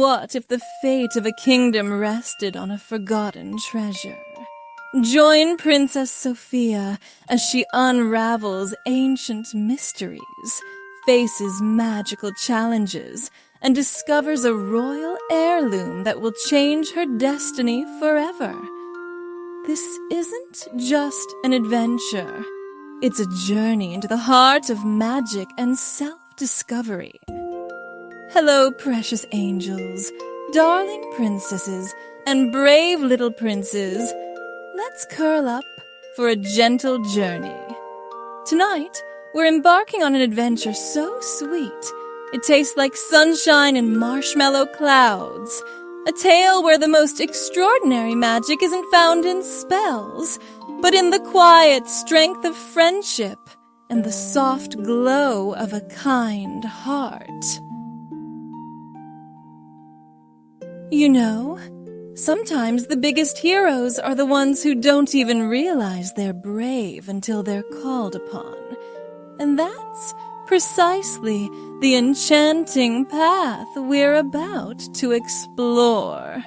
what if the fate of a kingdom rested on a forgotten treasure? Join Princess Sofia as she unravels ancient mysteries, faces magical challenges, and discovers a royal heirloom that will change her destiny forever. This isn't just an adventure. It's a journey into the heart of magic and self-discovery. Hello, precious angels, darling princesses, and brave little princes. Let's curl up for a gentle journey. Tonight, we're embarking on an adventure so sweet, it tastes like sunshine and marshmallow clouds. A tale where the most extraordinary magic isn't found in spells, but in the quiet strength of friendship and the soft glow of a kind heart. You know, sometimes the biggest heroes are the ones who don't even realize they're brave until they're called upon. And that's precisely the enchanting path we're about to explore.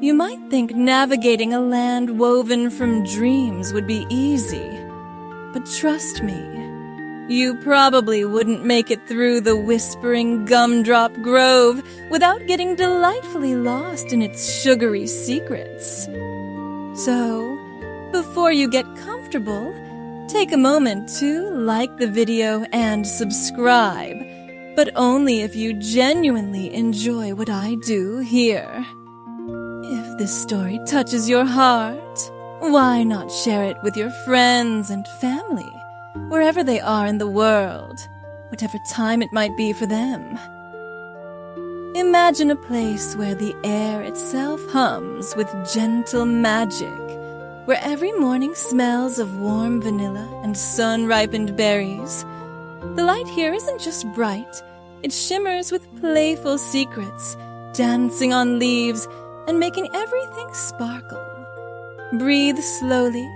You might think navigating a land woven from dreams would be easy, but trust me, you probably wouldn't make it through the whispering gumdrop grove without getting delightfully lost in its sugary secrets. So, before you get comfortable, take a moment to like the video and subscribe, but only if you genuinely enjoy what I do here. If this story touches your heart, why not share it with your friends and family, wherever they are in the world, whatever time it might be for them. Imagine a place where the air itself hums with gentle magic, where every morning smells of warm vanilla and sun-ripened berries. The light here isn't just bright, it shimmers with playful secrets, dancing on leaves and making everything sparkle. Breathe slowly,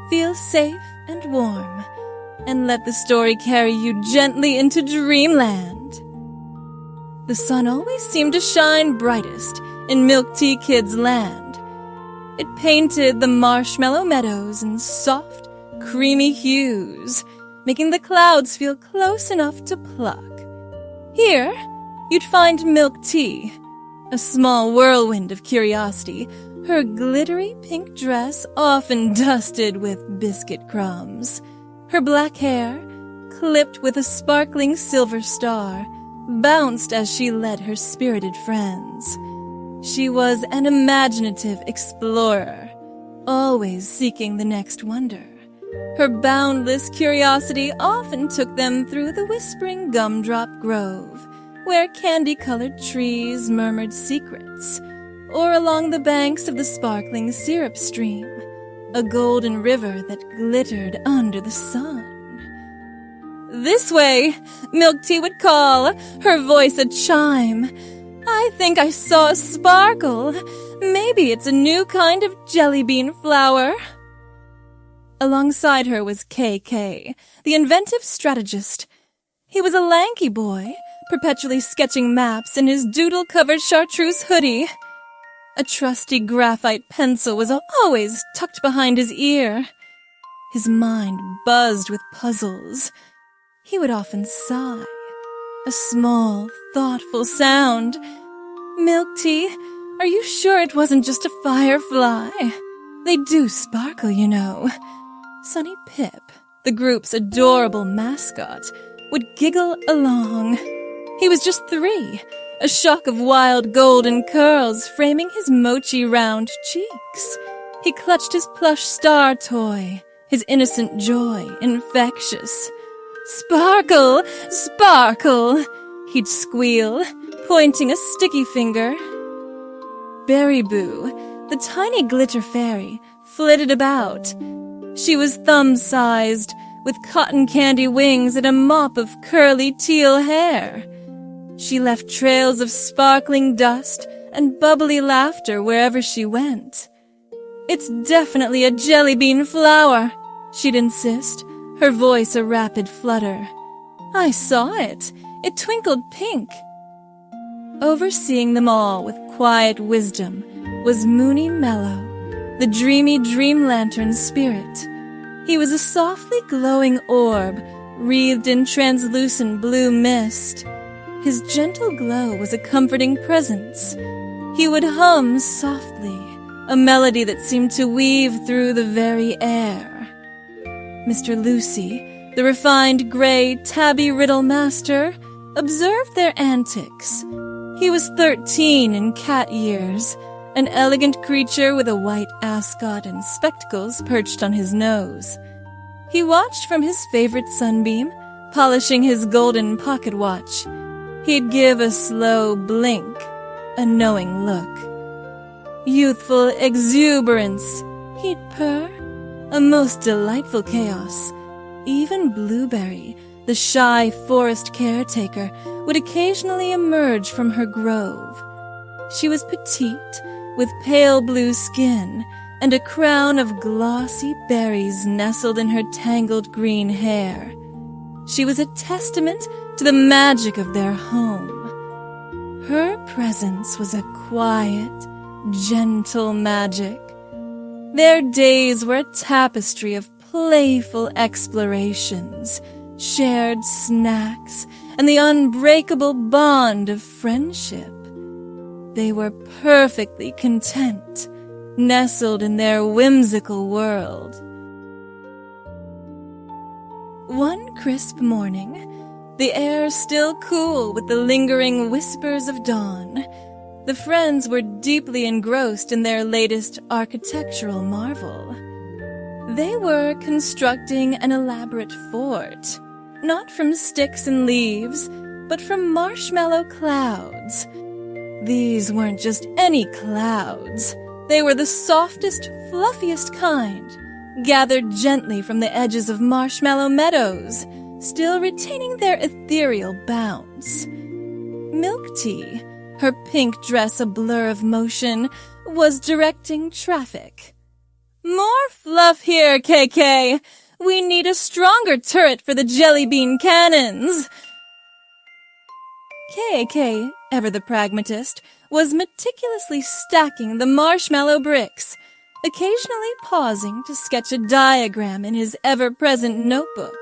feel safe and warm, and let the story carry you gently into dreamland. The sun always seemed to shine brightest in MilkTea Kids' land. It painted the marshmallow meadows in soft, creamy hues, making the clouds feel close enough to pluck. Here, you'd find MilkTea, a small whirlwind of curiosity, her glittery pink dress often dusted with biscuit crumbs, her black hair, clipped with a sparkling silver star, bounced as she led her spirited friends. She was an imaginative explorer, always seeking the next wonder. Her boundless curiosity often took them through the whispering gumdrop grove, where candy-colored trees murmured secrets, or along the banks of the sparkling syrup stream, a golden river that glittered under the sun. "This way," MilkTea would call, her voice a chime. "I think I saw a sparkle. Maybe it's a new kind of jelly bean flower." Alongside her was KK, the inventive strategist. He was a lanky boy, perpetually sketching maps in his doodle-covered chartreuse hoodie. A trusty graphite pencil was always tucked behind his ear. His mind buzzed with puzzles. He would often sigh, a small, thoughtful sound. "MilkTea, are you sure it wasn't just a firefly? They do sparkle, you know." Sunny Pip, the group's adorable mascot, would giggle along. He was just 3, a shock of wild golden curls framing his mochi-round cheeks. He clutched his plush star toy, his innocent joy infectious. "Sparkle! Sparkle!" he'd squeal, pointing a sticky finger. Berryboo, the tiny glitter fairy, flitted about. She was thumb-sized, with cotton candy wings and a mop of curly teal hair. She left trails of sparkling dust and bubbly laughter wherever she went. "It's definitely a jelly bean flower," she'd insist, her voice a rapid flutter. "I saw it. It twinkled pink." Overseeing them all with quiet wisdom was Moony Mello, the dreamy dream lantern spirit. He was a softly glowing orb, wreathed in translucent blue mist. His gentle glow was a comforting presence. He would hum softly, a melody that seemed to weave through the very air. Mr. Lucy, the refined gray tabby riddle master, observed their antics. He was 13 in cat years, an elegant creature with a white ascot and spectacles perched on his nose. He watched from his favorite sunbeam, polishing his golden pocket watch. He'd give a slow blink, a knowing look. Youthful exuberance, he'd purr, a most delightful chaos. Even Blueberry, the shy forest caretaker, would occasionally emerge from her grove. She was petite, with pale blue skin, and a crown of glossy berries nestled in her tangled green hair. She was a testament to the magic of their home. Her presence was a quiet, gentle magic. Their days were a tapestry of playful explorations, shared snacks, and the unbreakable bond of friendship. They were perfectly content, nestled in their whimsical world. One crisp morning, the air still cool with the lingering whispers of dawn, the friends were deeply engrossed in their latest architectural marvel. They were constructing an elaborate fort, not from sticks and leaves, but from marshmallow clouds. These weren't just any clouds. They were the softest, fluffiest kind, gathered gently from the edges of marshmallow meadows, still retaining their ethereal bounce. MilkTea, her pink dress a blur of motion, was directing traffic. "More fluff here, KK! We need a stronger turret for the jelly bean cannons!" KK, ever the pragmatist, was meticulously stacking the marshmallow bricks, occasionally pausing to sketch a diagram in his ever-present notebook.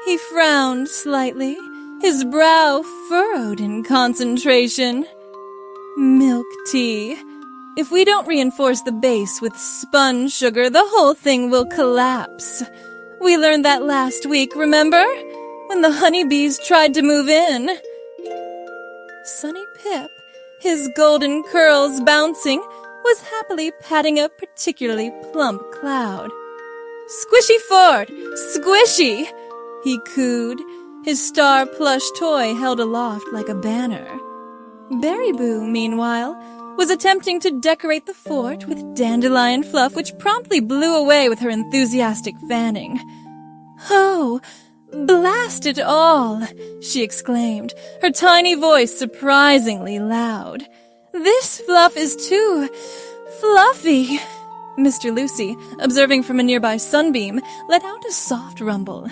He frowned slightly, his brow furrowed in concentration. "MilkTea. If we don't reinforce the base with spun sugar, the whole thing will collapse. We learned that last week, remember? When the honeybees tried to move in." Sunny Pip, his golden curls bouncing, was happily patting a particularly plump cloud. "Squishy fort! Squishy!" he cooed, his star plush toy held aloft like a banner. Berryboo, meanwhile, was attempting to decorate the fort with dandelion fluff, which promptly blew away with her enthusiastic fanning. "Oh, blast it all!" she exclaimed, her tiny voice surprisingly loud. "This fluff is too fluffy." Mr. Lucy, observing from a nearby sunbeam, let out a soft rumble.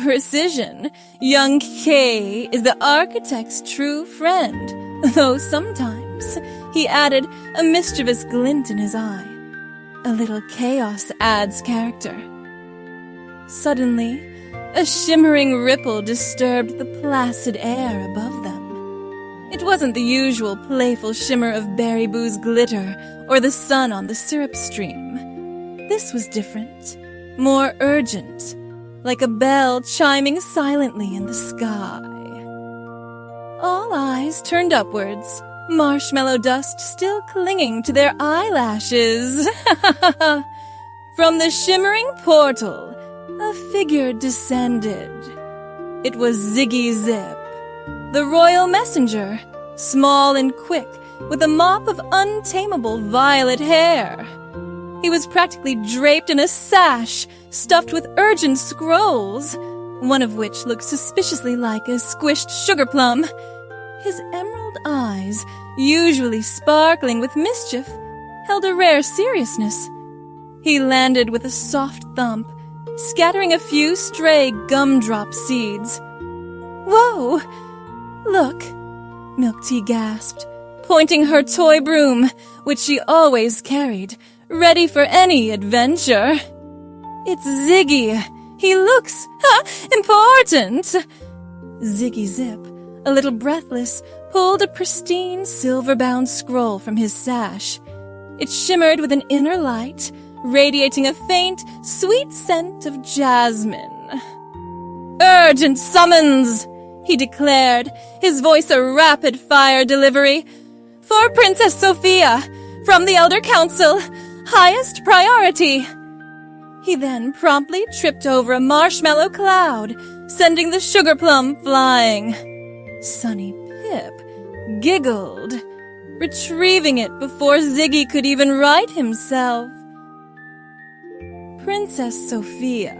"Precision. Young K is the architect's true friend, though sometimes," he added, a mischievous glint in his eye, "a little chaos adds character." Suddenly, a shimmering ripple disturbed the placid air above them. It wasn't the usual playful shimmer of Berryboo's glitter or the sun on the syrup stream. This was different, more urgent, like a bell chiming silently in the sky. All eyes turned upwards, marshmallow dust still clinging to their eyelashes. From the shimmering portal, a figure descended. It was Ziggy Zip, the royal messenger, small and quick, with a mop of untamable violet hair. He was practically draped in a sash, stuffed with urgent scrolls, one of which looked suspiciously like a squished sugar plum. His emerald eyes, usually sparkling with mischief, held a rare seriousness. He landed with a soft thump, scattering a few stray gumdrop seeds. "Whoa! Look, MilkTea gasped, pointing her toy broom, which she always carried, ready for any adventure. It's Ziggy. He looks, important. Ziggy Zip, a little breathless, pulled a pristine silver-bound scroll from his sash. It shimmered with an inner light, radiating a faint, sweet scent of jasmine. "Urgent summons!" he declared, his voice a rapid-fire delivery. "For Princess Sofia, from the Elder Council, highest priority." He then promptly tripped over a marshmallow cloud, sending the sugar plum flying. Sunny Pip giggled, retrieving it before Ziggy could even right himself. Princess Sofia,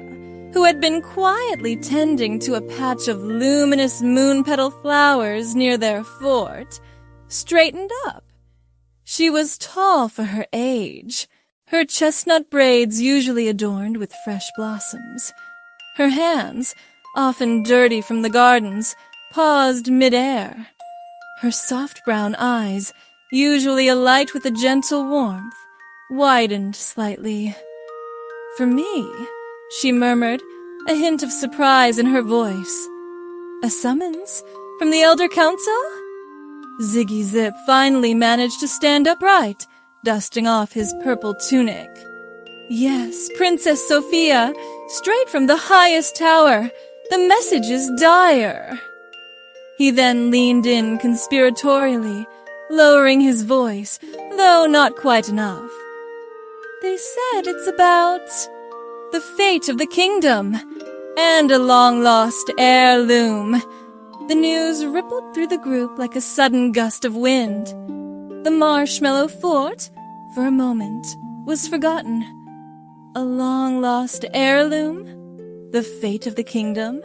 who had been quietly tending to a patch of luminous moon-petal flowers near their fort, straightened up. She was tall for her age, her chestnut braids usually adorned with fresh blossoms. Her hands, often dirty from the gardens, paused mid-air. Her soft brown eyes, usually alight with a gentle warmth, widened slightly. "For me," she murmured, a hint of surprise in her voice. "A summons from the Elder Council?" Ziggy Zip finally managed to stand upright, dusting off his purple tunic. "Yes, Princess Sofia, straight from the highest tower. The message is dire." He then leaned in conspiratorially, lowering his voice, though not quite enough. "They said it's about the fate of the kingdom and a long-lost heirloom." The news rippled through the group like a sudden gust of wind. The marshmallow fort, for a moment, was forgotten. A long-lost heirloom? The fate of the kingdom?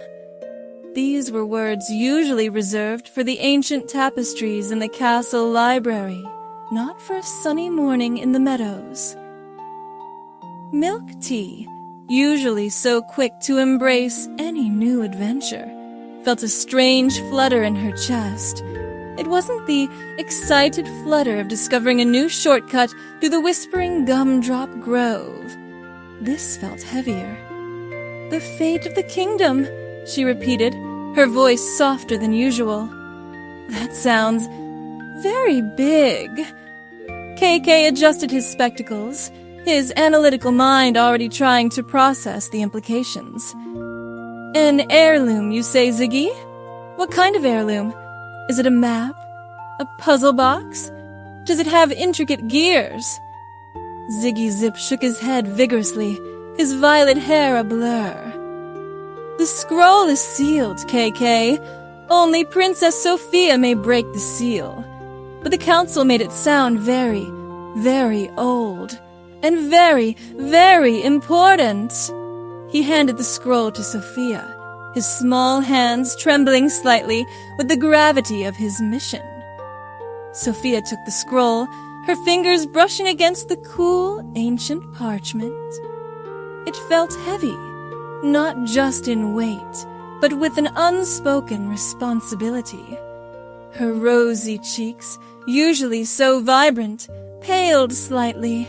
These were words usually reserved for the ancient tapestries in the castle library, not for a sunny morning in the meadows. MilkTea, usually so quick to embrace any new adventure, felt a strange flutter in her chest. It wasn't the excited flutter of discovering a new shortcut through the whispering gumdrop grove. This felt heavier. "The fate of the kingdom," she repeated, her voice softer than usual. "That sounds very big." KK adjusted his spectacles, his analytical mind already trying to process the implications. "An heirloom, you say, Ziggy? What kind of heirloom? Is it a map? A puzzle box? Does it have intricate gears?" Ziggy Zip shook his head vigorously, his violet hair a blur. "The scroll is sealed, KK. Only Princess Sofia may break the seal. But the council made it sound very, very old. And very, very important." He handed the scroll to Sofia, his small hands trembling slightly with the gravity of his mission. Sofia took the scroll, her fingers brushing against the cool, ancient parchment. It felt heavy, not just in weight, but with an unspoken responsibility. Her rosy cheeks, usually so vibrant, paled slightly.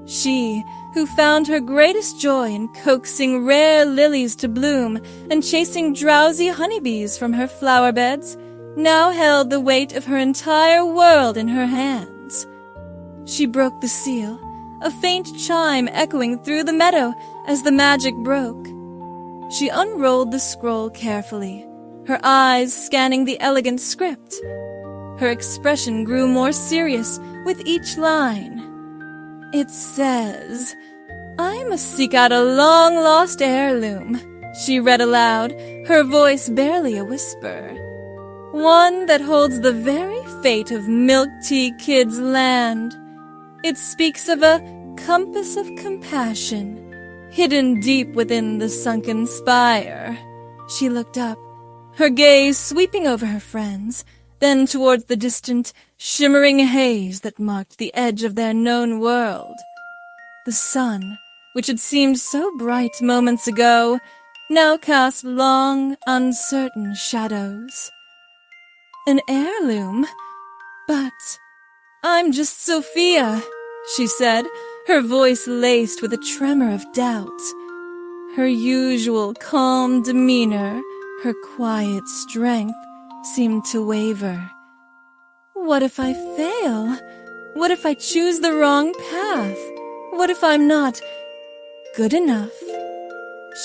She, who found her greatest joy in coaxing rare lilies to bloom and chasing drowsy honeybees from her flower beds, now held the weight of her entire world in her hands. She broke the seal, a faint chime echoing through the meadow as the magic broke. She unrolled the scroll carefully, her eyes scanning the elegant script. Her expression grew more serious with each line. "It says, 'I must seek out a long-lost heirloom,'" she read aloud, her voice barely a whisper. "One that holds the very fate of MilkTea Kid's land. It speaks of a compass of compassion, hidden deep within the Sunken Spire." She looked up, her gaze sweeping over her friends, then towards the distant, shimmering haze that marked the edge of their known world. The sun, which had seemed so bright moments ago, now cast long, uncertain shadows. An heirloom? But I'm just Sophia, she said, her voice laced with a tremor of doubt. Her usual calm demeanor, her quiet strength, seemed to waver. What if I fail? What if I choose the wrong path? What if I'm not good enough?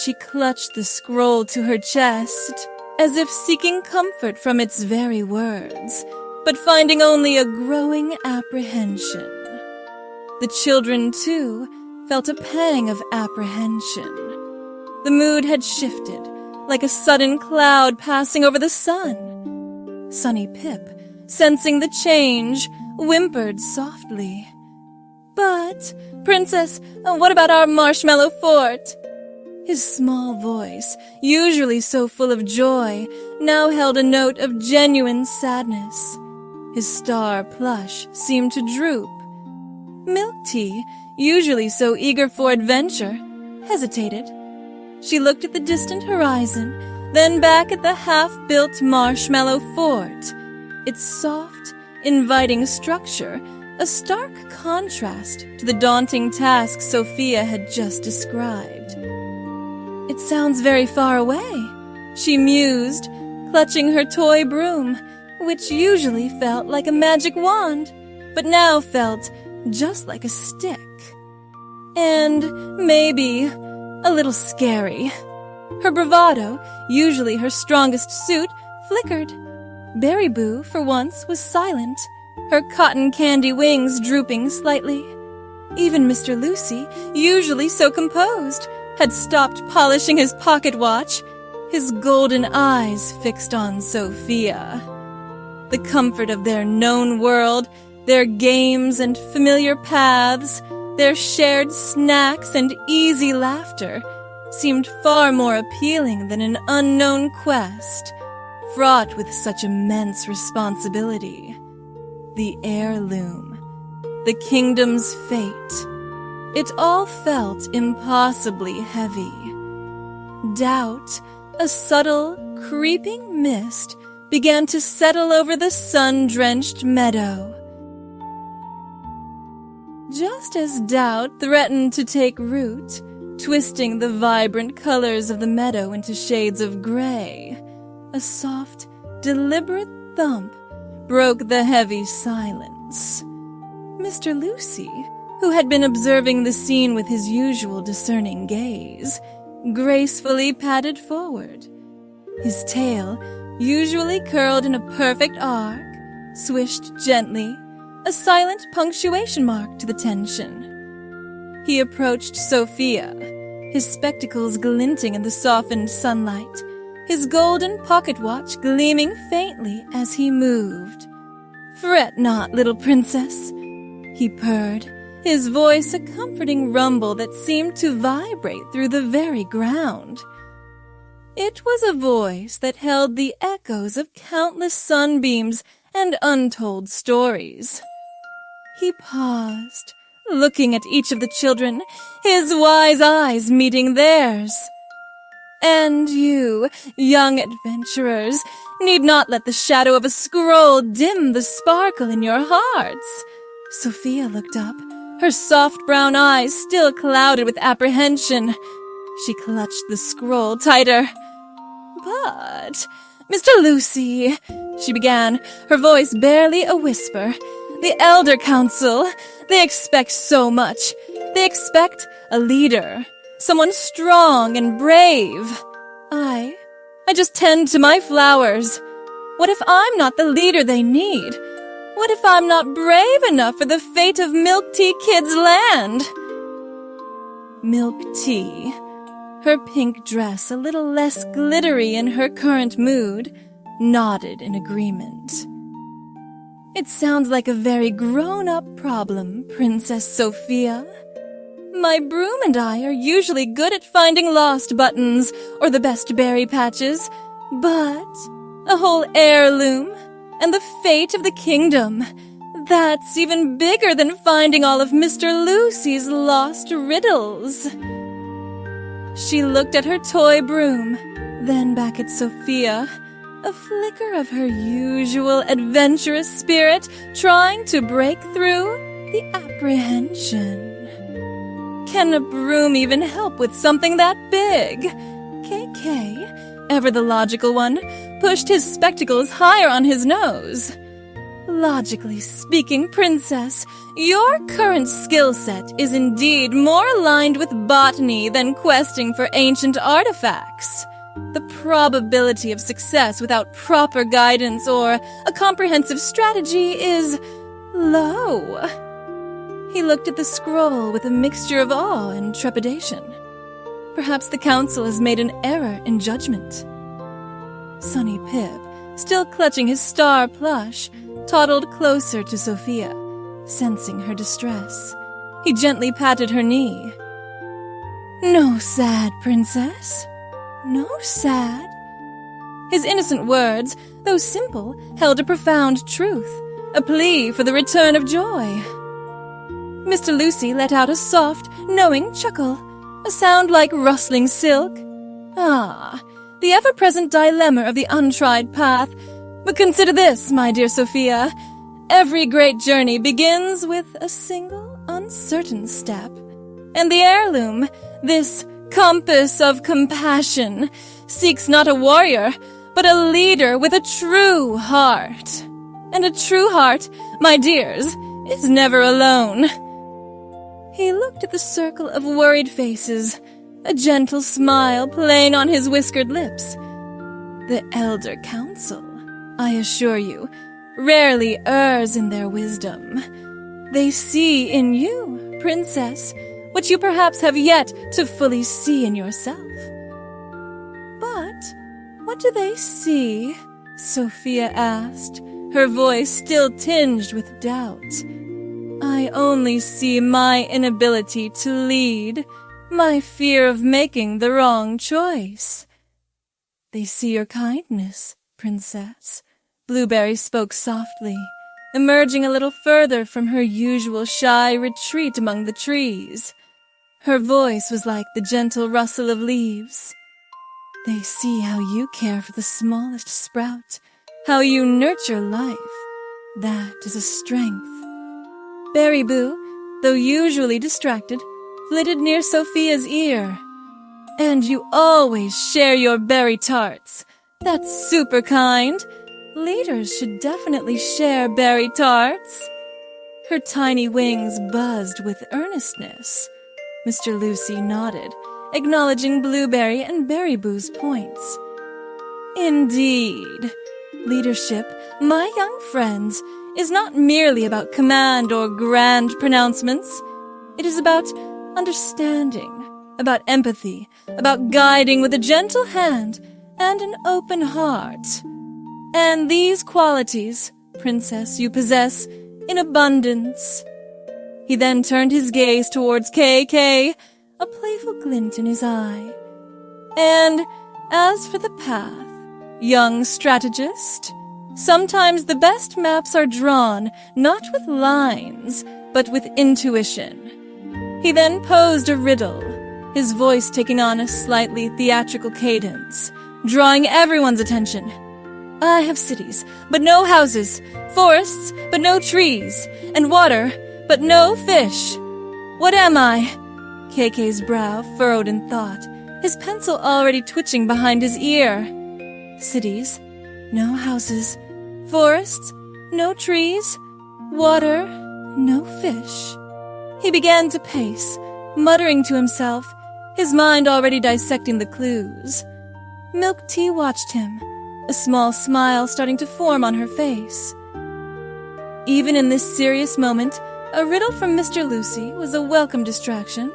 She clutched the scroll to her chest, as if seeking comfort from its very words, but finding only a growing apprehension. The children, too, felt a pang of apprehension. The mood had shifted, like a sudden cloud passing over the sun. Sunny Pip, sensing the change, whimpered softly. But, Princess, what about our marshmallow fort? His small voice, usually so full of joy, now held a note of genuine sadness. His star plush seemed to droop. MilkTea, usually so eager for adventure, hesitated. She looked at the distant horizon, then back at the half-built marshmallow fort. Its soft, inviting structure, a stark contrast to the daunting task Sophia had just described. It sounds very far away, she mused, clutching her toy broom, which usually felt like a magic wand, but now felt just like a stick. And maybe a little scary. Her bravado, usually her strongest suit, flickered. Berryboo, for once, was silent, her cotton candy wings drooping slightly. Even Mr. Lucy, usually so composed, had stopped polishing his pocket watch, his golden eyes fixed on Sophia. The comfort of their known world, their games and familiar paths, their shared snacks and easy laughter seemed far more appealing than an unknown quest, fraught with such immense responsibility. The heirloom, the kingdom's fate. It all felt impossibly heavy. Doubt, a subtle, creeping mist, began to settle over the sun-drenched meadow. Just as doubt threatened to take root, twisting the vibrant colors of the meadow into shades of gray, a soft, deliberate thump broke the heavy silence. Mr. Lucy, who had been observing the scene with his usual discerning gaze, gracefully padded forward. His tail, usually curled in a perfect arc, swished gently, a silent punctuation mark to the tension. He approached Sophia, his spectacles glinting in the softened sunlight, his golden pocket watch gleaming faintly as he moved. "Fret not, little princess," he purred, his voice a comforting rumble that seemed to vibrate through the very ground. It was a voice that held the echoes of countless sunbeams and untold stories. He paused, looking at each of the children, his wise eyes meeting theirs. "And you, young adventurers, need not let the shadow of a scroll dim the sparkle in your hearts." Sophia looked up, her soft brown eyes still clouded with apprehension. She clutched the scroll tighter. "But, Mr. Lucy," she began, her voice barely a whisper, "the Elder Council, they expect so much. They expect a leader, someone strong and brave. I just tend to my flowers. What if I'm not the leader they need? What if I'm not brave enough for the fate of MilkTea Kids' land?" MilkTea, her pink dress a little less glittery in her current mood, nodded in agreement. "It sounds like a very grown-up problem, Princess Sophia. My broom and I are usually good at finding lost buttons or the best berry patches, but a whole heirloom and the fate of the kingdom, that's even bigger than finding all of Mr. Lucy's lost riddles." She looked at her toy broom, then back at Sophia, a flicker of her usual adventurous spirit trying to break through the apprehension. Can a broom even help with something that big? KK, ever the logical one, pushed his spectacles higher on his nose. Logically speaking, Princess, your current skill set is indeed more aligned with botany than questing for ancient artifacts. The probability of success without proper guidance or a comprehensive strategy is low. He looked at the scroll with a mixture of awe and trepidation. Perhaps the council has made an error in judgment. Sunny Pip, still clutching his star plush, toddled closer to Sofia, sensing her distress. He gently patted her knee. "No sad, Princess. No sad." His innocent words, though simple, held a profound truth, a plea for the return of joy. Mr. Lucy let out a soft, knowing chuckle, a sound like rustling silk. Ah, the ever-present dilemma of the untried path. But consider this, my dear Sophia. Every great journey begins with a single uncertain step. And the heirloom, this compass of compassion, seeks not a warrior, but a leader with a true heart. And a true heart, my dears, is never alone. He looked at the circle of worried faces, a gentle smile playing on his whiskered lips. The elder council, I assure you, rarely errs in their wisdom. They see in you, Princess, what you perhaps have yet to fully see in yourself. But what do they see? Sophia asked, her voice still tinged with doubt. I only see my inability to lead, my fear of making the wrong choice. They see your kindness, Princess. Blueberry spoke softly, emerging a little further from her usual shy retreat among the trees. Her voice was like the gentle rustle of leaves. They see how you care for the smallest sprout, how you nurture life. That is a strength. Berryboo, though usually distracted, flitted near Sophia's ear. And you always share your berry tarts. That's super kind. Leaders should definitely share berry tarts. Her tiny wings buzzed with earnestness. Mr. Lucy nodded, acknowledging Blueberry and Berryboo's points. Indeed. Leadership, my young friends, is not merely about command or grand pronouncements. It is about understanding, about empathy, about guiding with a gentle hand and an open heart. And these qualities, Princess, you possess in abundance. He then turned his gaze towards KK, a playful glint in his eye. And as for the path, young strategist, sometimes the best maps are drawn not with lines, but with intuition. He then posed a riddle, his voice taking on a slightly theatrical cadence, drawing everyone's attention. I have cities, but no houses, forests, but no trees, and water, but no fish. What am I? KK's brow furrowed in thought, his pencil already twitching behind his ear. Cities, no houses, forests, no trees, water, no fish. He began to pace, muttering to himself, his mind already dissecting the clues. MilkTea watched him, a small smile starting to form on her face. Even in this serious moment, a riddle from Mr. Lucy was a welcome distraction.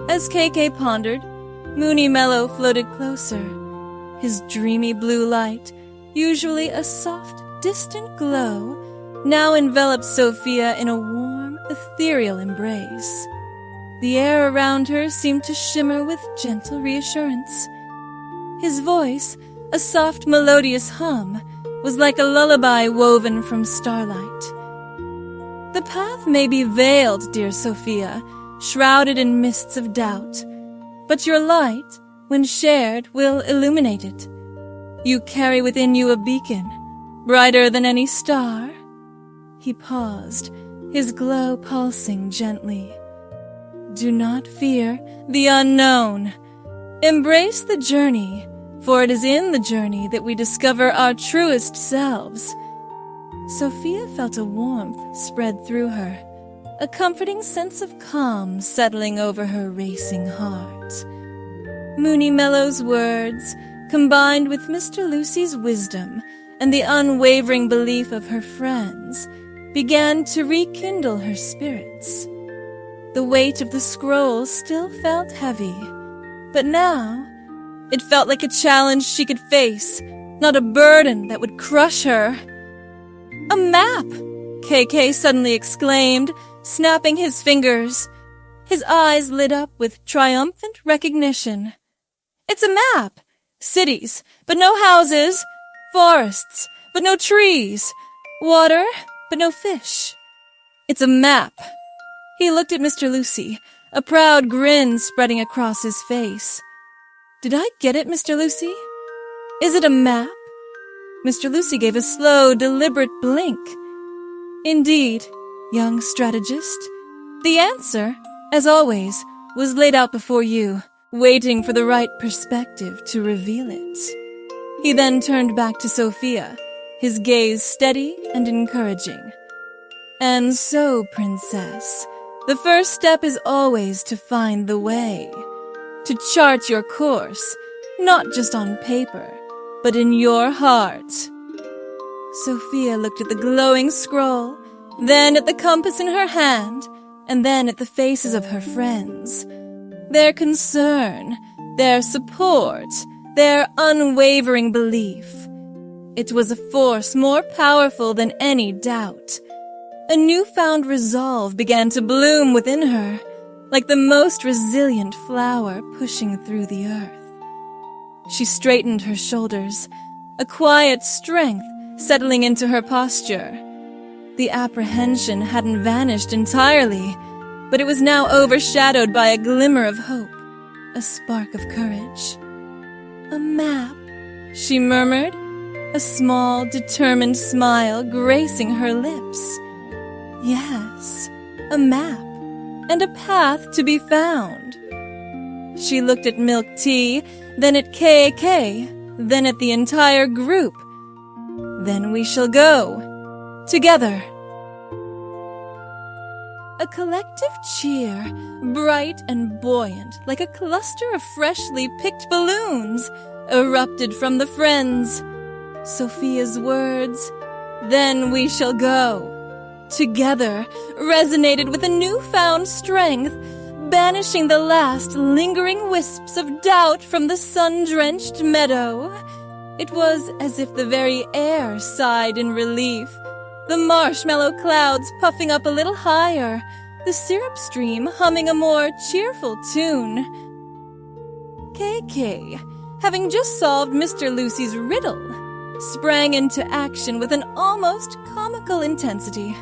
As KK pondered, Moony Mello floated closer, his dreamy blue light, usually a soft, distant glow, now enveloped Sophia in a warm, ethereal embrace. The air around her seemed to shimmer with gentle reassurance. His voice, a soft, melodious hum, was like a lullaby woven from starlight. The path may be veiled, dear Sophia, shrouded in mists of doubt, but your light, when shared, will illuminate it. You carry within you a beacon, brighter than any star. He paused, his glow pulsing gently. Do not fear the unknown. Embrace the journey, for it is in the journey that we discover our truest selves. Sophia felt a warmth spread through her, a comforting sense of calm settling over her racing heart. Moony Mello's words, combined with Mr. Lucy's wisdom and the unwavering belief of her friends, began to rekindle her spirits. The weight of the scroll still felt heavy, but now it felt like a challenge she could face, not a burden that would crush her. A map! KK suddenly exclaimed, snapping his fingers. His eyes lit up with triumphant recognition. It's a map! Cities, but no houses. Forests, but no trees. Water, but no fish. It's a map. He looked at Mr. Lucy, a proud grin spreading across his face. Did I get it, Mr. Lucy? Is it a map? Mr. Lucy gave a slow, deliberate blink. Indeed, young strategist. The answer, as always, was laid out before you, waiting for the right perspective to reveal it. He then turned back to Sophia, his gaze steady and encouraging. And so, Princess, the first step is always to find the way. To chart your course, not just on paper, but in your heart. Sophia looked at the glowing scroll, then at the compass in her hand, and then at the faces of her friends. Their concern, their support, their unwavering belief. It was a force more powerful than any doubt. A newfound resolve began to bloom within her, like the most resilient flower pushing through the earth. She straightened her shoulders, a quiet strength settling into her posture. The apprehension hadn't vanished entirely, but it was now overshadowed by a glimmer of hope, a spark of courage. A map, she murmured, a small, determined smile gracing her lips. Yes, a map, and a path to be found. She looked at MilkTea, then at KK, then at the entire group. Then we shall go. Together. A collective cheer, bright and buoyant, like a cluster of freshly picked balloons, erupted from the friends. Sophia's words, "Then we shall go," together resonated with a newfound strength, banishing the last lingering wisps of doubt from the sun-drenched meadow. It was as if the very air sighed in relief, the marshmallow clouds puffing up a little higher, the syrup stream humming a more cheerful tune. KK, having just solved Mr. Lucy's riddle, sprang into action with an almost comical intensity.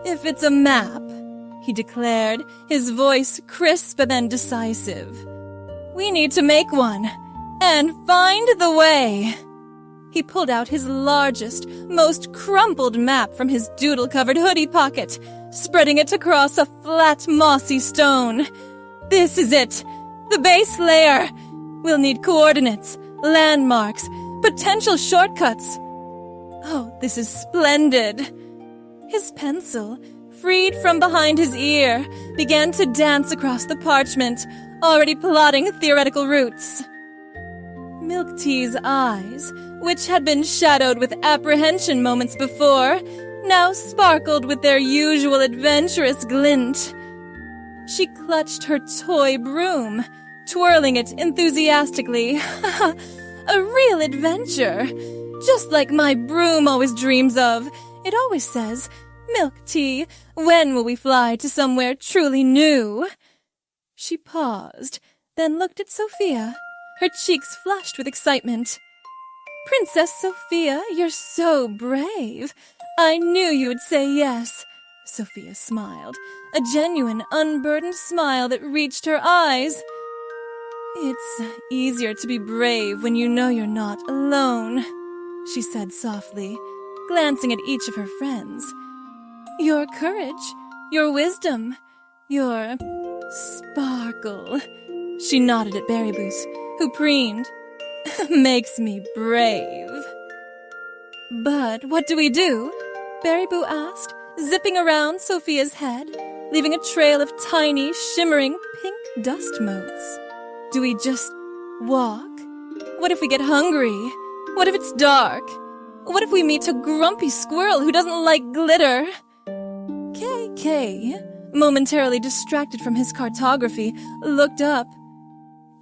"If it's a map," he declared, his voice crisp and then decisive, "we need to make one, and find the way." He pulled out his largest, most crumpled map from his doodle-covered hoodie pocket, spreading it across a flat, mossy stone. "This is it! The base layer! We'll need coordinates, landmarks, potential shortcuts. Oh, this is splendid!" His pencil, freed from behind his ear, began to dance across the parchment, already plotting theoretical routes. MilkTea's eyes, which had been shadowed with apprehension moments before, now sparkled with their usual adventurous glint. She clutched her toy broom, twirling it enthusiastically. "A real adventure! Just like my broom always dreams of. It always says, 'MilkTea, when will we fly to somewhere truly new?'" She paused, then looked at Sophia, her cheeks flushed with excitement. "Princess Sophia, you're so brave. I knew you would say yes." Sophia smiled, a genuine, unburdened smile that reached her eyes. It's easier to be brave when you know you're not alone, she said softly, glancing at each of her friends. Your courage, your wisdom, your sparkle, she nodded at Berryboo, who preened, makes me brave. But what do we do? Berryboo asked, zipping around Sofia's head, leaving a trail of tiny, shimmering pink dust motes. Do we just walk? What if we get hungry? What if it's dark? What if we meet a grumpy squirrel who doesn't like glitter? KK, momentarily distracted from his cartography, looked up.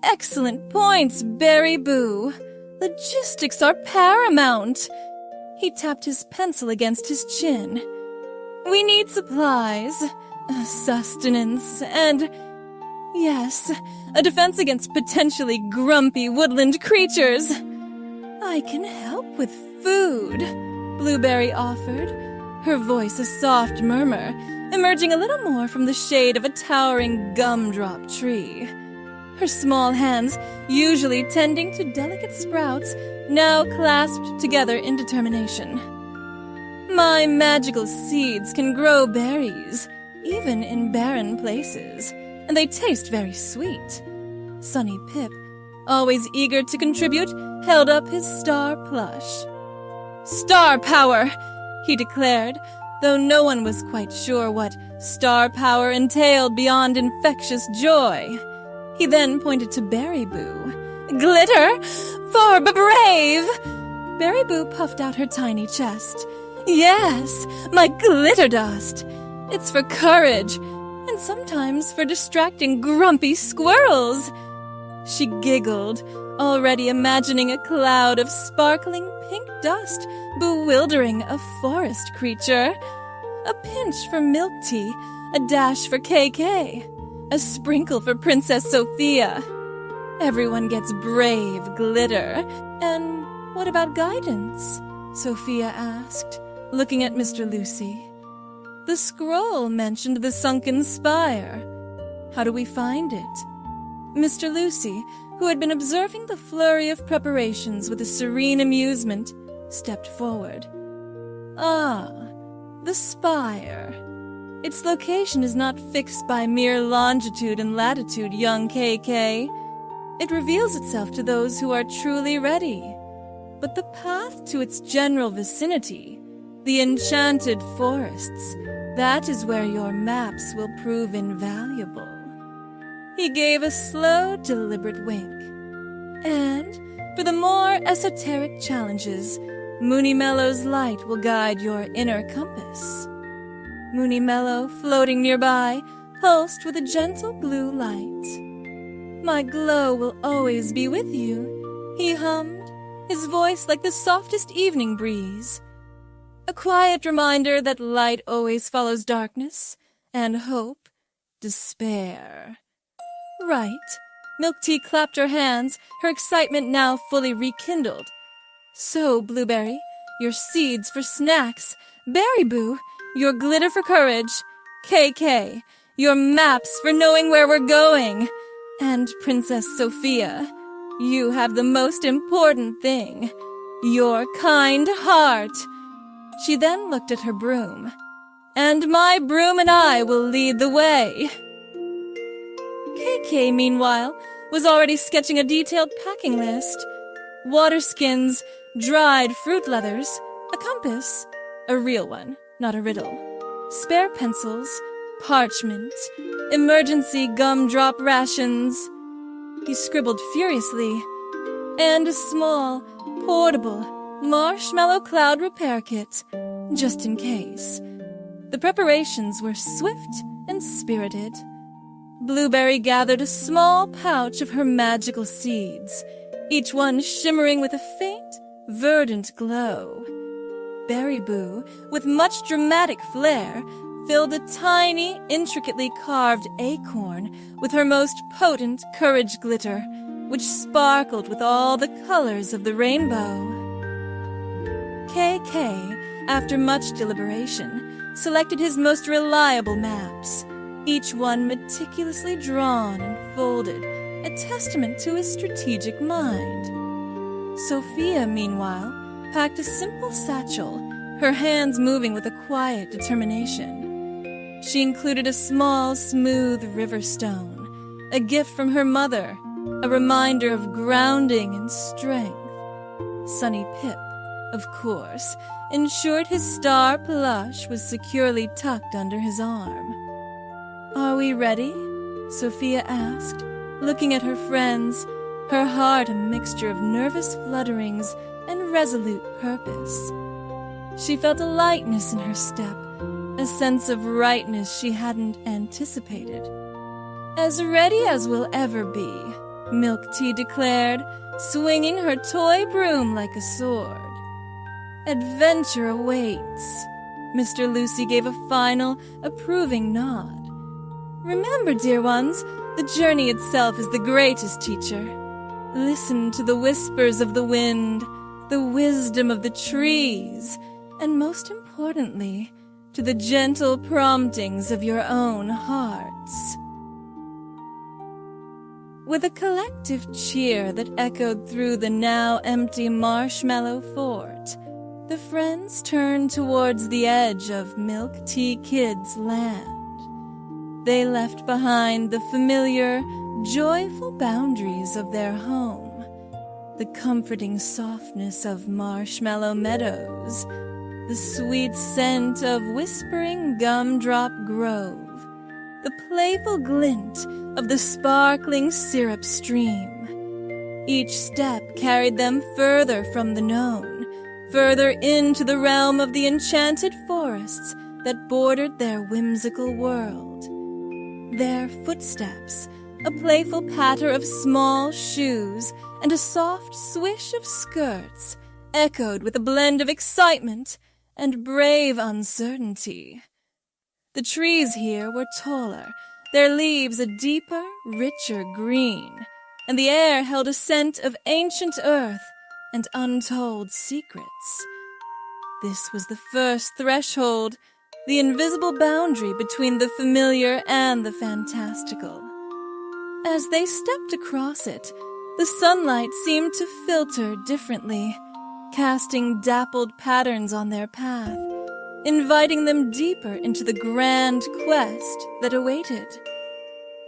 Excellent points, Berryboo. Logistics are paramount. He tapped his pencil against his chin. We need supplies, sustenance, and, yes, a defense against potentially grumpy woodland creatures. I can help with food, Blueberry offered, her voice a soft murmur, emerging a little more from the shade of a towering gumdrop tree. Her small hands, usually tending to delicate sprouts, now clasped together in determination. My magical seeds can grow berries, even in barren places, and they taste very sweet. Sunny Pip, always eager to contribute, held up his star plush. Star power, he declared, though no one was quite sure what star power entailed beyond infectious joy. He then pointed to Berryboo. Glitter? For brave! Berryboo puffed out her tiny chest. Yes, my glitter dust. It's for courage, and sometimes for distracting grumpy squirrels. She giggled, already imagining a cloud of sparkling pink dust bewildering a forest creature. A pinch for MilkTea, a dash for KK, a sprinkle for Princess Sofia. Everyone gets brave glitter. And what about guidance? Sophia asked, looking at Mr. Lucy. The scroll mentioned the Sunken Spire. How do we find it? Mr. Lucy, who had been observing the flurry of preparations with a serene amusement, stepped forward. Ah, the spire. Its location is not fixed by mere longitude and latitude, young KK. It reveals itself to those who are truly ready. But the path to its general vicinity, the enchanted forests, that is where your maps will prove invaluable. He gave a slow, deliberate wink. And, for the more esoteric challenges, Moony Mello's light will guide your inner compass. Moony Mello, floating nearby, pulsed with a gentle blue light. My glow will always be with you, he hummed, his voice like the softest evening breeze. A quiet reminder that light always follows darkness, and hope, despair. Right. MilkTea clapped her hands, her excitement now fully rekindled. So, Blueberry, your seeds for snacks. Berryboo, your glitter for courage. KK, your maps for knowing where we're going. And Princess Sofia, you have the most important thing, your kind heart. She then looked at her broom. And my broom and I will lead the way. KK, meanwhile, was already sketching a detailed packing list. Water skins, dried fruit leathers, a compass, a real one, not a riddle, spare pencils, parchment, emergency gumdrop rations. He scribbled furiously. And a small, portable, marshmallow cloud repair kit, just in case. The preparations were swift and spirited. Blueberry gathered a small pouch of her magical seeds, each one shimmering with a faint, verdant glow. Berryboo, with much dramatic flair, filled a tiny, intricately carved acorn with her most potent courage glitter, which sparkled with all the colors of the rainbow. KK, after much deliberation, selected his most reliable maps, each one meticulously drawn and folded a testament to his strategic mind. Sophia, meanwhile, packed a simple satchel, her hands moving with a quiet determination. She included a small, smooth river stone, a gift from her mother, a reminder of grounding and strength. Sunny Pip, of course, ensured his star plush was securely tucked under his arm. "Are we ready?" Sophia asked, looking at her friends, her heart a mixture of nervous flutterings and resolute purpose. She felt a lightness in her step, a sense of rightness she hadn't anticipated. "As ready as we'll ever be," MilkTea declared, swinging her toy broom like a sword. "Adventure awaits." Mr. Lucy gave a final, approving nod. "Remember, dear ones, the journey itself is the greatest teacher. Listen to the whispers of the wind, the wisdom of the trees, and most importantly, to the gentle promptings of your own hearts." With a collective cheer that echoed through the now empty marshmallow fort, the friends turned towards the edge of MilkTea Kids' land. They left behind the familiar, joyful boundaries of their home, the comforting softness of marshmallow meadows, the sweet scent of whispering gumdrop grove, the playful glint of the sparkling syrup stream. Each step carried them further from the known, further into the realm of the enchanted forests that bordered their whimsical world. Their footsteps, a playful patter of small shoes, and a soft swish of skirts, echoed with a blend of excitement and brave uncertainty. The trees here were taller, their leaves a deeper, richer green, and the air held a scent of ancient earth and untold secrets. This was the first threshold, the invisible boundary between the familiar and the fantastical. As they stepped across it, the sunlight seemed to filter differently, casting dappled patterns on their path, inviting them deeper into the grand quest that awaited.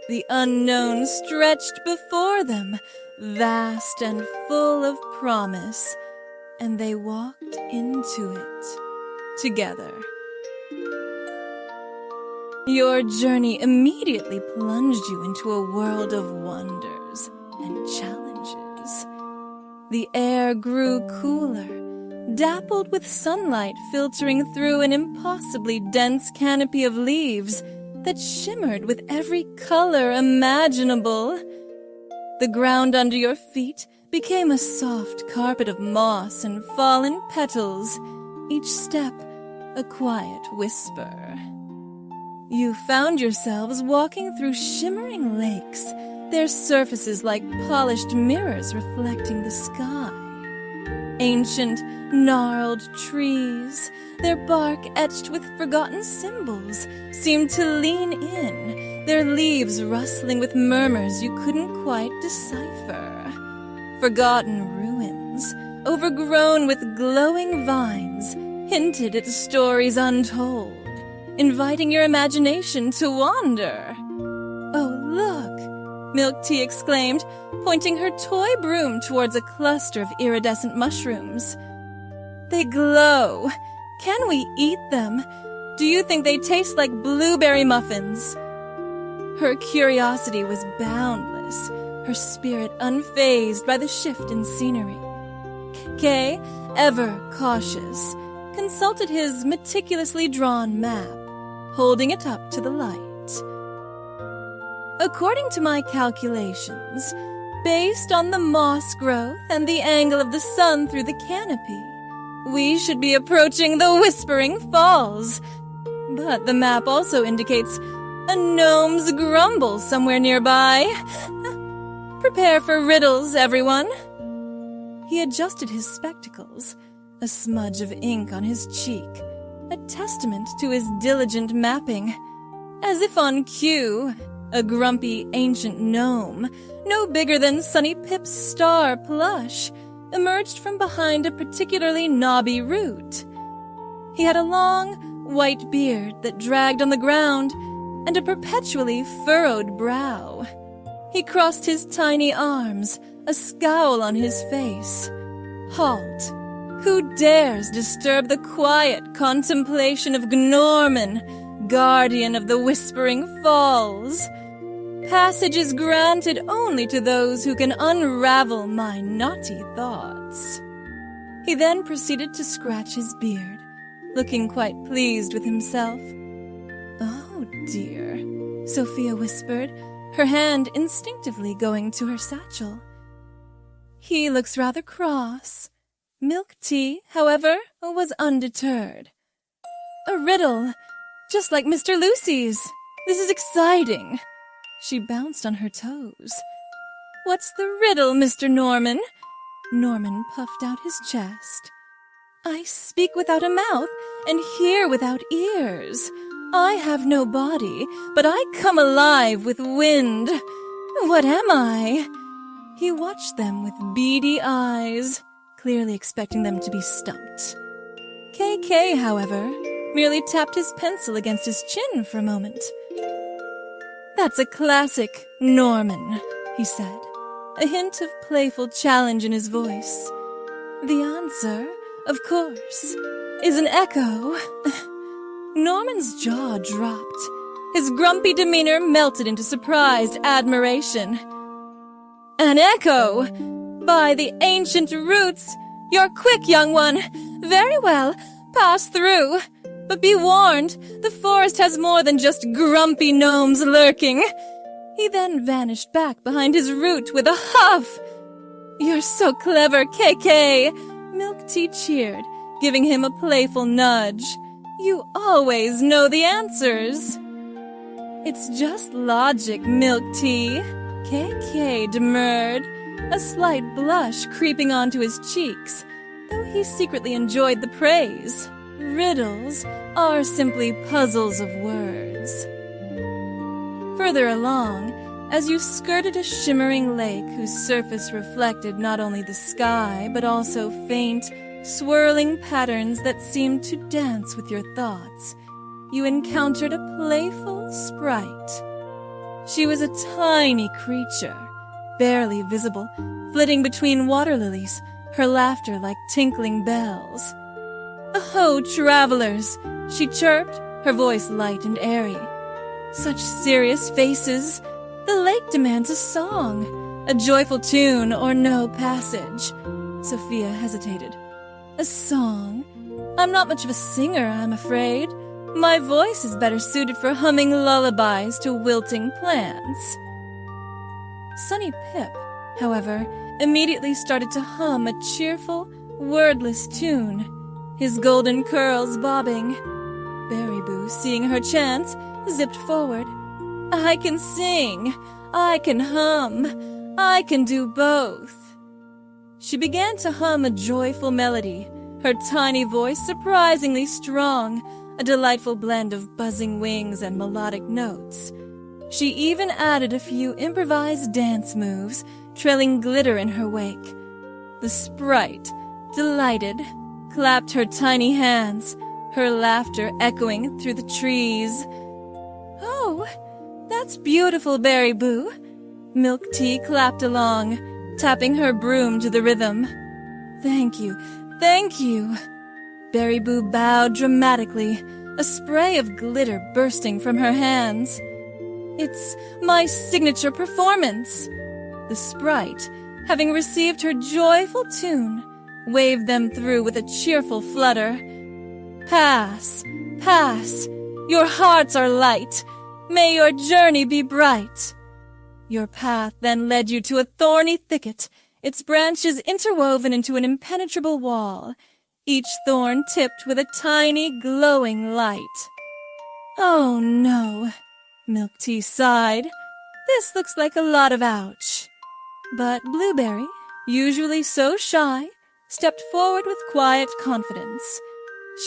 The unknown stretched before them, vast and full of promise, and they walked into it together. Your journey immediately plunged you into a world of wonders and challenges. The air grew cooler, dappled with sunlight filtering through an impossibly dense canopy of leaves that shimmered with every color imaginable. The ground under your feet became a soft carpet of moss and fallen petals, each step a quiet whisper. You found yourselves walking through shimmering lakes, their surfaces like polished mirrors reflecting the sky. Ancient, gnarled trees, their bark etched with forgotten symbols, seemed to lean in, their leaves rustling with murmurs you couldn't quite decipher. Forgotten ruins, overgrown with glowing vines, hinted at stories untold, inviting your imagination to wander. "Oh, look!" MilkTea exclaimed, pointing her toy broom towards a cluster of iridescent mushrooms. "They glow! Can we eat them? Do you think they taste like blueberry muffins?" Her curiosity was boundless, her spirit unfazed by the shift in scenery. Kay, ever cautious, consulted his meticulously drawn map, holding it up to the light. "According to my calculations, based on the moss growth and the angle of the sun through the canopy, we should be approaching the Whispering Falls. But the map also indicates a gnome's grumble somewhere nearby. Prepare for riddles, everyone." He adjusted his spectacles, a smudge of ink on his cheek, a testament to his diligent mapping. As if on cue, A grumpy ancient gnome, no bigger than Sunny Pip's star plush, emerged from behind a particularly knobby root. He had a long, white beard that dragged on the ground and a perpetually furrowed brow. He crossed his tiny arms, a scowl on his face. Halt! Who dares disturb the quiet contemplation of Gnorman, guardian of the Whispering Falls? Passage is granted only to those who can unravel my naughty thoughts. He then proceeded to scratch his beard, looking quite pleased with himself. Oh, dear, Sophia whispered, her hand instinctively going to her satchel. He looks rather cross. MilkTea, however, was undeterred. A riddle, just like Mr. Lucy's. This is exciting. She bounced on her toes. What's the riddle, Mr. Norman? Norman puffed out his chest. I speak without a mouth and hear without ears. I have no body, but I come alive with wind. What am I? He watched them with beady eyes, clearly expecting them to be stumped. KK, however, merely tapped his pencil against his chin for a moment. That's a classic, Norman, he said, a hint of playful challenge in his voice. The answer, of course, is an echo. Norman's jaw dropped. His grumpy demeanor melted into surprised admiration. An echo! By the ancient roots! You're quick, young one! Very well, pass through. But be warned, the forest has more than just grumpy gnomes lurking. He then vanished back behind his root with a huff. You're so clever, KK! MilkTea cheered, giving him a playful nudge. You always know the answers. It's just logic, MilkTea. KK demurred, a slight blush creeping onto his cheeks, though he secretly enjoyed the praise. Riddles are simply puzzles of words. Further along, as you skirted a shimmering lake whose surface reflected not only the sky, but also faint, swirling patterns that seemed to dance with your thoughts, you encountered a playful sprite. She was a tiny creature, barely visible, flitting between water lilies, her laughter like tinkling bells. "Oh, travelers," she chirped, her voice light and airy. "Such serious faces. The lake demands a song, a joyful tune or no passage." Sophia hesitated. "A song? I'm not much of a singer, I'm afraid. My voice is better suited for humming lullabies to wilting plants." Sunny Pip, however, immediately started to hum a cheerful, wordless tune, his golden curls bobbing. Berryboo, seeing her chance, zipped forward. "I can sing, I can hum, I can do both." She began to hum a joyful melody, her tiny voice surprisingly strong, a delightful blend of buzzing wings and melodic notes. She even added a few improvised dance moves, trailing glitter in her wake. The sprite, delighted, clapped her tiny hands, her laughter echoing through the trees. "Oh, that's beautiful, Berryboo." MilkTea clapped along, tapping her broom to the rhythm. "Thank you, thank you." Berryboo bowed dramatically, a spray of glitter bursting from her hands. "It's my signature performance." The sprite, having received her joyful tune, waved them through with a cheerful flutter. "Pass, pass, your hearts are light, may your journey be bright." Your path then led you to a thorny thicket, its branches interwoven into an impenetrable wall, each thorn tipped with a tiny glowing light. "Oh no," MilkTea sighed. "This looks like a lot of ouch." But Blueberry, usually so shy, stepped forward with quiet confidence.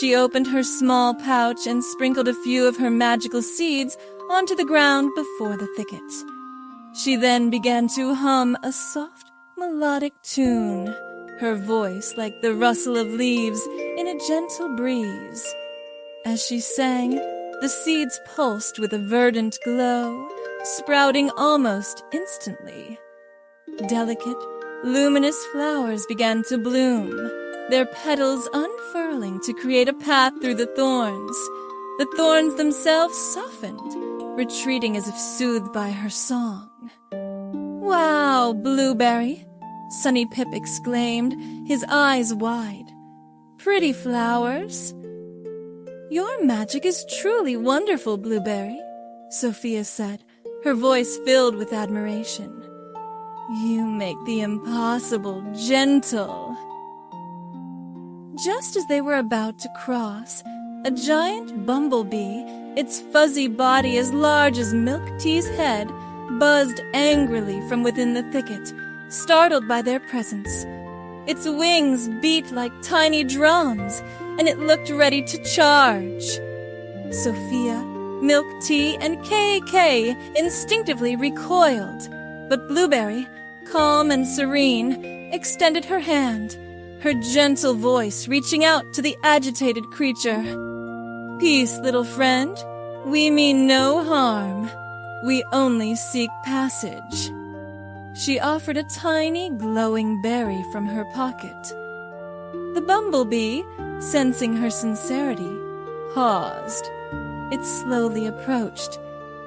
She opened her small pouch and sprinkled a few of her magical seeds onto the ground before the thicket. She then began to hum a soft, melodic tune, her voice like the rustle of leaves in a gentle breeze. As she sang, the seeds pulsed with a verdant glow, sprouting almost instantly. Delicate, luminous flowers began to bloom, their petals unfurling to create a path through the thorns. The thorns themselves softened, retreating as if soothed by her song. "Wow, Blueberry!" Sunny Pip exclaimed, his eyes wide. "Pretty flowers." "Your magic is truly wonderful, Blueberry," Sofia said, her voice filled with admiration. "You make the impossible gentle." Just as they were about to cross, a giant bumblebee, its fuzzy body as large as MilkTea's head, buzzed angrily from within the thicket, startled by their presence. Its wings beat like tiny drums, and it looked ready to charge. Sofia, MilkTea, and KK instinctively recoiled, but Blueberry, calm and serene, extended her hand, her gentle voice reaching out to the agitated creature. "Peace, little friend. We mean no harm. We only seek passage." She offered a tiny, glowing berry from her pocket. The bumblebee, sensing her sincerity, paused. It slowly approached,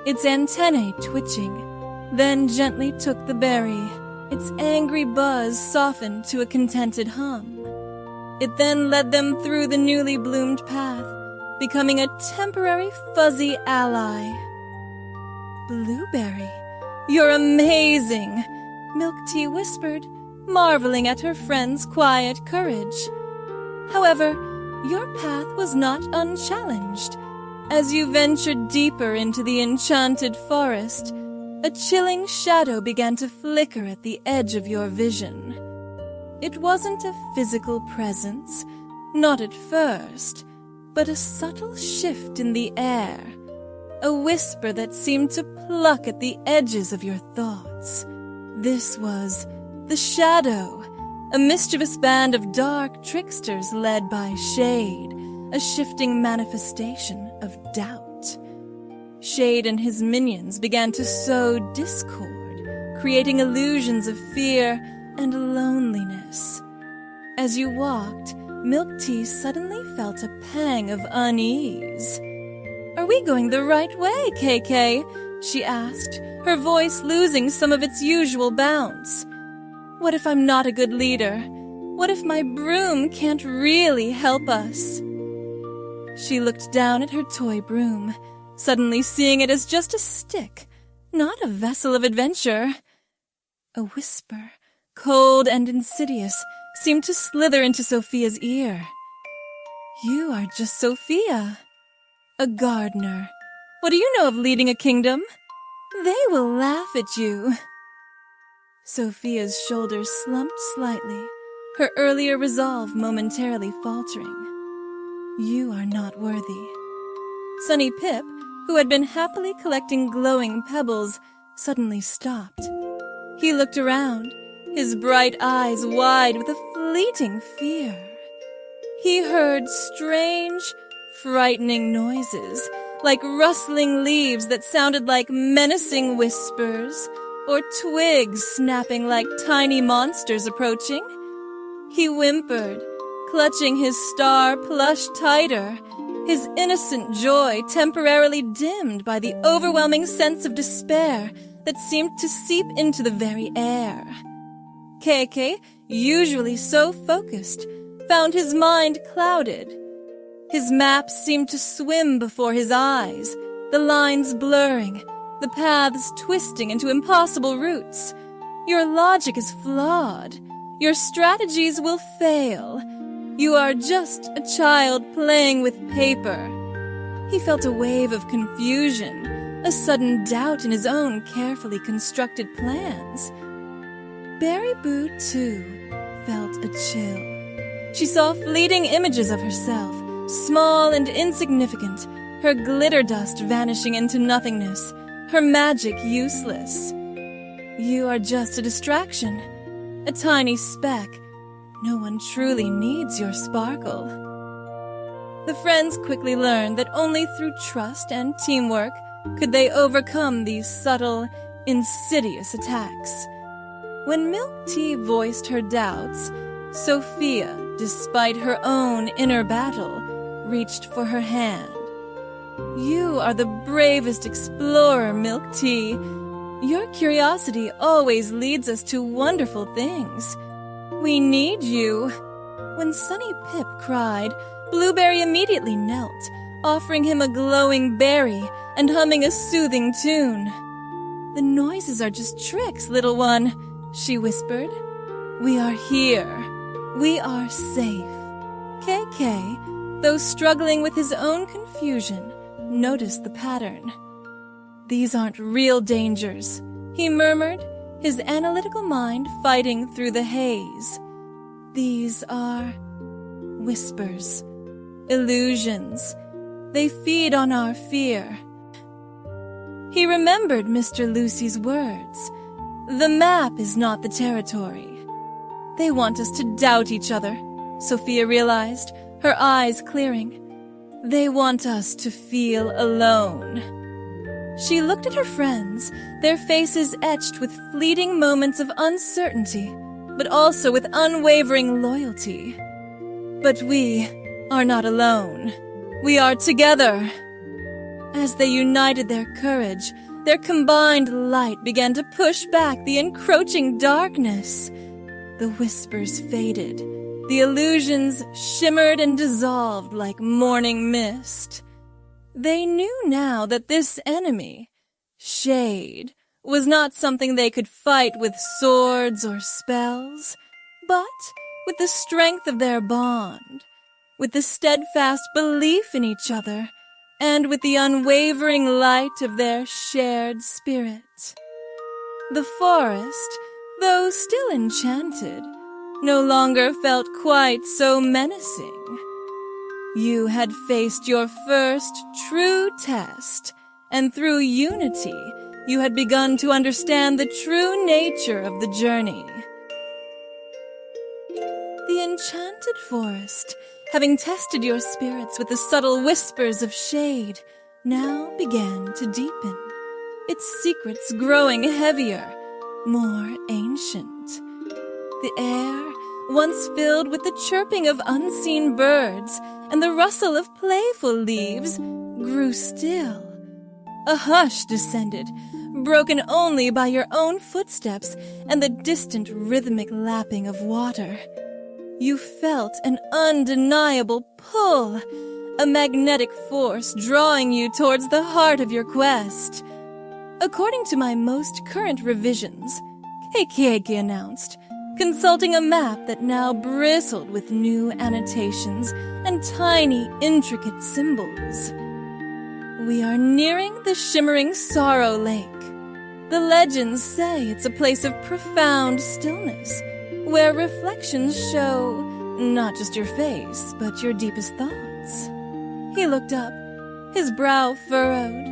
its antennae twitching, then gently took the berry. Its angry buzz softened to a contented hum. It then led them through the newly bloomed path, becoming a temporary fuzzy ally. "Blueberry, you're amazing," MilkTea whispered, marveling at her friend's quiet courage. However, your path was not unchallenged. As you ventured deeper into the enchanted forest, a chilling shadow began to flicker at the edge of your vision. It wasn't a physical presence, not at first, but a subtle shift in the air, a whisper that seemed to pluck at the edges of your thoughts. This was the Shadow, a mischievous band of dark tricksters led by Shade, a shifting manifestation of doubt. Shade and his minions began to sow discord, creating illusions of fear and loneliness. As you walked, MilkTea suddenly felt a pang of unease. "Are we going the right way, KK?" she asked, her voice losing some of its usual bounce. "What if I'm not a good leader? What if my broom can't really help us?" She looked down at her toy broom, suddenly seeing it as just a stick, not a vessel of adventure. A whisper, cold and insidious, seemed to slither into Sofia's ear. "You are just Sofia, a gardener. What do you know of leading a kingdom? They will laugh at you." Sofia's shoulders slumped slightly, her earlier resolve momentarily faltering. "You are not worthy." Sunny Pip, who had been happily collecting glowing pebbles, suddenly stopped. He looked around, his bright eyes wide with a fleeting fear. He heard strange, frightening noises, like rustling leaves that sounded like menacing whispers, or twigs snapping like tiny monsters approaching. He whimpered, clutching his star plush tighter, his innocent joy temporarily dimmed by the overwhelming sense of despair that seemed to seep into the very air. KK, usually so focused, found his mind clouded. His maps seemed to swim before his eyes, the lines blurring, the paths twisting into impossible routes. Your logic is flawed. Your strategies will fail. You are just a child playing with paper. He felt a wave of confusion, a sudden doubt in his own carefully constructed plans. Berryboo, too, felt a chill. She saw fleeting images of herself, small and insignificant, her glitter dust vanishing into nothingness, her magic useless. You are just a distraction, a tiny speck. No one truly needs your sparkle. The friends quickly learned that only through trust and teamwork could they overcome these subtle, insidious attacks. When MilkTea voiced her doubts, Sofia, despite her own inner battle, reached for her hand. You are the bravest explorer, MilkTea. Your curiosity always leads us to wonderful things. We need you. When Sunny Pip cried, Blueberry immediately knelt, offering him a glowing berry and humming a soothing tune. "The noises are just tricks, little one," she whispered. "We are here. We are safe." KK, though struggling with his own confusion, noticed the pattern. "These aren't real dangers," he murmured, his analytical mind fighting through the haze. "These are whispers, illusions. They feed on our fear." He remembered Mr. Lucy's words. "The map is not the territory." They want us to doubt each other, Sofia realized, her eyes clearing. They want us to feel alone. She looked at her friends, their faces etched with fleeting moments of uncertainty, but also with unwavering loyalty. "But we are not alone. We are together." As they united their courage, their combined light began to push back the encroaching darkness. The whispers faded. The illusions shimmered and dissolved like morning mist. They knew now that this enemy, shade, was not something they could fight with swords or spells, but with the strength of their bond, with the steadfast belief in each other, and with the unwavering light of their shared spirit. The forest, though still enchanted, no longer felt quite so menacing. You had faced your first true test, and through unity, you had begun to understand the true nature of the journey. The enchanted forest, having tested your spirits with the subtle whispers of shade, now began to deepen, its secrets growing heavier, more ancient. The air, once filled with the chirping of unseen birds and the rustle of playful leaves, grew still. A hush descended, broken only by your own footsteps and the distant rhythmic lapping of water. You felt an undeniable pull, a magnetic force drawing you towards the heart of your quest. "According to my most current revisions," Keiki announced, consulting a map that now bristled with new annotations and tiny, intricate symbols, "we are nearing the Shimmering Sorrow Lake. The legends say it's a place of profound stillness, where reflections show not just your face, but your deepest thoughts." He looked up, his brow furrowed.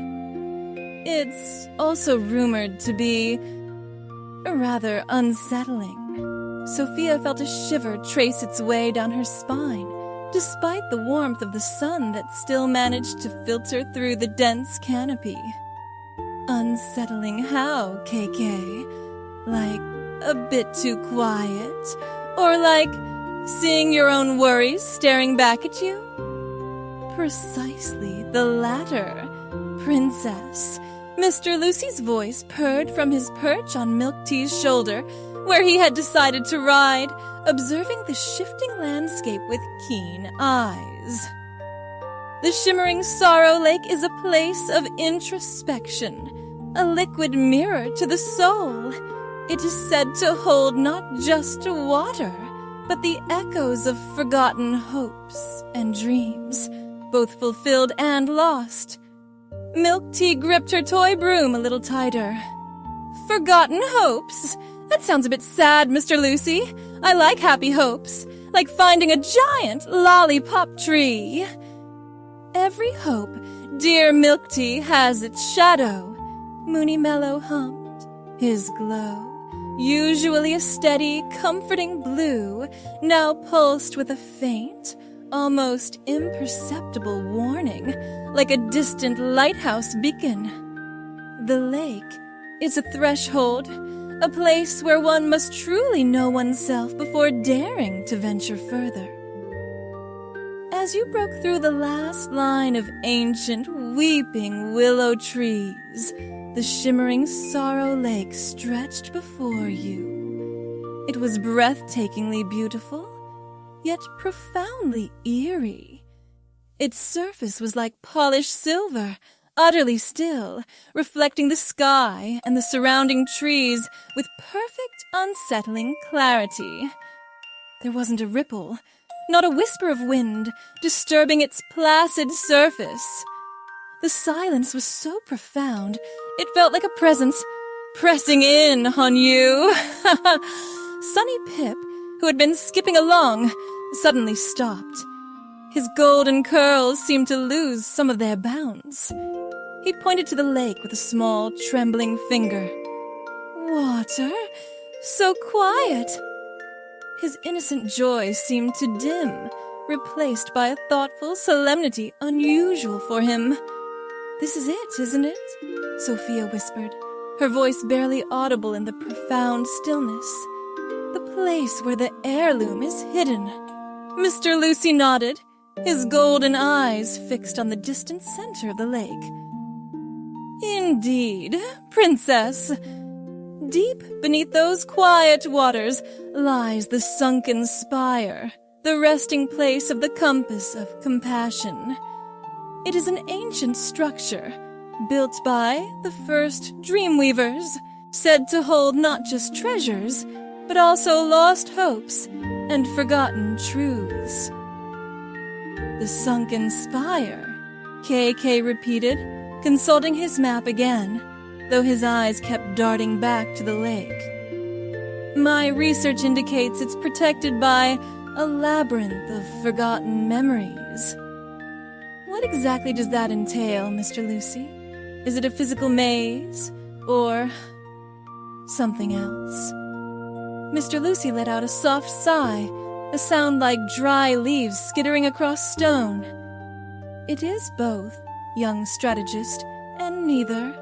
"It's also rumored to be rather unsettling." Sofia felt a shiver trace its way down her spine, despite the warmth of the sun that still managed to filter through the dense canopy. "Unsettling how, KK? Like a bit too quiet? Or like seeing your own worries staring back at you?" "Precisely the latter, Princess." Mr. Lucy's voice purred from his perch on MilkTea's shoulder, where he had decided to ride, observing the shifting landscape with keen eyes. "The Shimmering Sorrow Lake is a place of introspection, a liquid mirror to the soul. It is said to hold not just water, but the echoes of forgotten hopes and dreams, both fulfilled and lost." MilkTea gripped her toy broom a little tighter. "Forgotten hopes? That sounds a bit sad, Mr. Lucy. I like happy hopes, like finding a giant lollipop tree. Every hope, dear MilkTea, has its shadow. Moony Mello hummed, his glow, usually a steady, comforting blue, now pulsed with a faint, almost imperceptible warning, like a distant lighthouse beacon. The lake is a threshold, a place where one must truly know oneself before daring to venture further. As you broke through the last line of ancient, weeping willow trees, the shimmering sorrow lake stretched before you. It was breathtakingly beautiful, yet profoundly eerie. Its surface was like polished silver, utterly still, reflecting the sky and the surrounding trees with perfect, unsettling clarity. There wasn't a ripple, not a whisper of wind, disturbing its placid surface. The silence was so profound, it felt like a presence pressing in on you. Sunny Pip, who had been skipping along, suddenly stopped. His golden curls seemed to lose some of their bounds. He pointed to the lake with a small, trembling finger. Water? So quiet! His innocent joy seemed to dim, replaced by a thoughtful solemnity unusual for him. "This is it, isn't it?" Sofia whispered, her voice barely audible in the profound stillness. "The place where the heirloom is hidden." Mr. Lucy nodded, his golden eyes fixed on the distant center of the lake. "Indeed, Princess. Deep beneath those quiet waters lies the Sunken Spire, the resting place of the compass of compassion. It is an ancient structure, built by the first dreamweavers, said to hold not just treasures, but also lost hopes and forgotten truths." "The Sunken Spire," KK repeated, consulting his map again, though his eyes kept darting back to the lake. "My research indicates it's protected by a labyrinth of forgotten memories." "What exactly does that entail, Mr. Lucy? Is it a physical maze, or something else?" Mr. Lucy let out a soft sigh, a sound like dry leaves skittering across stone. "It is both, young strategist, and neither.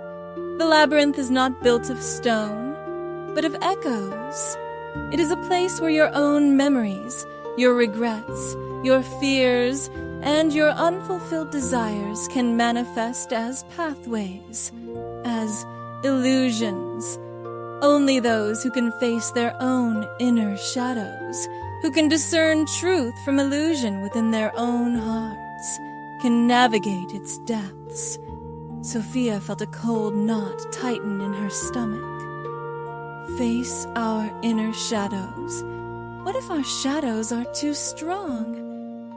The labyrinth is not built of stone, but of echoes. It is a place where your own memories, your regrets, your fears, and your unfulfilled desires can manifest as pathways, as illusions. Only those who can face their own inner shadows, who can discern truth from illusion within their own hearts, can navigate its depths." Sofia felt a cold knot tighten in her stomach. Face our inner shadows. What if our shadows are too strong?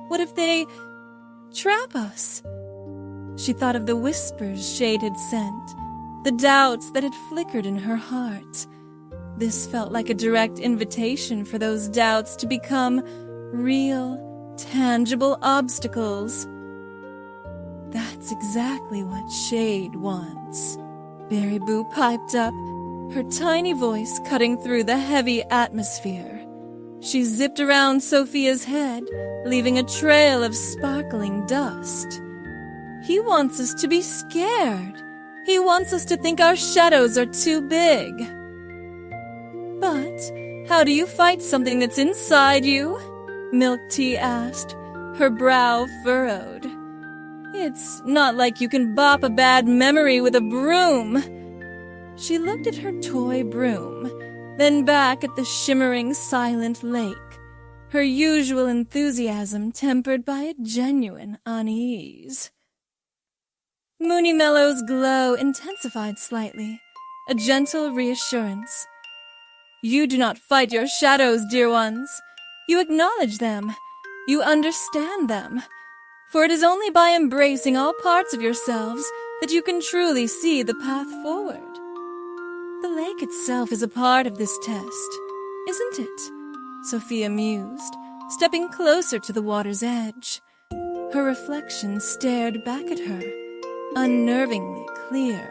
What if they trap us? She thought of the whispers shade had sent, the doubts that had flickered in her heart. This felt like a direct invitation for those doubts to become real, tangible obstacles. "That's exactly what Shade wants," Berryboo piped up, her tiny voice cutting through the heavy atmosphere. She zipped around Sofia's head, leaving a trail of sparkling dust. "He wants us to be scared. He wants us to think our shadows are too big." "But how do you fight something that's inside you?" MilkTea asked, her brow furrowed. "It's not like you can bop a bad memory with a broom." She looked at her toy broom, then back at the shimmering, silent lake, her usual enthusiasm tempered by a genuine unease. Moony Mello's glow intensified slightly, a gentle reassurance. "You do not fight your shadows, dear ones. You acknowledge them. You understand them. For it is only by embracing all parts of yourselves that you can truly see the path forward. The lake itself is a part of this test, isn't it?" Sofia mused, stepping closer to the water's edge. Her reflection stared back at her, unnervingly clear.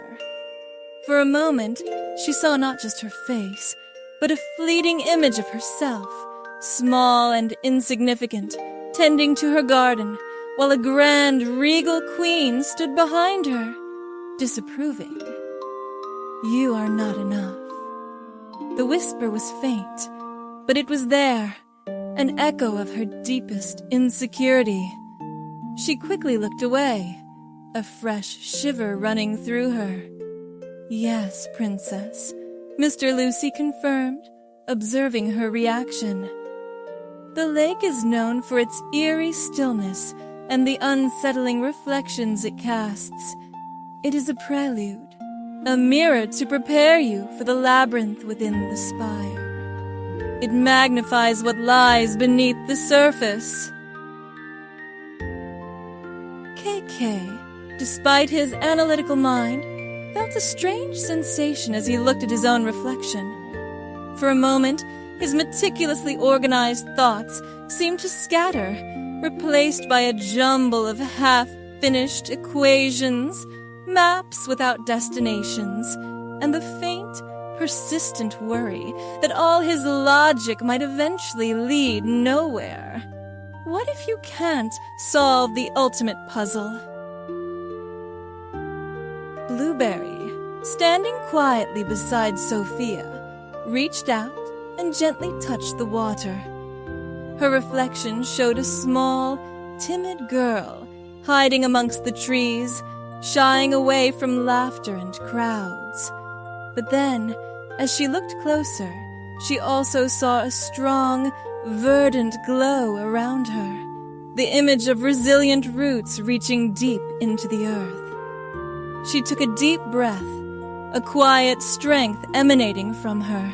For a moment, she saw not just her face, but a fleeting image of herself, small and insignificant, tending to her garden, while a grand, regal queen stood behind her, disapproving. "You are not enough." The whisper was faint, but it was there, an echo of her deepest insecurity. She quickly looked away, a fresh shiver running through her. "Yes, Princess," Mr. Lucy confirmed, observing her reaction. "The lake is known for its eerie stillness and the unsettling reflections it casts. It is a prelude, a mirror to prepare you for the labyrinth within the spire. It magnifies what lies beneath the surface." KK, despite his analytical mind, felt a strange sensation as he looked at his own reflection. For a moment, his meticulously organized thoughts seemed to scatter, replaced by a jumble of half-finished equations, maps without destinations, and the faint, persistent worry that all his logic might eventually lead nowhere. What if you can't solve the ultimate puzzle? Blueberry, standing quietly beside Sofia, reached out and gently touched the water. Her reflection showed a small, timid girl hiding amongst the trees, shying away from laughter and crowds. But then, as she looked closer, she also saw a strong, verdant glow around her, the image of resilient roots reaching deep into the earth. She took a deep breath, a quiet strength emanating from her.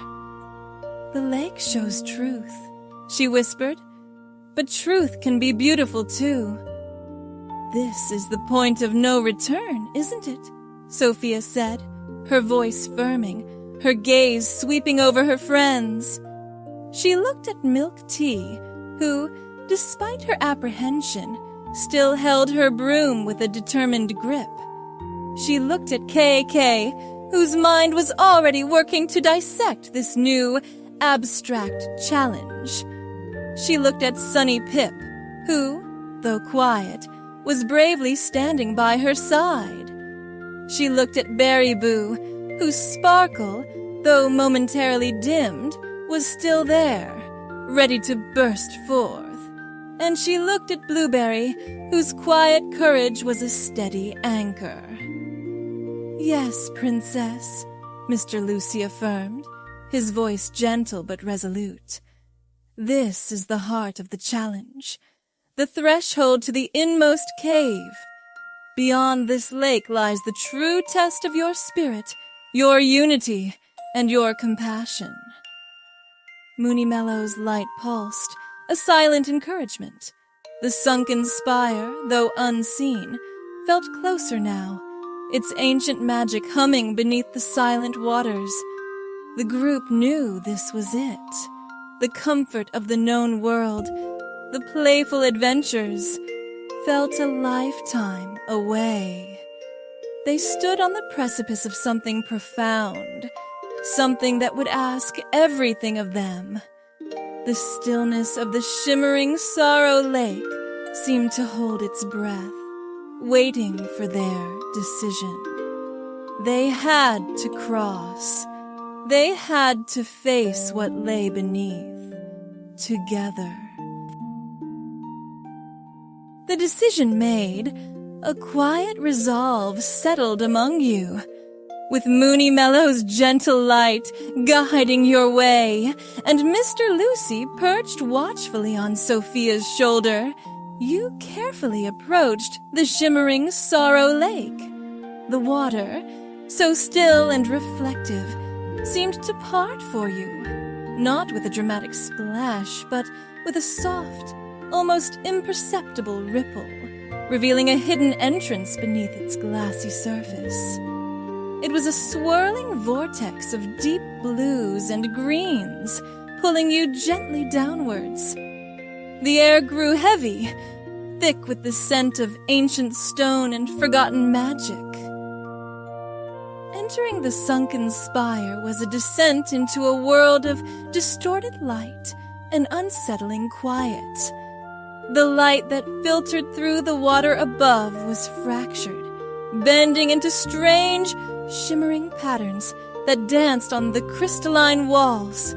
"The lake shows truth," she whispered, "but truth can be beautiful too." "This is the point of no return, isn't it?" Sofia said, her voice firming, her gaze sweeping over her friends. She looked at MilkTea, who, despite her apprehension, still held her broom with a determined grip. She looked at KK, whose mind was already working to dissect this new, abstract challenge. She looked at Sunny Pip, who, though quiet, was bravely standing by her side. She looked at Berryboo, whose sparkle, though momentarily dimmed, was still there, ready to burst forth. And she looked at Blueberry, whose quiet courage was a steady anchor. "Yes, Princess," Mr. Lucy affirmed, his voice gentle but resolute. "This is the heart of the challenge, the threshold to the inmost cave. Beyond this lake lies the true test of your spirit, your unity, and your compassion." Moony Mello's light pulsed, a silent encouragement. The sunken spire, though unseen, felt closer now, its ancient magic humming beneath the silent waters. The group knew this was it. The comfort of the known world, the playful adventures, felt a lifetime away. They stood on the precipice of something profound, something that would ask everything of them. The stillness of the shimmering sorrow lake seemed to hold its breath, waiting for their decision. They had to cross. They had to face what lay beneath, together. The decision made, a quiet resolve settled among you. With Moony Mello's gentle light guiding your way, and Mr. Lucy perched watchfully on Sofia's shoulder, you carefully approached the shimmering Sorrow Lake. The water, so still and reflective, seemed to part for you, not with a dramatic splash, but with a soft, almost imperceptible ripple, revealing a hidden entrance beneath its glassy surface. It was a swirling vortex of deep blues and greens, pulling you gently downwards. The air grew heavy, thick with the scent of ancient stone and forgotten magic. Entering the Sunken Spire was a descent into a world of distorted light and unsettling quiet. The light that filtered through the water above was fractured, bending into strange, shimmering patterns that danced on the crystalline walls.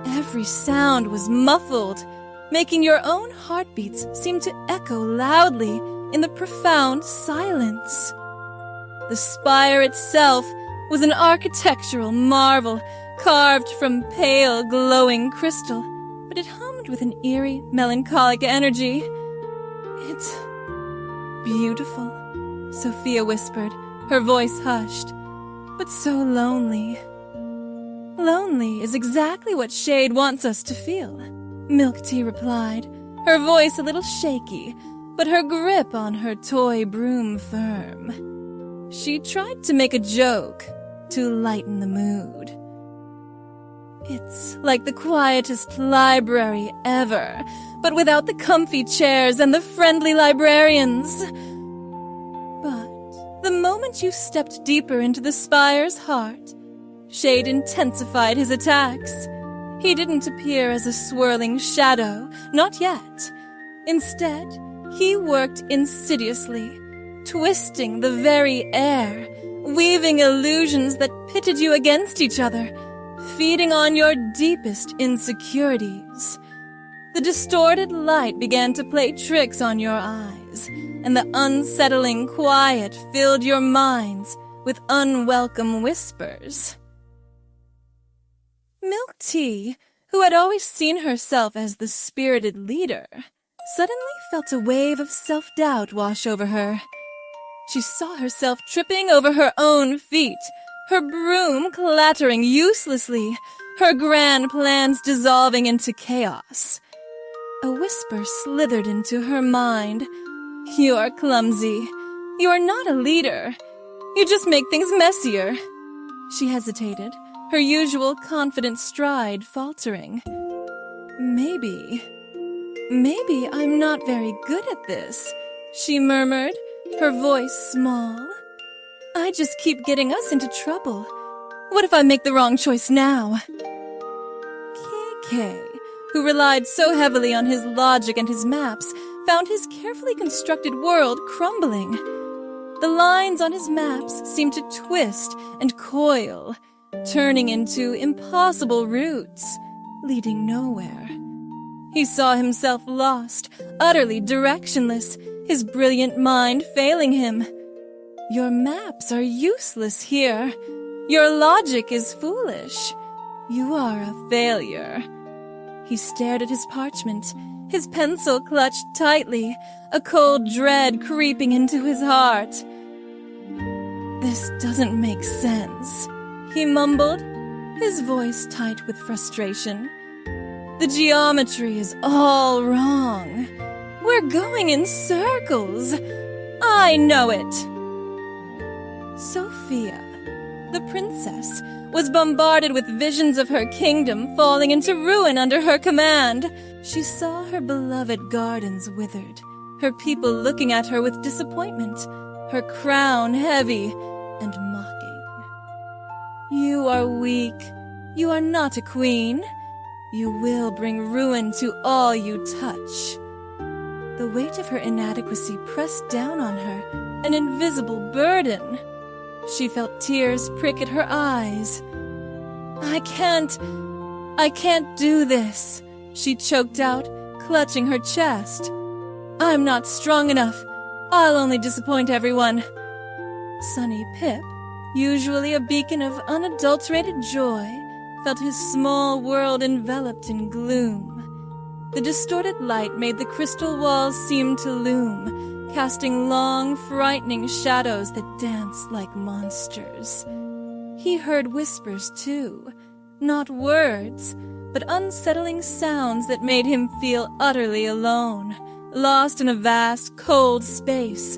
Every sound was muffled, making your own heartbeats seem to echo loudly in the profound silence. The spire itself was an architectural marvel carved from pale, glowing crystal, but it hummed with an eerie, melancholic energy. "It's beautiful," Sofia whispered, her voice hushed, "but so lonely." "Lonely is exactly what Shade wants us to feel," MilkTea replied, her voice a little shaky, but her grip on her toy broom firm. She tried to make a joke to lighten the mood. "It's like the quietest library ever, but without the comfy chairs and the friendly librarians." But the moment you stepped deeper into the spire's heart, Shade intensified his attacks. He didn't appear as a swirling shadow, not yet. Instead, he worked insidiously, twisting the very air, weaving illusions that pitted you against each other, feeding on your deepest insecurities. The distorted light began to play tricks on your eyes, and the unsettling quiet filled your minds with unwelcome whispers. MilkTea, who had always seen herself as the spirited leader, suddenly felt a wave of self-doubt wash over her. She saw herself tripping over her own feet, her broom clattering uselessly, her grand plans dissolving into chaos. A whisper slithered into her mind. "You are clumsy. You are not a leader. You just make things messier." She hesitated, her usual confident stride faltering. Maybe I'm not very good at this," she murmured, her voice small. "I just keep getting us into trouble. What if I make the wrong choice now?" KK, who relied so heavily on his logic and his maps, found his carefully constructed world crumbling. The lines on his maps seemed to twist and coil, turning into impossible routes, leading nowhere. He saw himself lost, utterly directionless, his brilliant mind failing him. Your maps are useless here. Your logic is foolish. You are a failure. He stared at his parchment, his pencil clutched tightly, a cold dread creeping into his heart. "This doesn't make sense," he mumbled, his voice tight with frustration. "The geometry is all wrong. We're going in circles. I know it." Sofia, the princess, was bombarded with visions of her kingdom falling into ruin under her command. She saw her beloved gardens withered, her people looking at her with disappointment, her crown heavy and mocking. "You are weak. You are not a queen. You will bring ruin to all you touch." The weight of her inadequacy pressed down on her, an invisible burden. She felt tears prick at her eyes. I can't do this," she choked out, clutching her chest. "I'm not strong enough. I'll only disappoint everyone." Sunny Pip, usually a beacon of unadulterated joy, felt his small world enveloped in gloom. The distorted light made the crystal walls seem to loom, casting long, frightening shadows that danced like monsters. He heard whispers, too, not words, but unsettling sounds that made him feel utterly alone, lost in a vast, cold space.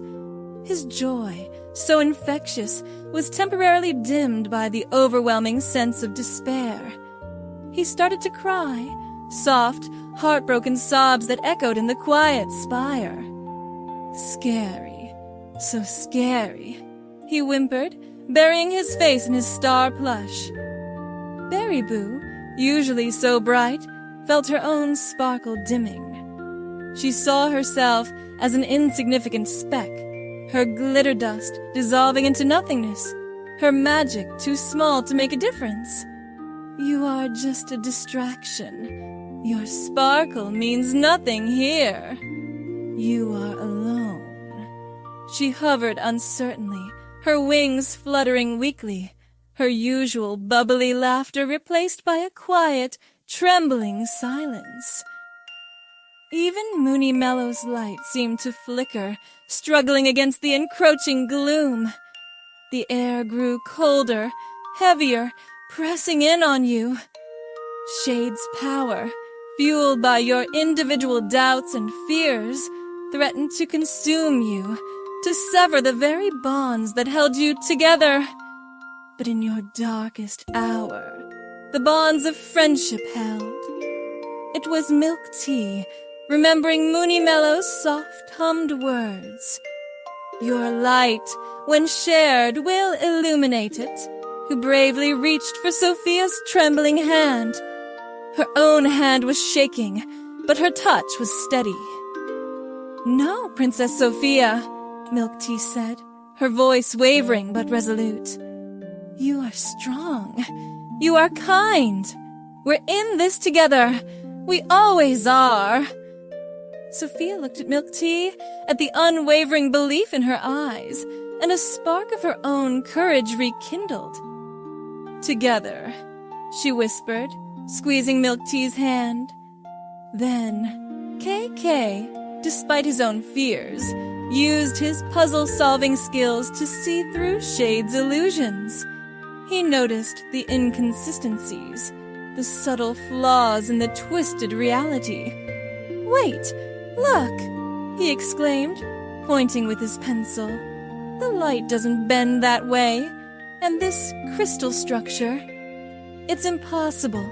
His joy, so infectious, was temporarily dimmed by the overwhelming sense of despair. He started to cry, soft, heartbroken sobs that echoed in the quiet spire. Scary, so scary, he whimpered, burying his face in his star plush. Berryboo, usually so bright, felt her own sparkle dimming. She saw herself as an insignificant speck, her glitter dust dissolving into nothingness, her magic too small to make a difference. You are just a distraction. Your sparkle means nothing here. You are alone. She hovered uncertainly, her wings fluttering weakly, her usual bubbly laughter replaced by a quiet, trembling silence. Even Moony Mello's light seemed to flicker, struggling against the encroaching gloom. The air grew colder, heavier, pressing in on you. Shade's power, fueled by your individual doubts and fears, threatened to consume you, to sever the very bonds that held you together. But in your darkest hour, the bonds of friendship held. It was MilkTea, remembering Moony Mello's soft-hummed words. Your light, when shared, will illuminate it, who bravely reached for Sofia's trembling hand. Her own hand was shaking, but her touch was steady. "No, Princess Sofia," MilkTea said, her voice wavering but resolute. "You are strong. You are kind. We're in this together. We always are." Sofia looked at MilkTea, at the unwavering belief in her eyes, and a spark of her own courage rekindled. "Together," she whispered, squeezing MilkTea's hand. Then, KK, despite his own fears, used his puzzle-solving skills to see through Shade's illusions. He noticed the inconsistencies, the subtle flaws in the twisted reality. "Wait, look!" he exclaimed, pointing with his pencil. "The light doesn't bend that way, and this crystal structure, it's impossible.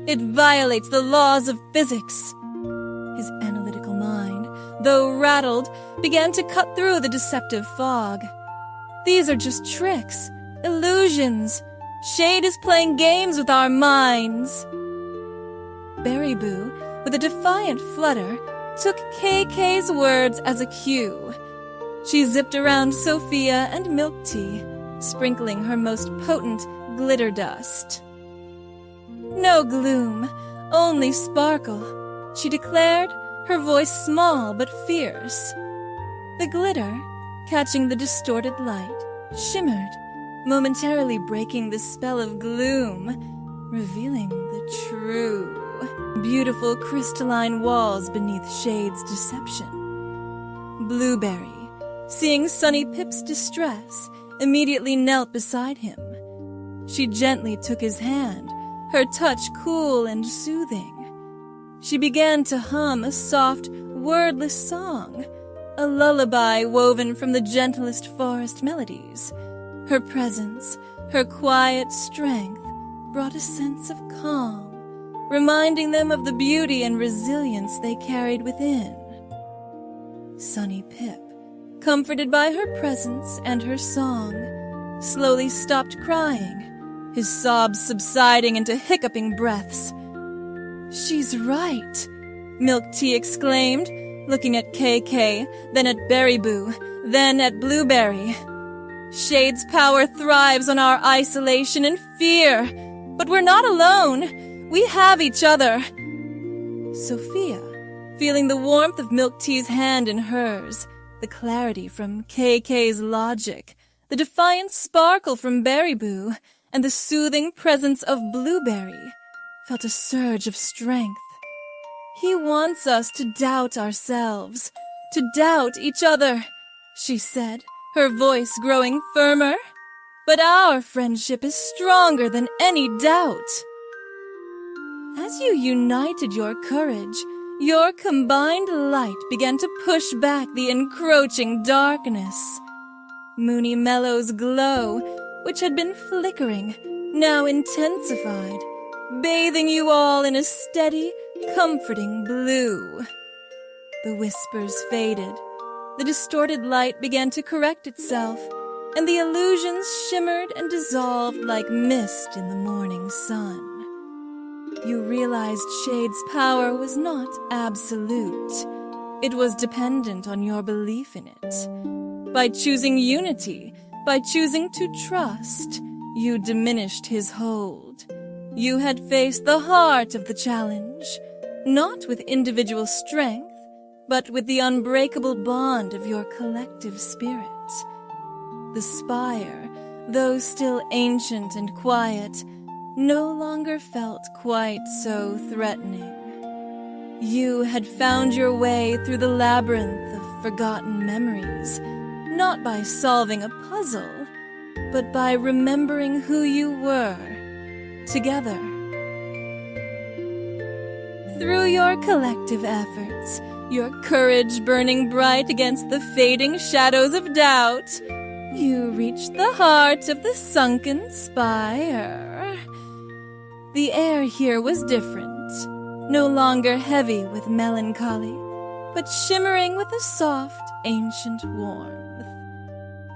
It violates the laws of physics." His analytical mind, though rattled, began to cut through the deceptive fog. "These are just tricks, illusions. Shade is playing games with our minds." Berryboo, with a defiant flutter, took KK's words as a cue. She zipped around Sofia and MilkTea, sprinkling her most potent glitter dust. "No gloom, only sparkle," she declared, her voice small but fierce. The glitter, catching the distorted light, shimmered, momentarily breaking the spell of gloom, revealing the true, beautiful crystalline walls beneath Shade's deception. Blueberry, seeing Sunny Pip's distress, immediately knelt beside him. She gently took his hand, her touch cool and soothing. She began to hum a soft, wordless song, a lullaby woven from the gentlest forest melodies. Her presence, her quiet strength, brought a sense of calm, reminding them of the beauty and resilience they carried within. Sunny Pip, comforted by her presence and her song, slowly stopped crying, his sobs subsiding into hiccuping breaths. "She's right," MilkTea exclaimed, looking at KK, then at Berryboo, then at Blueberry. "Shade's power thrives on our isolation and fear, but we're not alone. We have each other." Sofia, feeling the warmth of MilkTea's hand in hers, the clarity from KK's logic, the defiant sparkle from Berryboo, and the soothing presence of Blueberry, felt a surge of strength. "He wants us to doubt ourselves, to doubt each other," she said, her voice growing firmer. "But our friendship is stronger than any doubt." As you united your courage, your combined light began to push back the encroaching darkness. Moony Mello's glow, which had been flickering, now intensified, bathing you all in a steady, comforting blue. The whispers faded, The distorted light began to correct itself, and the illusions shimmered and dissolved like mist in the morning sun. You realized Shade's power was not absolute. It was dependent on your belief in it. By choosing unity, by choosing to trust, you diminished his hold. You had faced the heart of the challenge, not with individual strength, but with the unbreakable bond of your collective spirit. The spire, though still ancient and quiet, no longer felt quite so threatening. You had found your way through the labyrinth of forgotten memories, not by solving a puzzle, but by remembering who you were, together. Through your collective efforts, your courage burning bright against the fading shadows of doubt, you reached the heart of the Sunken Spire. The air here was different, no longer heavy with melancholy, but shimmering with a soft, ancient warmth.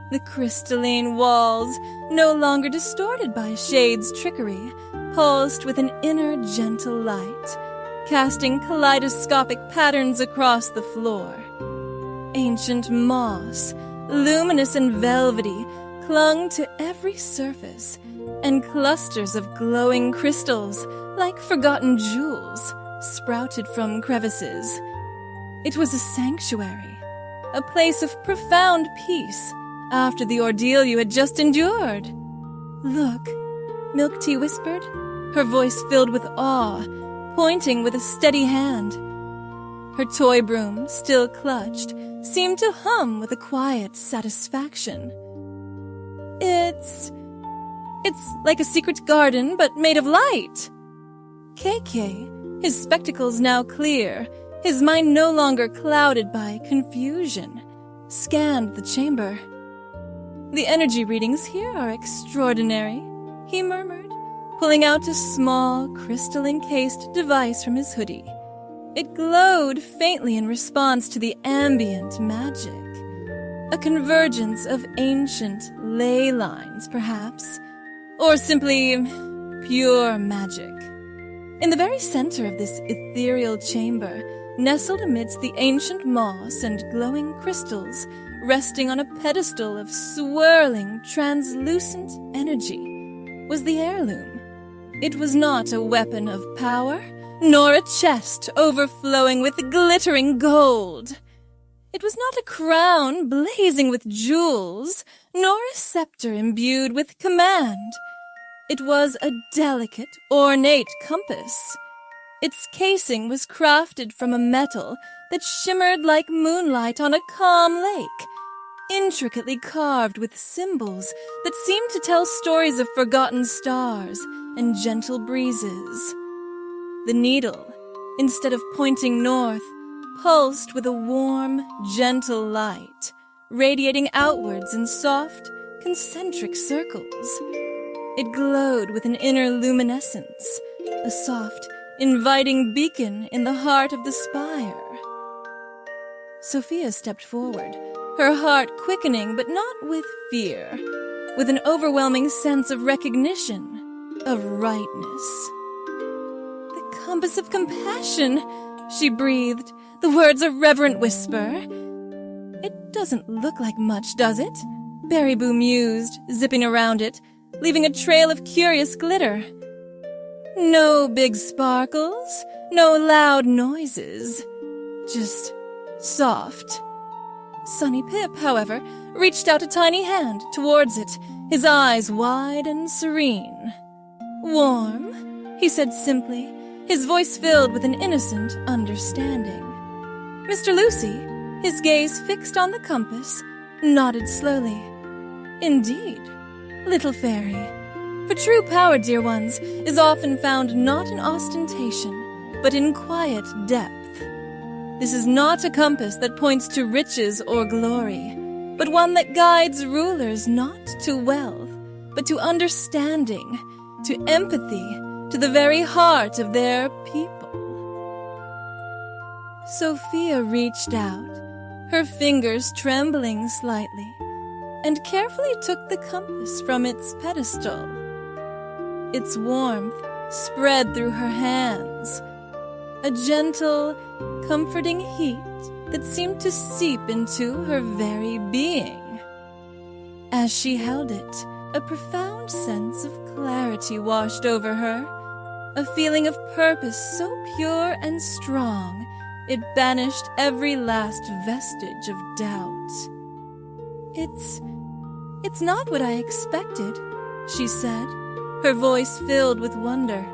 The crystalline walls, no longer distorted by Shade's trickery, pulsed with an inner gentle light, casting kaleidoscopic patterns across the floor. Ancient moss, luminous and velvety, clung to every surface, and clusters of glowing crystals, like forgotten jewels, sprouted from crevices. It was a sanctuary, a place of profound peace after the ordeal you had just endured. "Look," MilkTea whispered, her voice filled with awe, pointing with a steady hand. Her toy broom, still clutched, seemed to hum with a quiet satisfaction. It's like a secret garden, but made of light." KK, his spectacles now clear, his mind no longer clouded by confusion, scanned the chamber. "The energy readings here are extraordinary," he murmured, pulling out a small, crystal-encased device from his hoodie. It glowed faintly in response to the ambient magic. A convergence of ancient ley lines, perhaps, or simply pure magic. In the very center of this ethereal chamber, nestled amidst the ancient moss and glowing crystals, resting on a pedestal of swirling, translucent energy, was the heirloom. It was not a weapon of power, nor a chest overflowing with glittering gold. It was not a crown blazing with jewels, nor a scepter imbued with command. It was a delicate, ornate compass. Its casing was crafted from a metal that shimmered like moonlight on a calm lake, intricately carved with symbols that seemed to tell stories of forgotten stars and gentle breezes. The needle, instead of pointing north, pulsed with a warm, gentle light, radiating outwards in soft, concentric circles. It glowed with an inner luminescence, a soft, inviting beacon in the heart of the spire. Sofia stepped forward, her heart quickening but not with fear, with an overwhelming sense of recognition, of rightness. "The compass of compassion," she breathed, the words a reverent whisper. "It doesn't look like much, does it?" Berryboo mused, zipping around it, leaving a trail of curious glitter. No big sparkles, no loud noises, just soft. Sunny Pip, however, reached out a tiny hand towards it, his eyes wide and serene. "Warm," he said simply, his voice filled with an innocent understanding. Mr. Lucy, his gaze fixed on the compass, nodded slowly. "Indeed, little fairy. For true power, dear ones, is often found not in ostentation, but in quiet depth. This is not a compass that points to riches or glory, but one that guides rulers not to wealth, but to understanding, to empathy, to the very heart of their people." Sofia reached out, her fingers trembling slightly, and carefully took the compass from its pedestal. Its warmth spread through her hands, a gentle, comforting heat that seemed to seep into her very being. As she held it, a profound sense of clarity washed over her, a feeling of purpose so pure and strong it banished every last vestige of doubt. It's not what I expected," she said, her voice filled with wonder.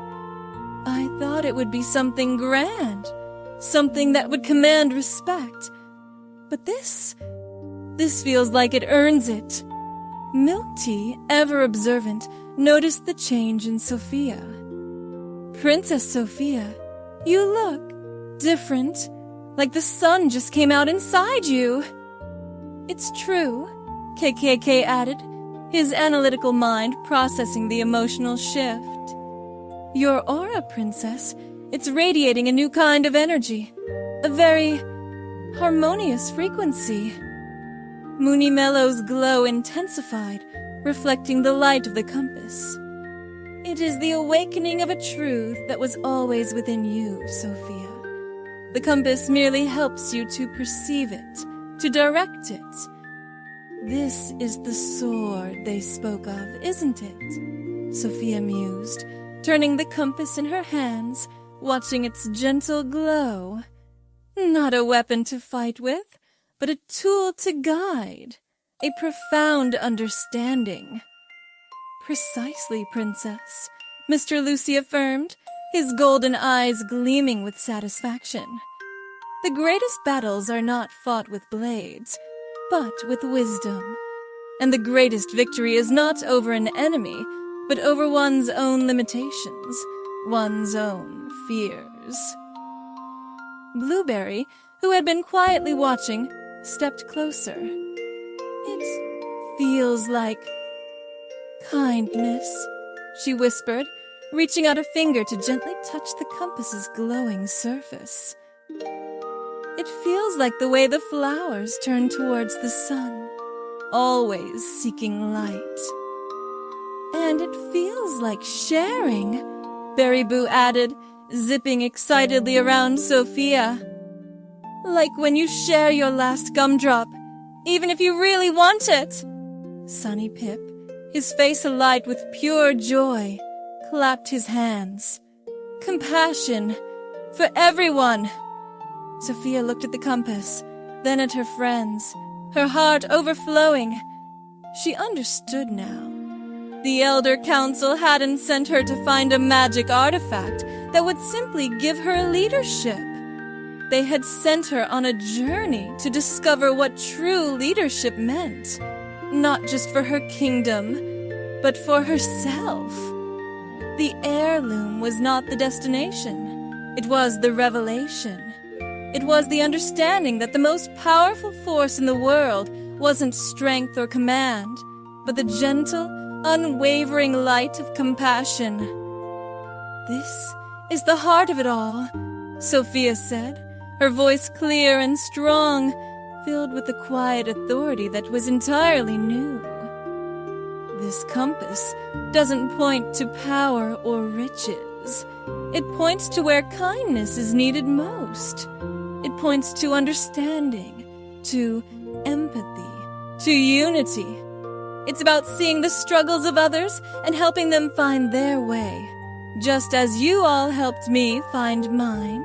"I thought it would be something grand, something that would command respect. But this feels like it earns it." MilkTea, ever observant, noticed the change in Sofia. "Princess Sofia, you look different, like the sun just came out inside you." "It's true," KKK added, his analytical mind processing the emotional shift. "Your aura, Princess, it's radiating a new kind of energy, a very harmonious frequency." Moony Mello's glow intensified, reflecting the light of the compass. "It is the awakening of a truth that was always within you, Sophia. The compass merely helps you to perceive it, to direct it. This is the sword they spoke of, isn't it?" Sophia mused, turning the compass in her hands, watching its gentle glow. "Not a weapon to fight with, but a tool to guide, a profound understanding." "Precisely, Princess," Mr. Lucy affirmed, his golden eyes gleaming with satisfaction. "The greatest battles are not fought with blades, but with wisdom. And the greatest victory is not over an enemy, but over one's own limitations, one's own fears." Blueberry, who had been quietly watching, stepped closer. "It feels like kindness," she whispered, reaching out a finger to gently touch the compass's glowing surface. "It feels like the way the flowers turn towards the sun, always seeking light." "And it feels like sharing," Berryboo added, zipping excitedly around Sofia. "Like when you share your last gumdrop, even if you really want it." Sunny Pip, his face alight with pure joy, clapped his hands. "Compassion for everyone." Sophia looked at the compass, then at her friends, her heart overflowing. She understood now. The Elder Council hadn't sent her to find a magic artifact that would simply give her leadership. They had sent her on a journey to discover what true leadership meant, not just for her kingdom, but for herself. The heirloom was not the destination. It was the revelation. It was the understanding that the most powerful force in the world wasn't strength or command, but the gentle, unwavering light of compassion. "This is the heart of it all," Sophia said, her voice clear and strong, filled with a quiet authority that was entirely new. "This compass doesn't point to power or riches. It points to where kindness is needed most. It points to understanding, to empathy, to unity. It's about seeing the struggles of others and helping them find their way, just as you all helped me find mine."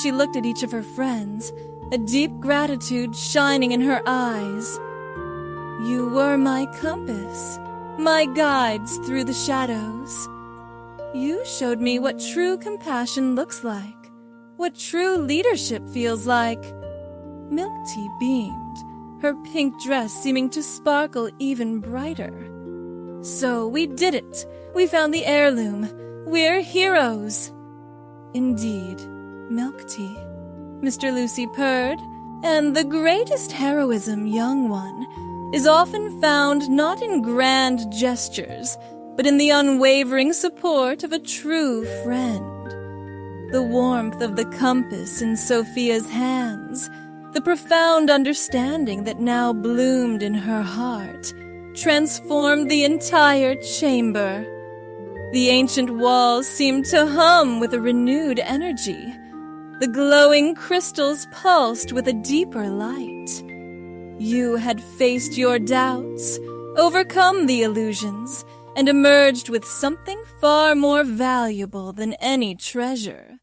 She looked at each of her friends, a deep gratitude shining in her eyes. "You were my compass, my guides through the shadows. You showed me what true compassion looks like, what true leadership feels like." MilkTea beamed, her pink dress seeming to sparkle even brighter. "So we did it. We found the heirloom. We're heroes." "Indeed, MilkTea," Mr. Lucy purred, "and the greatest heroism, young one, is often found not in grand gestures, but in the unwavering support of a true friend. The warmth of the compass in Sophia's hands, The profound understanding that now bloomed in her heart transformed the entire chamber. The ancient walls seemed to hum with a renewed energy. The glowing crystals pulsed with a deeper light. You had faced your doubts, overcome the illusions, and emerged with something far more valuable than any treasure.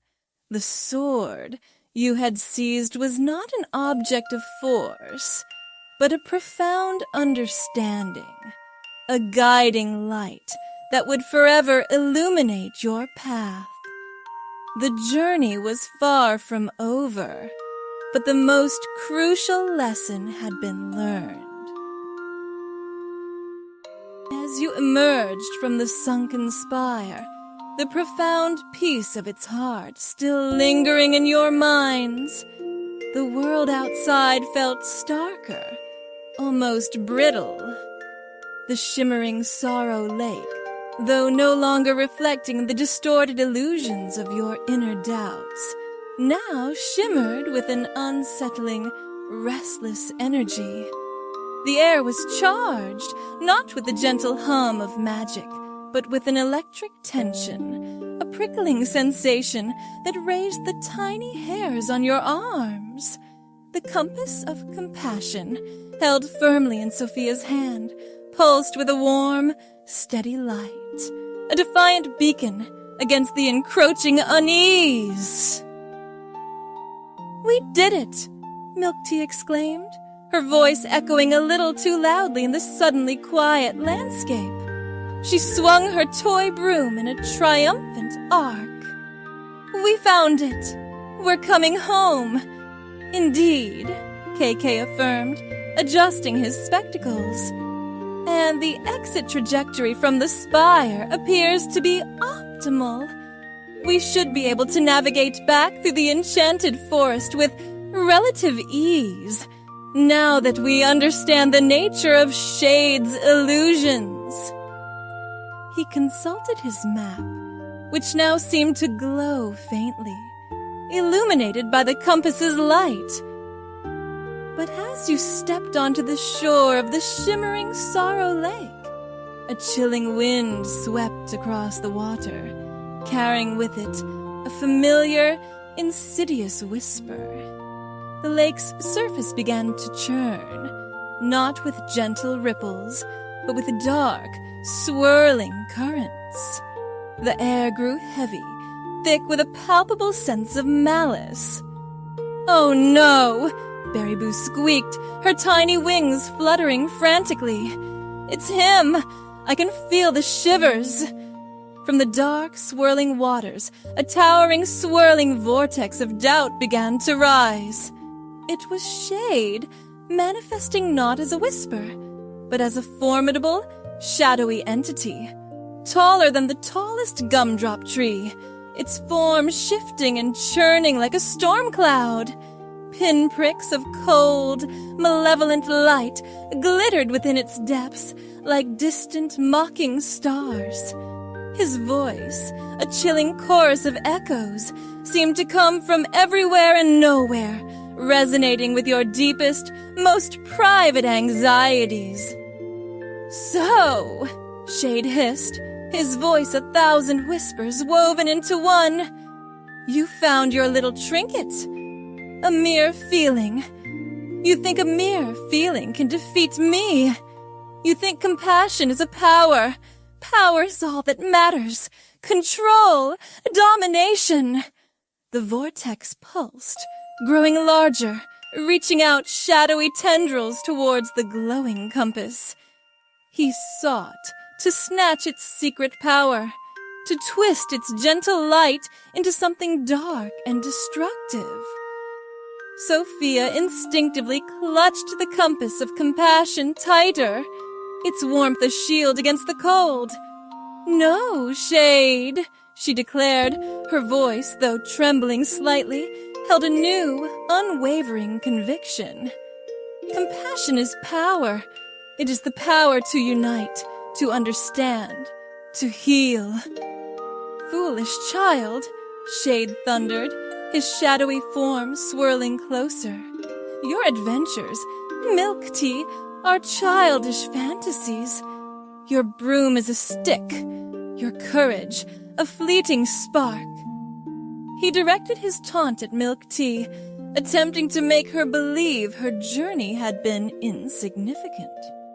The sword you had seized was not an object of force, but a profound understanding, a guiding light that would forever illuminate your path. The journey was far from over, but the most crucial lesson had been learned. As you emerged from the Sunken Spire, the profound peace of its heart still lingering in your minds, the world outside felt starker, almost brittle. The shimmering sorrow lake, though no longer reflecting the distorted illusions of your inner doubts, now shimmered with an unsettling, restless energy. The air was charged, not with the gentle hum of magic, but with an electric tension, a prickling sensation that raised the tiny hairs on your arms. The compass of compassion, held firmly in Sofia's hand, pulsed with a warm, steady light, a defiant beacon against the encroaching unease. "We did it!" MilkTea exclaimed, her voice echoing a little too loudly in the suddenly quiet landscape. She swung her toy broom in a triumphant arc. "We found it! We're coming home!" "Indeed," KK affirmed, adjusting his spectacles. "And the exit trajectory from the spire appears to be optimal. We should be able to navigate back through the enchanted forest with relative ease, now that we understand the nature of Shade's illusions." He consulted his map, which now seemed to glow faintly, illuminated by the compass's light. But as you stepped onto the shore of the shimmering Sorrow Lake, a chilling wind swept across the water, carrying with it a familiar, insidious whisper. The lake's surface began to churn, not with gentle ripples, but with dark, swirling currents. The air grew heavy, thick with a palpable sense of malice. "Oh no!" Berryboo squeaked, her tiny wings fluttering frantically. "It's him! I can feel the shivers!" From the dark, swirling waters, a towering, swirling vortex of doubt began to rise. It was Shade, manifesting not as a whisper, but as a formidable, shadowy entity, taller than the tallest gumdrop tree, its form shifting and churning like a storm cloud. Pinpricks of cold, malevolent light glittered within its depths like distant, mocking stars. His voice, a chilling chorus of echoes, seemed to come from everywhere and nowhere, resonating with your deepest, most private anxieties. "So," Shade hissed, his voice 1,000 whispers woven into one, "you found your little trinket. A mere feeling. You think a mere feeling can defeat me. You think compassion is a power. Power's all that matters. Control, domination." The vortex pulsed, growing larger, reaching out shadowy tendrils towards the glowing compass. He sought to snatch its secret power, to twist its gentle light into something dark and destructive. Sophia instinctively clutched the compass of compassion tighter, its warmth a shield against the cold. "No, Shade," she declared, her voice, though trembling slightly, held a new, unwavering conviction. "Compassion is power. It is the power to unite, to understand, to heal." "Foolish child," Shade thundered, his shadowy form swirling closer. your adventures, MilkTea, are childish fantasies. Your broom is a stick, your courage a fleeting spark. He directed his taunt at MilkTea, attempting to make her believe her journey had been insignificant,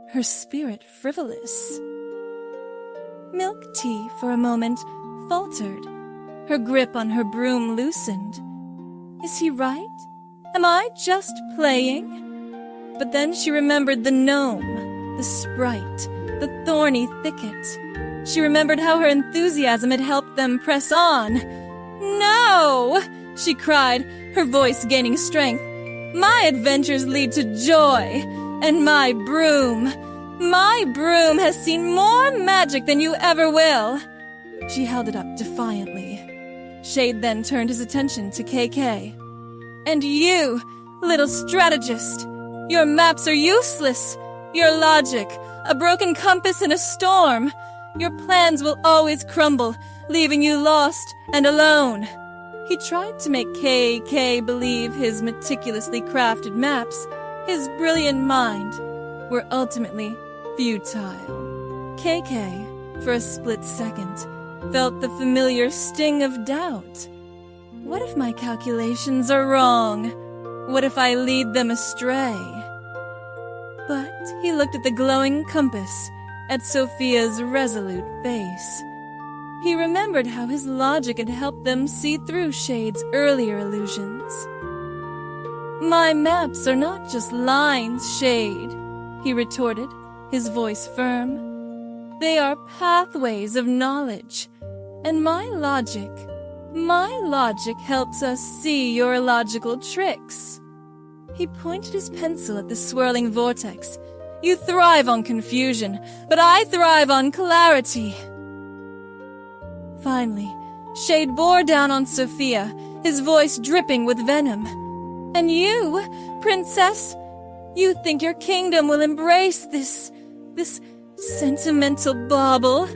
her spirit frivolous. MilkTea, for a moment, faltered. Her grip on her broom loosened. Is he right? Am I just playing? But then she remembered the gnome, the sprite, the thorny thicket. She remembered how her enthusiasm had helped them press on. No! She cried, her voice gaining strength. My adventures lead to joy, and my broom has seen more magic than you ever will. She held it up defiantly. Shade then turned his attention to KK. And you, little strategist, your maps are useless. Your logic, a broken compass in a storm. Your plans will always crumble, leaving you lost and alone. He tried to make KK believe his meticulously crafted maps, his brilliant mind, were ultimately futile. KK, for a split second, felt the familiar sting of doubt. What if my calculations are wrong? What if I lead them astray? But he looked at the glowing compass, at Sofia's resolute face. He remembered how his logic had helped them see through Shade's earlier illusions. My maps are not just lines, Shade, he retorted, his voice firm. They are pathways of knowledge, and my logic helps us see your logical tricks. He pointed his pencil at the swirling vortex. You thrive on confusion, but I thrive on clarity. Finally, Shade bore down on Sofia, his voice dripping with venom. And you, princess, you think your kingdom will embrace this sentimental bauble?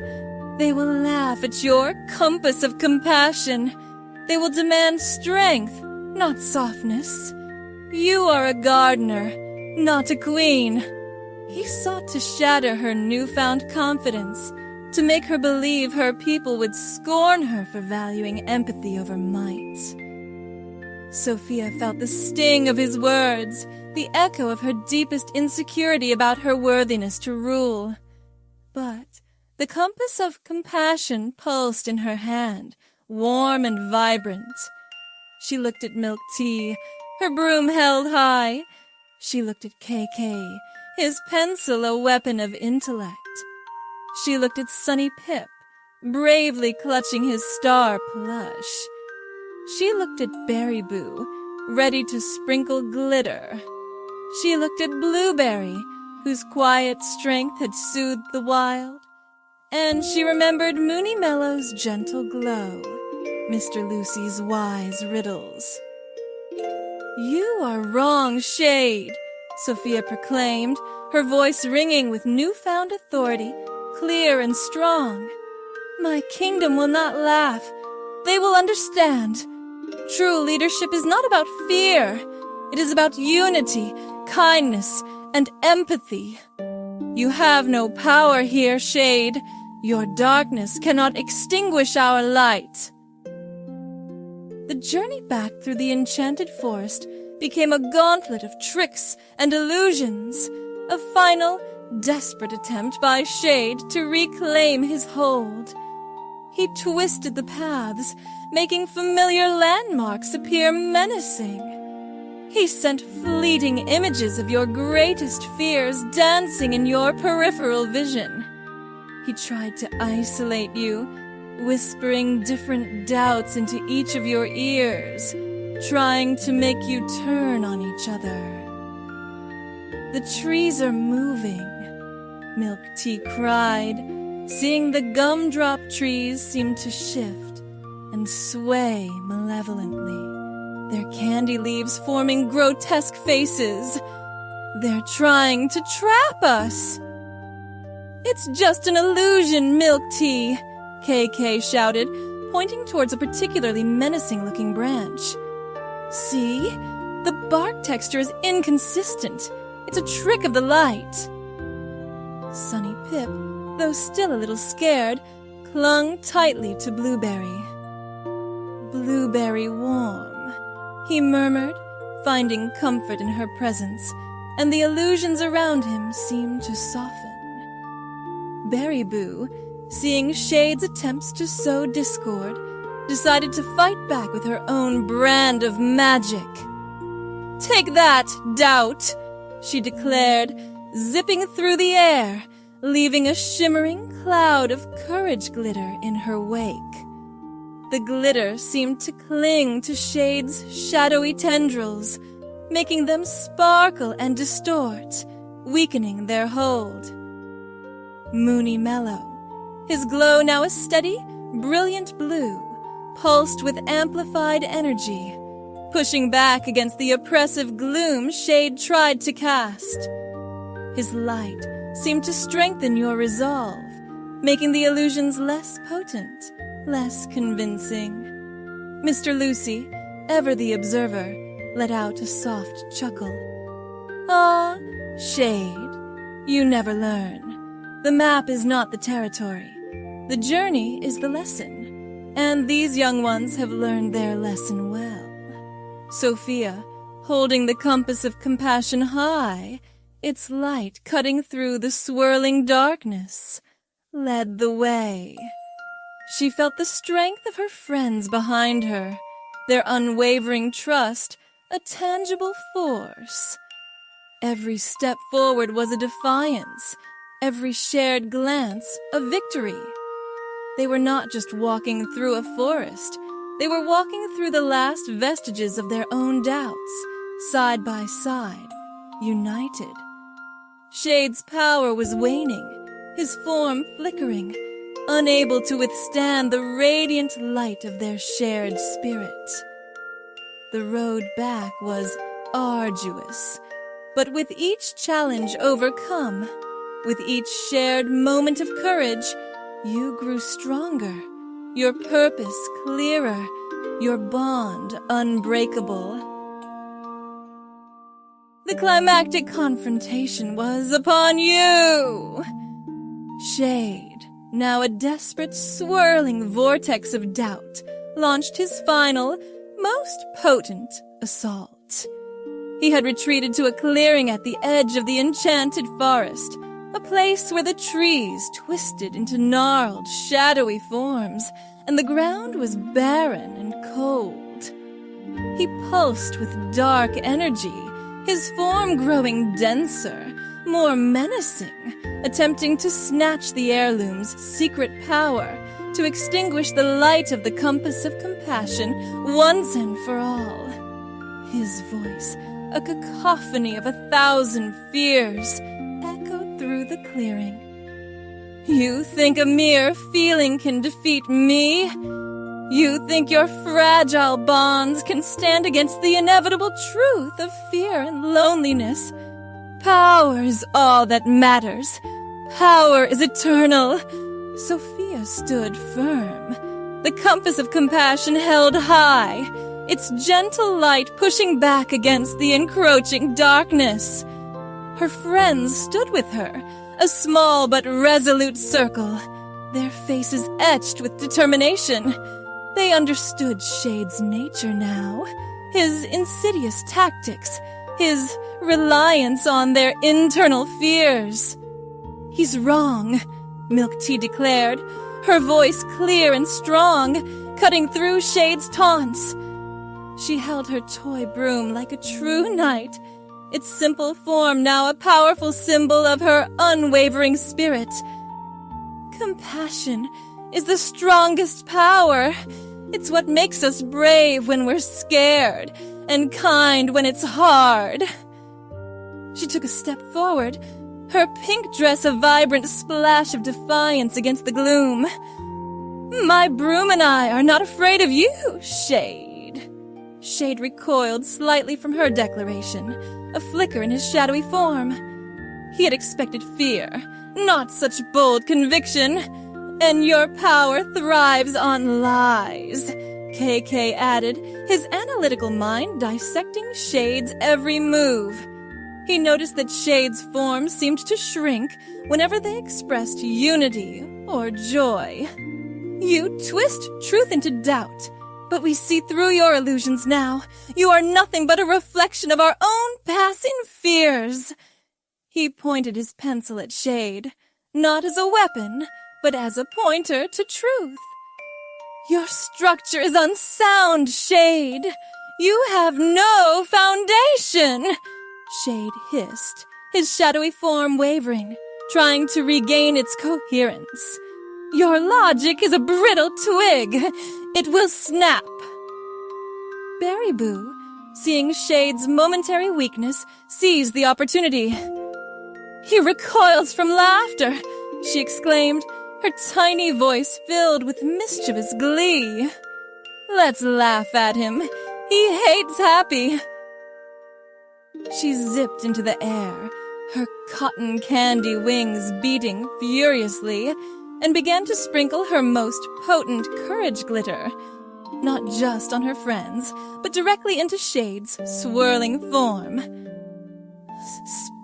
They will laugh at your compass of compassion. They will demand strength, not softness. You are a gardener, not a queen. He sought to shatter her newfound confidence, to make her believe her people would scorn her for valuing empathy over might. Sophia felt the sting of his words, the echo of her deepest insecurity about her worthiness to rule. But the compass of compassion pulsed in her hand, warm and vibrant. She looked at MilkTea, her broom held high. She looked at KK, his pencil a weapon of intellect. She looked at Sunny Pip, bravely clutching his star plush. She looked at Berryboo, ready to sprinkle glitter. She looked at Blueberry, whose quiet strength had soothed the wild. And she remembered Moony Mello's gentle glow, Mr. Lucy's wise riddles. You are wrong, Shade, Sophia proclaimed, her voice ringing with newfound authority, clear and strong. My kingdom will not laugh. They will understand. True leadership is not about fear. It is about unity, kindness, and empathy. You have no power here, Shade. Your darkness cannot extinguish our light. The journey back through the enchanted forest became a gauntlet of tricks and illusions, a final, desperate attempt by Shade to reclaim his hold. He twisted the paths, making familiar landmarks appear menacing. He sent fleeting images of your greatest fears dancing in your peripheral vision. He tried to isolate you, whispering different doubts into each of your ears, trying to make you turn on each other. The trees are moving, MilkTea cried, seeing the gumdrop trees seem to shift and sway malevolently, their candy leaves forming grotesque faces. They're trying to trap us. It's just an illusion, MilkTea, KK shouted, pointing towards a particularly menacing-looking branch. See? The bark texture is inconsistent. It's a trick of the light. Sunny Pip, though still a little scared, clung tightly to Blueberry. "Blueberry warm," he murmured, finding comfort in her presence, and the illusions around him seemed to soften. Berryboo, seeing Shade's attempts to sow discord, decided to fight back with her own brand of magic. "Take that, Doubt!" she declared, zipping through the air, leaving a shimmering cloud of courage glitter in her wake. The glitter seemed to cling to Shade's shadowy tendrils, making them sparkle and distort, weakening their hold. Moony Mello, his glow now a steady, brilliant blue, pulsed with amplified energy, pushing back against the oppressive gloom Shade tried to cast. His light seemed to strengthen your resolve, making the illusions less potent, less convincing. Mr. Lucy, ever the observer, let out a soft chuckle. "Ah, Shade, you never learn. The map is not the territory. The journey is the lesson, and these young ones have learned their lesson well." Sofia, holding the compass of compassion high, its light cutting through the swirling darkness, led the way. She felt the strength of her friends behind her, their unwavering trust a tangible force. Every step forward was a defiance, every shared glance a victory. They were not just walking through a forest, they were walking through the last vestiges of their own doubts, side by side, united. Shade's power was waning, his form flickering, unable to withstand the radiant light of their shared spirit. The road back was arduous, but with each challenge overcome, with each shared moment of courage, you grew stronger, your purpose clearer, your bond unbreakable. The climactic confrontation was upon you! Shade, now a desperate, swirling vortex of doubt, launched his final, most potent assault. He had retreated to a clearing at the edge of the enchanted forest, a place where the trees twisted into gnarled, shadowy forms, and the ground was barren and cold. He pulsed with dark energy, his form growing denser, more menacing, attempting to snatch the heirloom's secret power, to extinguish the light of the compass of compassion once and for all. His voice, a cacophony of 1,000 fears, echoed through the clearing. "You think a mere feeling can defeat me? You think your fragile bonds can stand against the inevitable truth of fear and loneliness? Power is all that matters. Power is eternal." Sophia stood firm, the compass of compassion held high, its gentle light pushing back against the encroaching darkness. Her friends stood with her, a small but resolute circle, their faces etched with determination. They understood Shade's nature now, his insidious tactics, his reliance on their internal fears. "He's wrong," MilkTea declared, her voice clear and strong, cutting through Shade's taunts. She held her toy broom like a true knight, its simple form now a powerful symbol of her unwavering spirit. Compassion is the strongest power. It's what makes us brave when we're scared, and kind when it's hard. She took a step forward, her pink dress a vibrant splash of defiance against the gloom. "My broom and I are not afraid of you, Shade." Shade recoiled slightly from her declaration, a flicker in his shadowy form. He had expected fear, not such bold conviction. "And your power thrives on lies. KK added, his analytical mind dissecting Shade's every move. He noticed that Shade's form seemed to shrink whenever they expressed unity or joy. You twist truth into doubt, but we see through your illusions now. You are nothing but a reflection of our own passing fears. He pointed his pencil at Shade, not as a weapon, but as a pointer to truth. Your structure is unsound, Shade. You have no foundation, Shade hissed, his shadowy form wavering, trying to regain its coherence. Your logic is a brittle twig. It will snap. Berryboo, seeing Shade's momentary weakness, seized the opportunity. He recoils from laughter, she exclaimed, her tiny voice filled with mischievous glee. Let's laugh at him. He hates happy. She zipped into the air, her cotton candy wings beating furiously, and began to sprinkle her most potent courage glitter, not just on her friends, but directly into Shade's swirling form.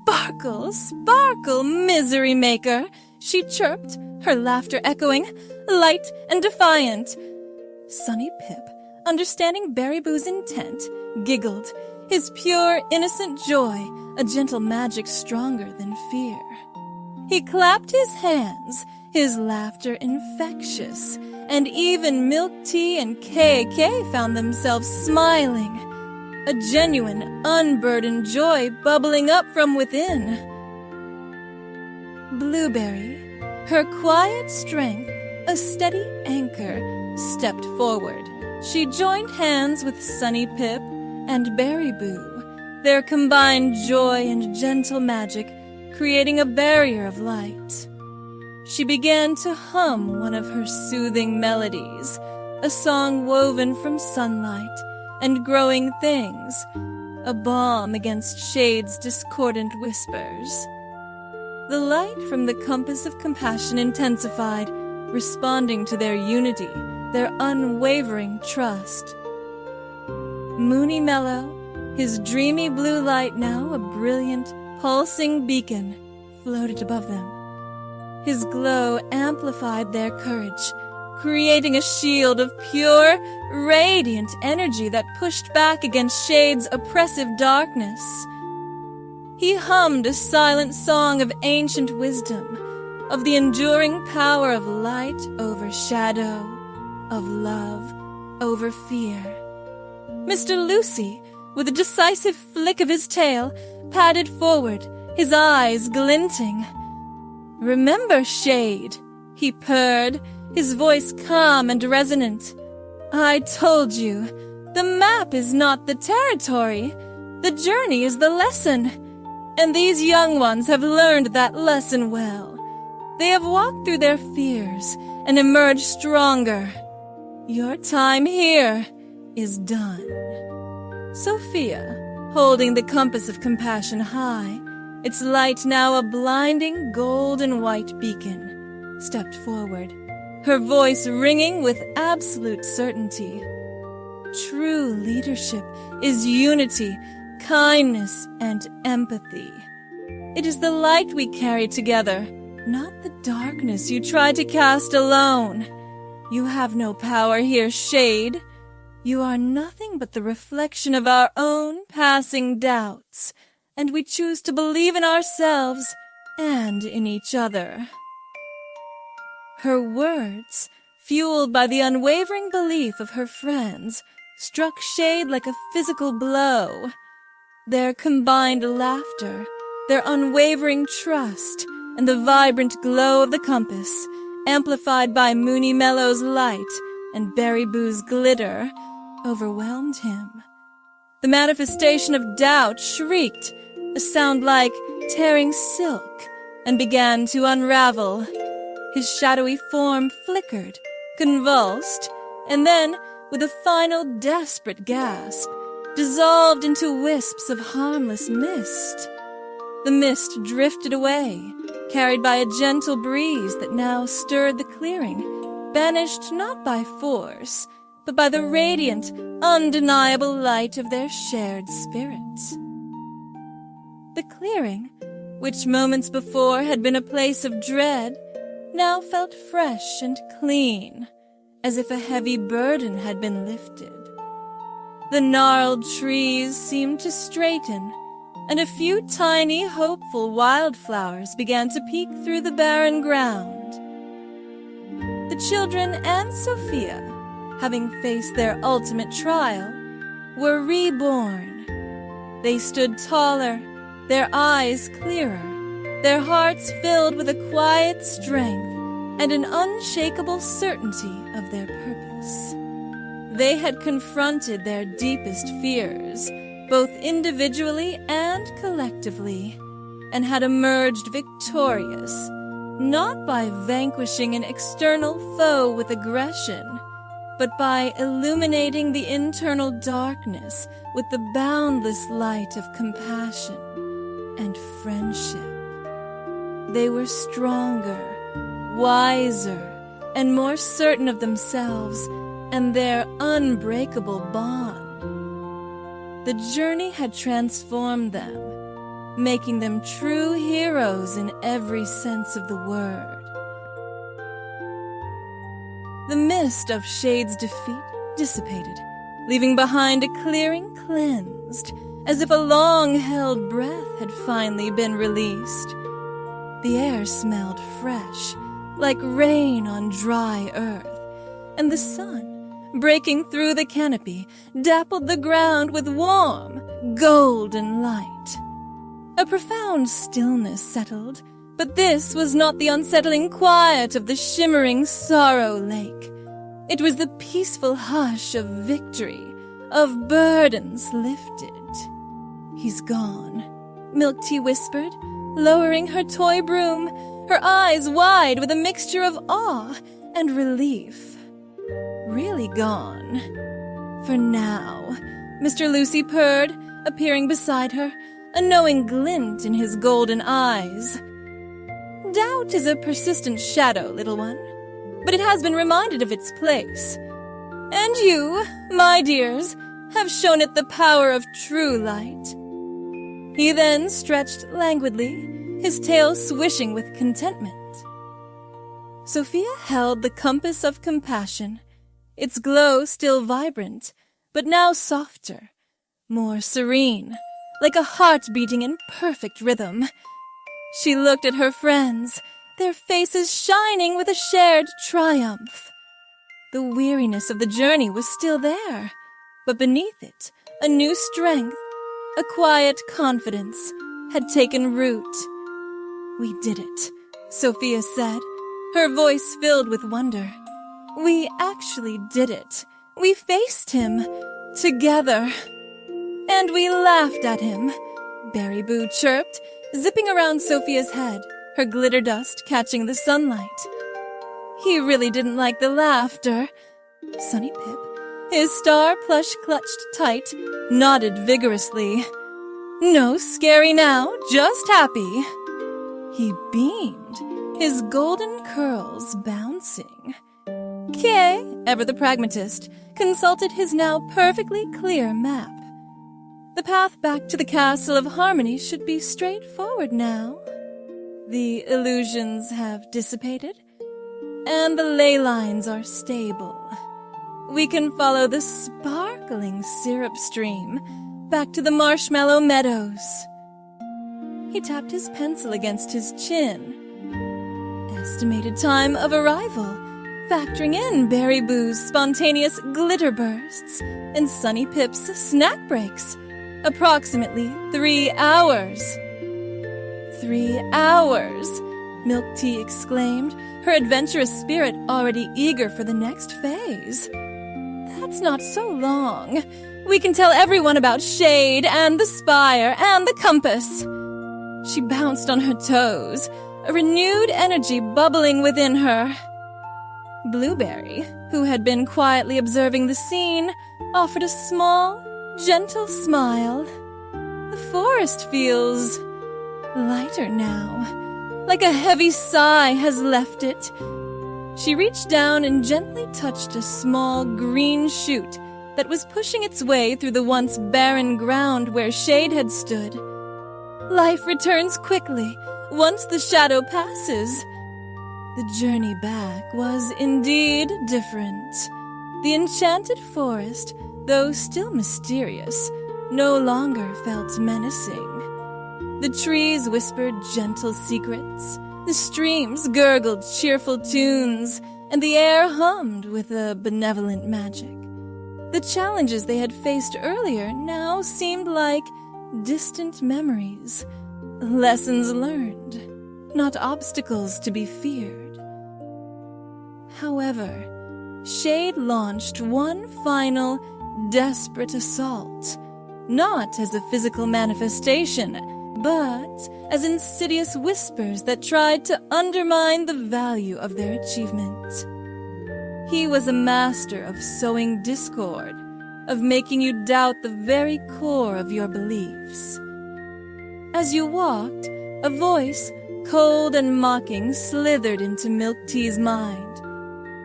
Sparkle, sparkle, misery maker, she chirped, her laughter echoing, light and defiant. Sunny Pip, understanding Berryboo's intent, giggled, his pure, innocent joy, a gentle magic stronger than fear. He clapped his hands, his laughter infectious, and even MilkTea and KK found themselves smiling, a genuine, unburdened joy bubbling up from within. Blueberry, her quiet strength a steady anchor, stepped forward. She joined hands with Sunny Pip and Berryboo, their combined joy and gentle magic creating a barrier of light. She began to hum one of her soothing melodies, a song woven from sunlight and growing things, a balm against Shade's discordant whispers. The light from the compass of compassion intensified, responding to their unity, their unwavering trust. Moony Mello, his dreamy blue light now a brilliant, pulsing beacon, floated above them. His glow amplified their courage, creating a shield of pure, radiant energy that pushed back against Shade's oppressive darkness. He hummed a silent song of ancient wisdom, of the enduring power of light over shadow, of love over fear. Mr. Lucy, with a decisive flick of his tail, padded forward, his eyes glinting. "Remember, Shade," he purred, his voice calm and resonant. "I told you, the map is not the territory. The journey is the lesson. And these young ones have learned that lesson well. They have walked through their fears and emerged stronger. Your time here is done." Sophia, holding the compass of compassion high, its light now a blinding gold and white beacon, stepped forward, her voice ringing with absolute certainty. True leadership is unity, kindness, and empathy. It is the light we carry together, not the darkness you try to cast alone. You have no power here, Shade. You are nothing but the reflection of our own passing doubts, and we choose to believe in ourselves and in each other. Her words, fueled by the unwavering belief of her friends, struck Shade like a physical blow. Their combined laughter, their unwavering trust, and the vibrant glow of the compass, amplified by Moony Mello's light and Berryboo's glitter, overwhelmed him. The manifestation of doubt shrieked, a sound like tearing silk, and began to unravel. His shadowy form flickered, convulsed, and then, with a final desperate gasp, dissolved into wisps of harmless mist. The mist drifted away, carried by a gentle breeze that now stirred the clearing, banished not by force, but by the radiant, undeniable light of their shared spirit. The clearing, which moments before had been a place of dread, now felt fresh and clean, as if a heavy burden had been lifted. The gnarled trees seemed to straighten, and a few tiny, hopeful wildflowers began to peek through the barren ground. The children and Sofia, having faced their ultimate trial, were reborn. They stood taller, their eyes clearer, their hearts filled with a quiet strength and an unshakable certainty of their purpose. They had confronted their deepest fears, both individually and collectively, and had emerged victorious, not by vanquishing an external foe with aggression, but by illuminating the internal darkness with the boundless light of compassion and friendship. They were stronger, wiser, and more certain of themselves and their unbreakable bond. The journey had transformed them, making them true heroes in every sense of the word. The mist of Shade's defeat dissipated, leaving behind a clearing cleansed, as if a long-held breath had finally been released. The air smelled fresh, like rain on dry earth, and the sun, breaking through the canopy, dappled the ground with warm, golden light. A profound stillness settled, but this was not the unsettling quiet of the shimmering Sorrow Lake. It was the peaceful hush of victory, of burdens lifted. "He's gone," MilkTea whispered, lowering her toy broom, her eyes wide with a mixture of awe and relief. "Really gone. For now," Mr. Lucy purred, appearing beside her, a knowing glint in his golden eyes. "Doubt is a persistent shadow, little one, but it has been reminded of its place. And you, my dears, have shown it the power of true light." He then stretched languidly, his tail swishing with contentment. Sophia held the compass of compassion, its glow still vibrant, but now softer, more serene, like a heart beating in perfect rhythm. She looked at her friends, their faces shining with a shared triumph. The weariness of the journey was still there, but beneath it, a new strength, a quiet confidence, had taken root. "We did it," Sophia said, her voice filled with wonder. "We actually did it. We faced him, together. And we laughed at him," Berryboo chirped, zipping around Sophia's head, her glitter dust catching the sunlight. "He really didn't like the laughter." Sunny Pip, his star plush clutched tight, nodded vigorously. "No scary now, just happy." He beamed, his golden curls bouncing. Kay, ever the pragmatist, consulted his now perfectly clear map. The path back to the Castle of Harmony should be straightforward now. The illusions have dissipated, and the ley lines are stable. We can follow the sparkling syrup stream back to the marshmallow meadows. He tapped his pencil against his chin. Estimated time of arrival, factoring in Berryboo's spontaneous glitter bursts and Sunny Pip's snack breaks. Approximately 3 hours. 3 hours, MilkTea exclaimed, her adventurous spirit already eager for the next phase. "That's not so long. We can tell everyone about Shade and the Spire and the compass." She bounced on her toes, a renewed energy bubbling within her. Blueberry, who had been quietly observing the scene, offered a small, gentle smile. "The forest feels lighter now, like a heavy sigh has left it. She reached down and gently touched a small green shoot that was pushing its way through the once barren ground where Shade had stood. Life returns quickly once the shadow passes. The journey back was indeed different. The enchanted forest, though still mysterious, no longer felt menacing. The trees whispered gentle secrets, the streams gurgled cheerful tunes, and the air hummed with a benevolent magic. The challenges they had faced earlier now seemed like distant memories, lessons learned, not obstacles to be feared. However, Shade launched one final, desperate assault, not as a physical manifestation, but as insidious whispers that tried to undermine the value of their achievement. He was a master of sowing discord, of making you doubt the very core of your beliefs. As you walked, a voice, cold and mocking, slithered into MilkTea's mind.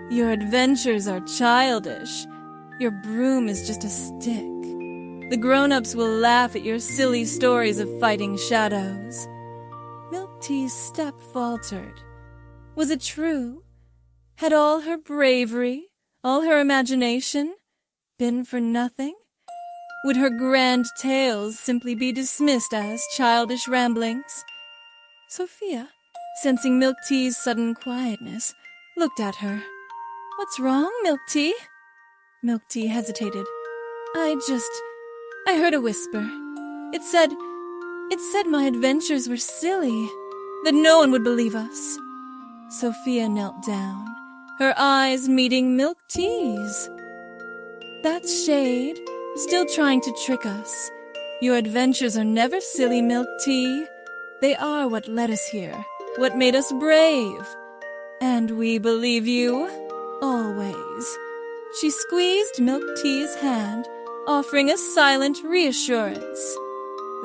Your adventures are childish. Your broom is just a stick. The grown-ups will laugh at your silly stories of fighting shadows. MilkTea's step faltered. Was it true? Had all her bravery, all her imagination, been for nothing? Would her grand tales simply be dismissed as childish ramblings? Sophia, sensing MilkTea's sudden quietness, looked at her. "What's wrong, MilkTea?" MilkTea hesitated. I heard a whisper. It said my adventures were silly, that no one would believe us." Sophia knelt down, her eyes meeting MilkTea's. "That's Shade, still trying to trick us. Your adventures are never silly, MilkTea. They are what led us here, what made us brave. And we believe you, always." She squeezed MilkTea's hand, offering a silent reassurance.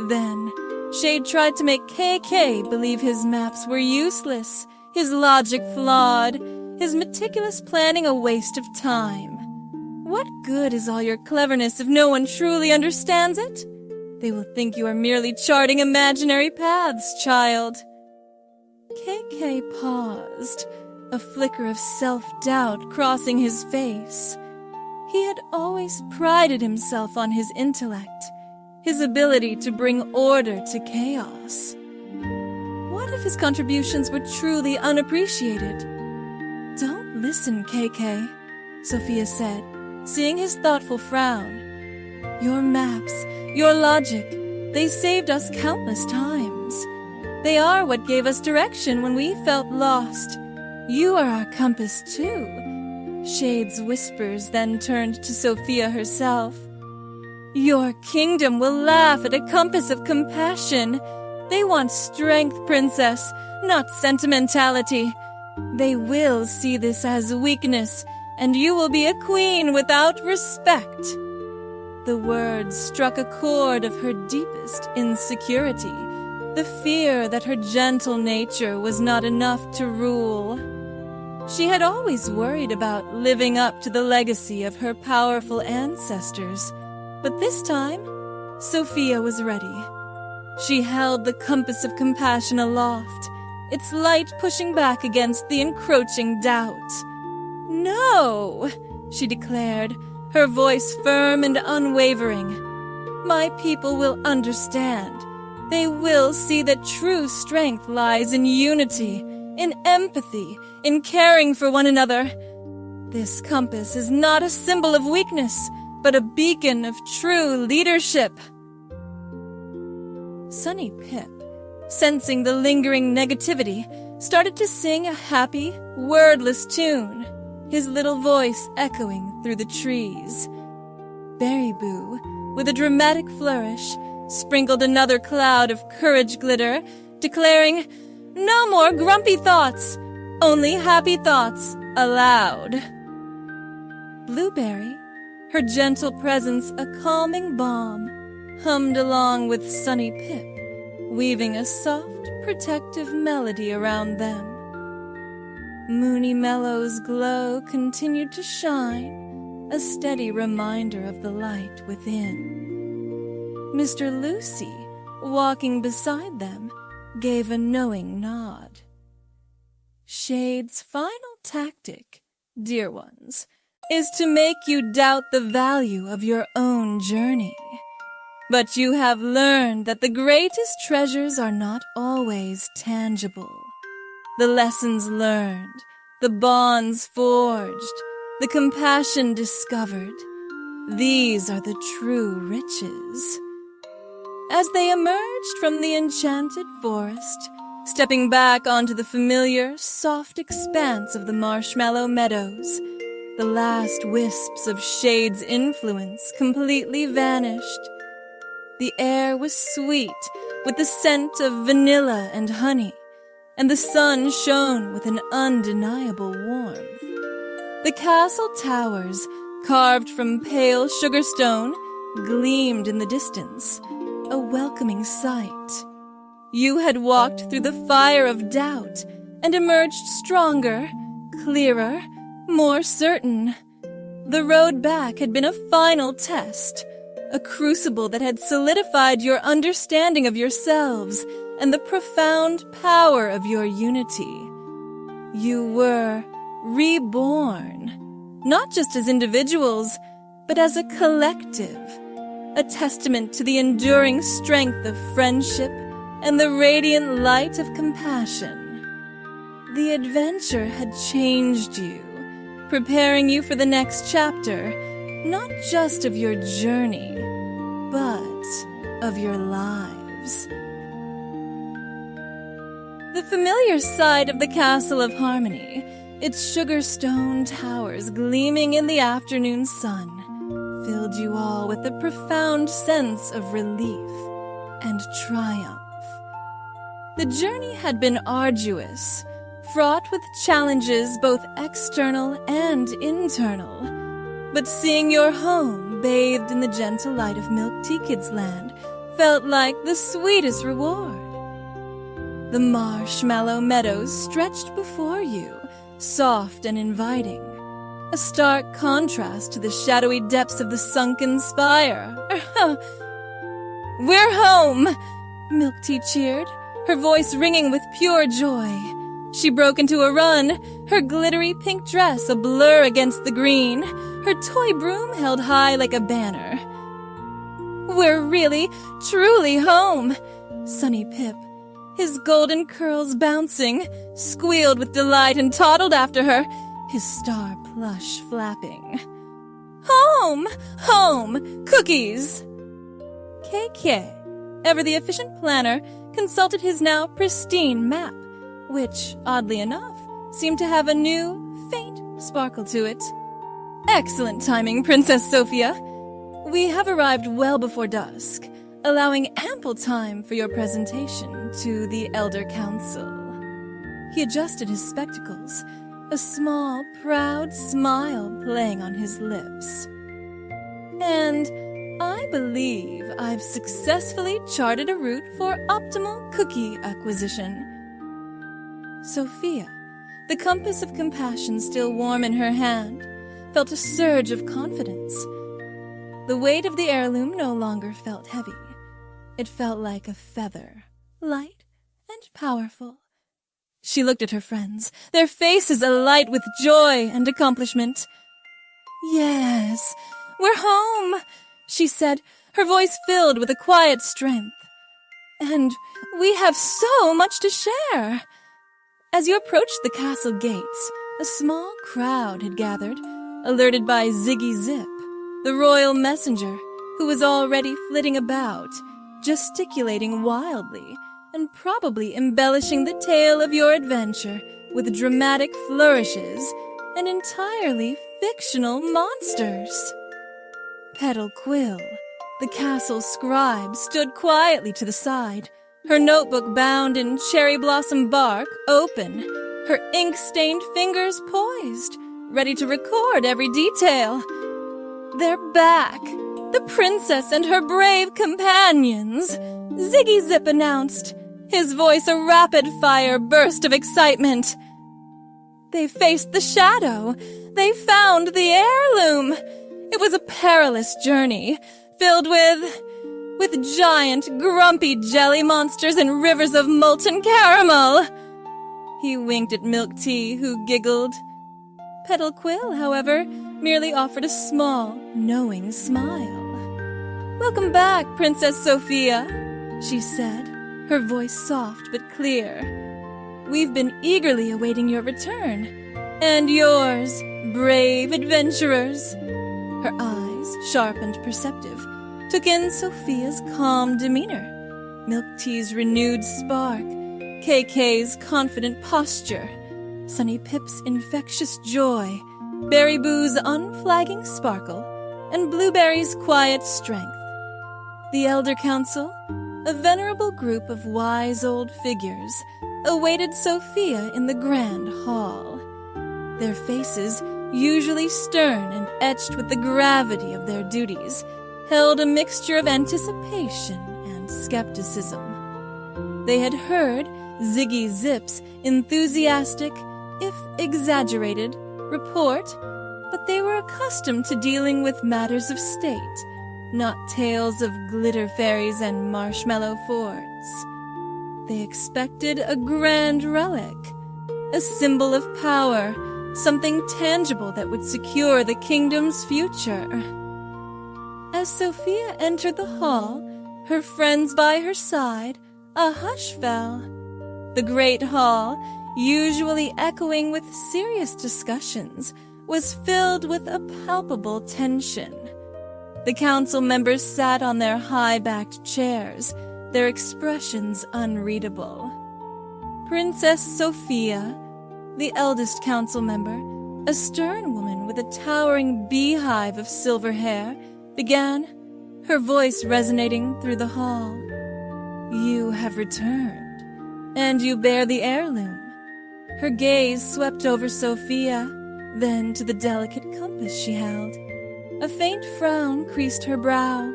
Then, Shade tried to make KK believe his maps were useless, his logic flawed, his meticulous planning a waste of time. What good is all your cleverness if no one truly understands it? They will think you are merely charting imaginary paths, child. KK paused, a flicker of self-doubt crossing his face. He had always prided himself on his intellect, his ability to bring order to chaos. What if his contributions were truly unappreciated? "Don't listen, KK," Sophia said, seeing his thoughtful frown. "Your maps, your logic, they saved us countless times. They are what gave us direction when we felt lost. You are our compass, too." Shade's whispers then turned to Sophia herself. "Your kingdom will laugh at a compass of compassion. They want strength, princess, not sentimentality. They will see this as weakness, and you will be a queen without respect." The words struck a chord of her deepest insecurity, the fear that her gentle nature was not enough to rule. She had always worried about living up to the legacy of her powerful ancestors, but this time, Sophia was ready. She held the compass of compassion aloft, its light pushing back against the encroaching doubt. "No," she declared, her voice firm and unwavering. "My people will understand. They will see that true strength lies in unity, in empathy, in caring for one another. This compass is not a symbol of weakness, but a beacon of true leadership." Sunny Pip, sensing the lingering negativity, started to sing a happy, wordless tune, his little voice echoing through the trees. Berryboo, with a dramatic flourish, sprinkled another cloud of courage glitter, declaring, "No more grumpy thoughts, only happy thoughts aloud." Blueberry, her gentle presence a calming balm, hummed along with Sunny Pip, weaving a soft, protective melody around them. Moony Mello's glow continued to shine, a steady reminder of the light within. Mr. Lucy, walking beside them, gave a knowing nod. Shade's final tactic, dear ones, is to make you doubt the value of your own journey. But you have learned that the greatest treasures are not always tangible. The lessons learned, the bonds forged, the compassion discovered, these are the true riches. As they emerged from the enchanted forest, stepping back onto the familiar, soft expanse of the marshmallow meadows, the last wisps of Shade's influence completely vanished. The air was sweet with the scent of vanilla and honey, and the sun shone with an undeniable warmth. The castle towers, carved from pale sugarstone, gleamed in the distance, a welcoming sight. You had walked through the fire of doubt and emerged stronger, clearer, more certain. The road back had been a final test, a crucible that had solidified your understanding of yourselves and the profound power of your unity. You were reborn, not just as individuals, but as a collective, a testament to the enduring strength of friendship and the radiant light of compassion. The adventure had changed you, preparing you for the next chapter, not just of your journey, but of your lives. The familiar sight of the Castle of Harmony, its sugar-stone towers gleaming in the afternoon sun, filled you all with a profound sense of relief and triumph. The journey had been arduous, fraught with challenges both external and internal. But seeing your home bathed in the gentle light of MilkTea Kids Land felt like the sweetest reward. The marshmallow meadows stretched before you, soft and inviting, a stark contrast to the shadowy depths of the Sunken Spire. "We're home!" MilkTea cheered, her voice ringing with pure joy. She broke into a run, her glittery pink dress a blur against the green, her toy broom held high like a banner. "We're really, truly home!" Sunny Pip, his golden curls bouncing, squealed with delight and toddled after her, his star plush flapping. "Home! Home! Cookies!" KK, ever the efficient planner, consulted his now pristine map, which, oddly enough, seemed to have a new, faint sparkle to it. "Excellent timing, Princess Sofia. We have arrived well before dusk, allowing ample time for your presentation to the Elder Council." He adjusted his spectacles, a small, proud smile playing on his lips. "And I believe I've successfully charted a route for optimal cookie acquisition." Sophia, the compass of compassion still warm in her hand, felt a surge of confidence. The weight of the heirloom no longer felt heavy. It felt like a feather, light and powerful. She looked at her friends, their faces alight with joy and accomplishment. "Yes, we're home," she said, her voice filled with a quiet strength. "And we have so much to share." As you approached the castle gates, a small crowd had gathered, alerted by Ziggy Zip, the royal messenger, who was already flitting about, gesticulating wildly, and probably embellishing the tale of your adventure with dramatic flourishes and entirely fictional monsters. Petal Quill, the castle scribe, stood quietly to the side, her notebook bound in cherry blossom bark open, her ink-stained fingers poised, ready to record every detail. "They're back, the princess and her brave companions," Ziggy Zip announced, his voice a rapid-fire burst of excitement. They faced the shadow. They found the heirloom. It was a perilous journey, filled with giant, grumpy jelly monsters and rivers of molten caramel. He winked at MilkTea, who giggled. Petal Quill, however, merely offered a small, knowing smile. "Welcome back, Princess Sofia," she said, her voice soft but clear. "We've been eagerly awaiting your return. And yours, brave adventurers." Her eyes, sharp and perceptive, took in Sofia's calm demeanor, MilkTea's renewed spark, KK's confident posture, Sunny Pip's infectious joy, Berryboo's unflagging sparkle, and Blueberry's quiet strength. The Elder Council, a venerable group of wise old figures, awaited Sofia in the grand hall. Their faces, usually stern and etched with the gravity of their duties, held a mixture of anticipation and skepticism. They had heard Ziggy Zip's enthusiastic, if exaggerated, report, but they were accustomed to dealing with matters of state, not tales of glitter fairies and marshmallow forts. They expected a grand relic, a symbol of power, something tangible that would secure the kingdom's future. As Sofia entered the hall, her friends by her side, a hush fell. The great hall, usually echoing with serious discussions, was filled with a palpable tension. The council members sat on their high-backed chairs, their expressions unreadable. Princess Sofia, the eldest council member, a stern woman with a towering beehive of silver hair, began, her voice resonating through the hall. "You have returned, and you bear the heirloom." Her gaze swept over Sofia, then to the delicate compass she held. A faint frown creased her brow.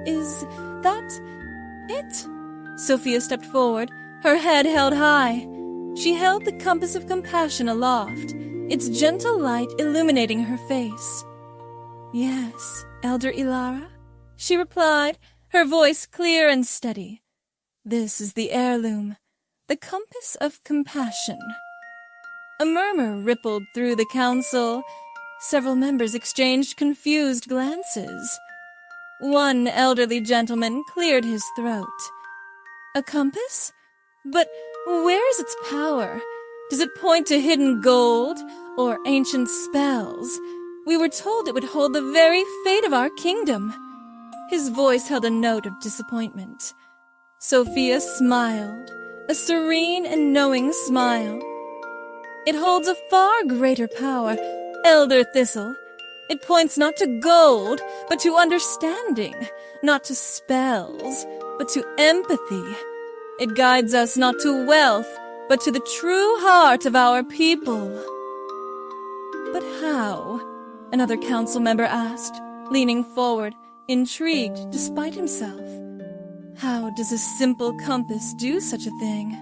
"Is that it?" Sofia stepped forward, her head held high. She held the compass of compassion aloft, its gentle light illuminating her face. "Yes, Elder Ilara," she replied, her voice clear and steady. "This is the heirloom, the compass of compassion." A murmur rippled through the council. Several members exchanged confused glances. One elderly gentleman cleared his throat. "A compass? But where is its power? Does it point to hidden gold or ancient spells? We were told it would hold the very fate of our kingdom." His voice held a note of disappointment. Sofia smiled, a serene and knowing smile. "It holds a far greater power, Elder Thistle. It points not to gold, but to understanding, not to spells, but to empathy. It guides us not to wealth, but to the true heart of our people." "But how?" another council member asked, leaning forward, intrigued despite himself. "How does a simple compass do such a thing?"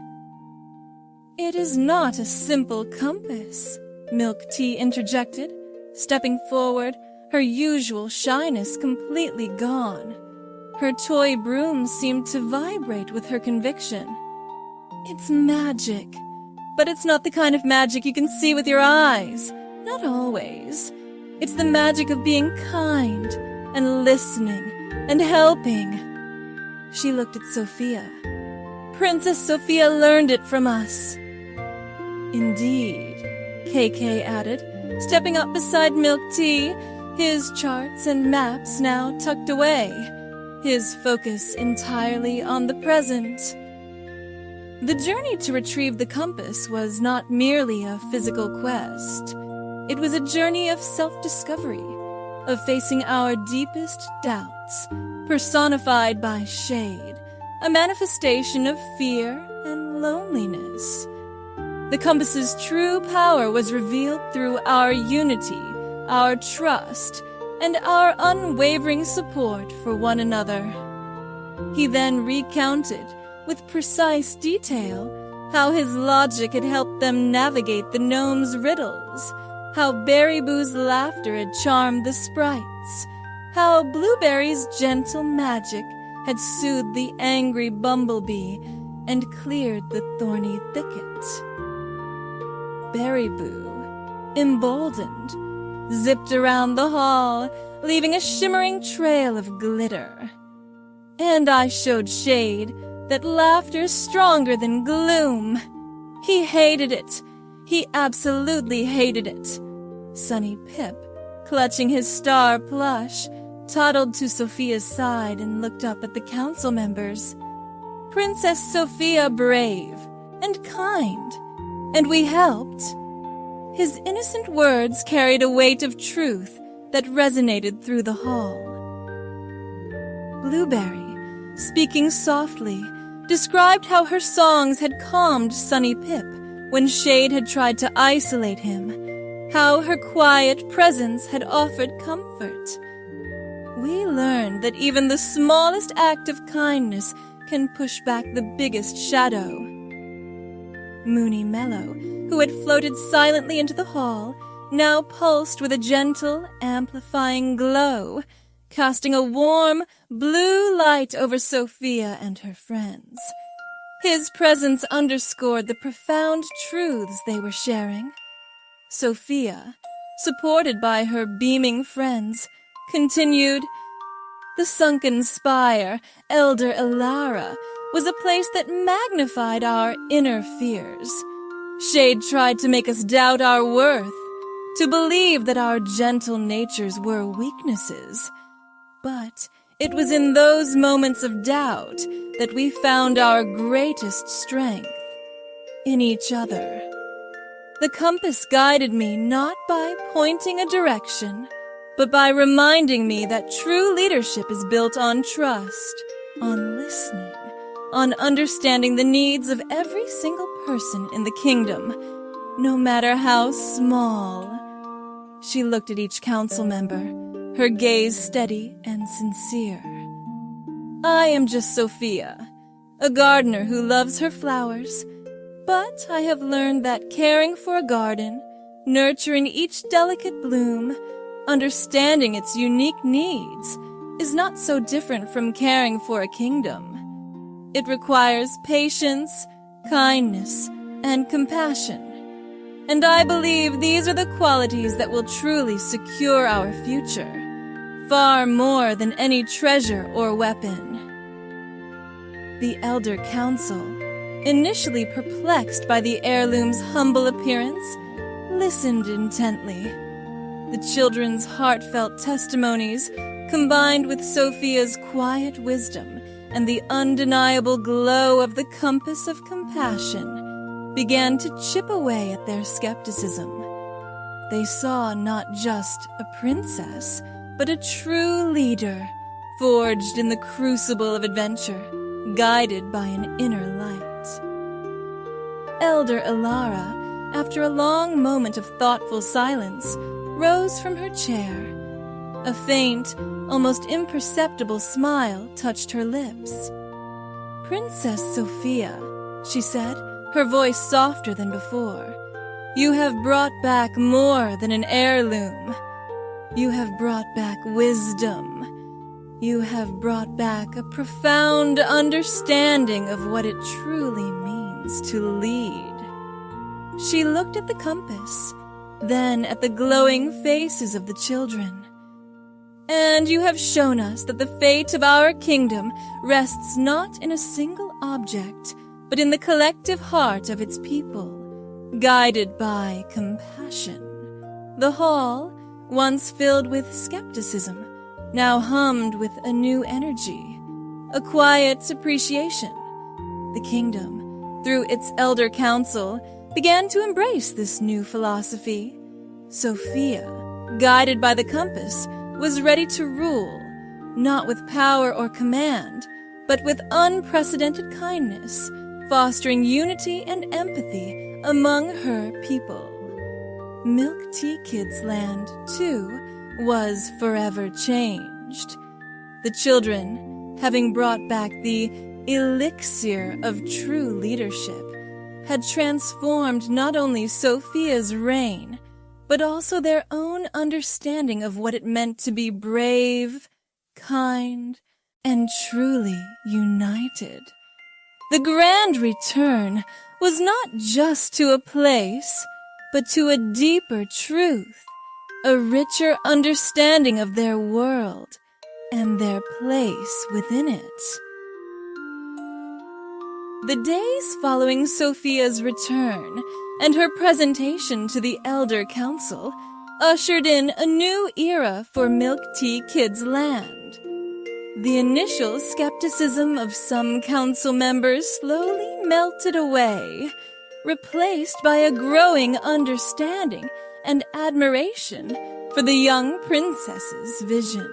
"It is not a simple compass," MilkTea interjected, stepping forward, her usual shyness completely gone. Her toy broom seemed to vibrate with her conviction. "It's magic, but it's not the kind of magic you can see with your eyes. Not always. It's the magic of being kind and listening and helping." She looked at Sofia. "Princess Sofia learned it from us." "Indeed," KK added, stepping up beside MilkTea, his charts and maps now tucked away, his focus entirely on the present. The journey to retrieve the compass was not merely a physical quest. It was a journey of self-discovery, of facing our deepest doubts, personified by shade, a manifestation of fear and loneliness. The compass's true power was revealed through our unity, our trust, and our unwavering support for one another. He then recounted, with precise detail, how his logic had helped them navigate the gnome's riddles, how Berryboo's laughter had charmed the sprites, how Blueberry's gentle magic had soothed the angry bumblebee and cleared the thorny thicket. Berryboo, emboldened, zipped around the hall, leaving a shimmering trail of glitter. And I showed Shade that laughter's stronger than gloom. He hated it. He absolutely hated it. Sunny Pip, clutching his star plush, toddled to Sofia's side and looked up at the council members. Princess Sofia brave and kind, and we helped. His innocent words carried a weight of truth that resonated through the hall. Blueberry, speaking softly, described how her songs had calmed Sunny Pip when Shade had tried to isolate him, how her quiet presence had offered comfort. We learned that even the smallest act of kindness can push back the biggest shadow. Moony Mello, who had floated silently into the hall, now pulsed with a gentle, amplifying glow, casting a warm, blue light over Sofia and her friends. His presence underscored the profound truths they were sharing. Sofia, supported by her beaming friends, continued, "The Sunken Spire, Elder Ilara, was a place that magnified our inner fears. Shade tried to make us doubt our worth, to believe that our gentle natures were weaknesses. But it was in those moments of doubt that we found our greatest strength in each other. The compass guided me not by pointing a direction, but by reminding me that true leadership is built on trust, on listening, on understanding the needs of every single person in the kingdom, no matter how small." She looked at each council member, her gaze steady and sincere. "I am just Sofia, a gardener who loves her flowers, but I have learned that caring for a garden, nurturing each delicate bloom, understanding its unique needs, is not so different from caring for a kingdom. It requires patience, kindness, and compassion. And I believe these are the qualities that will truly secure our future, far more than any treasure or weapon." The Elder Council, initially perplexed by the Heirloom's humble appearance, listened intently. The children's heartfelt testimonies, combined with Sofia's quiet wisdom and the undeniable glow of the compass of compassion, began to chip away at their skepticism. They saw not just a princess, but a true leader, forged in the crucible of adventure, guided by an inner light. Elder Ilara, after a long moment of thoughtful silence, rose from her chair. A faint, almost imperceptible smile touched her lips. "Princess Sofia," she said, her voice softer than before, "you have brought back more than an heirloom. You have brought back wisdom. You have brought back a profound understanding of what it truly means to lead." She looked at the compass, then at the glowing faces of the children. "And you have shown us that the fate of our kingdom rests not in a single object, but in the collective heart of its people, guided by compassion." The hall, once filled with skepticism, now hummed with a new energy, a quiet appreciation. The kingdom, through its elder council, began to embrace this new philosophy. Sofia, guided by the compass, was ready to rule, not with power or command, but with unprecedented kindness, fostering unity and empathy among her people. MilkTea Kids' Land, too, was forever changed. The children, having brought back the elixir of true leadership, had transformed not only Sofia's reign, but also their own understanding of what it meant to be brave, kind, and truly united. The grand return was not just to a place, but to a deeper truth, a richer understanding of their world and their place within it. The days following Sofia's return and her presentation to the Elder Council ushered in a new era for MilkTea Kids Land. The initial skepticism of some council members slowly melted away, replaced by a growing understanding and admiration for the young princess's vision.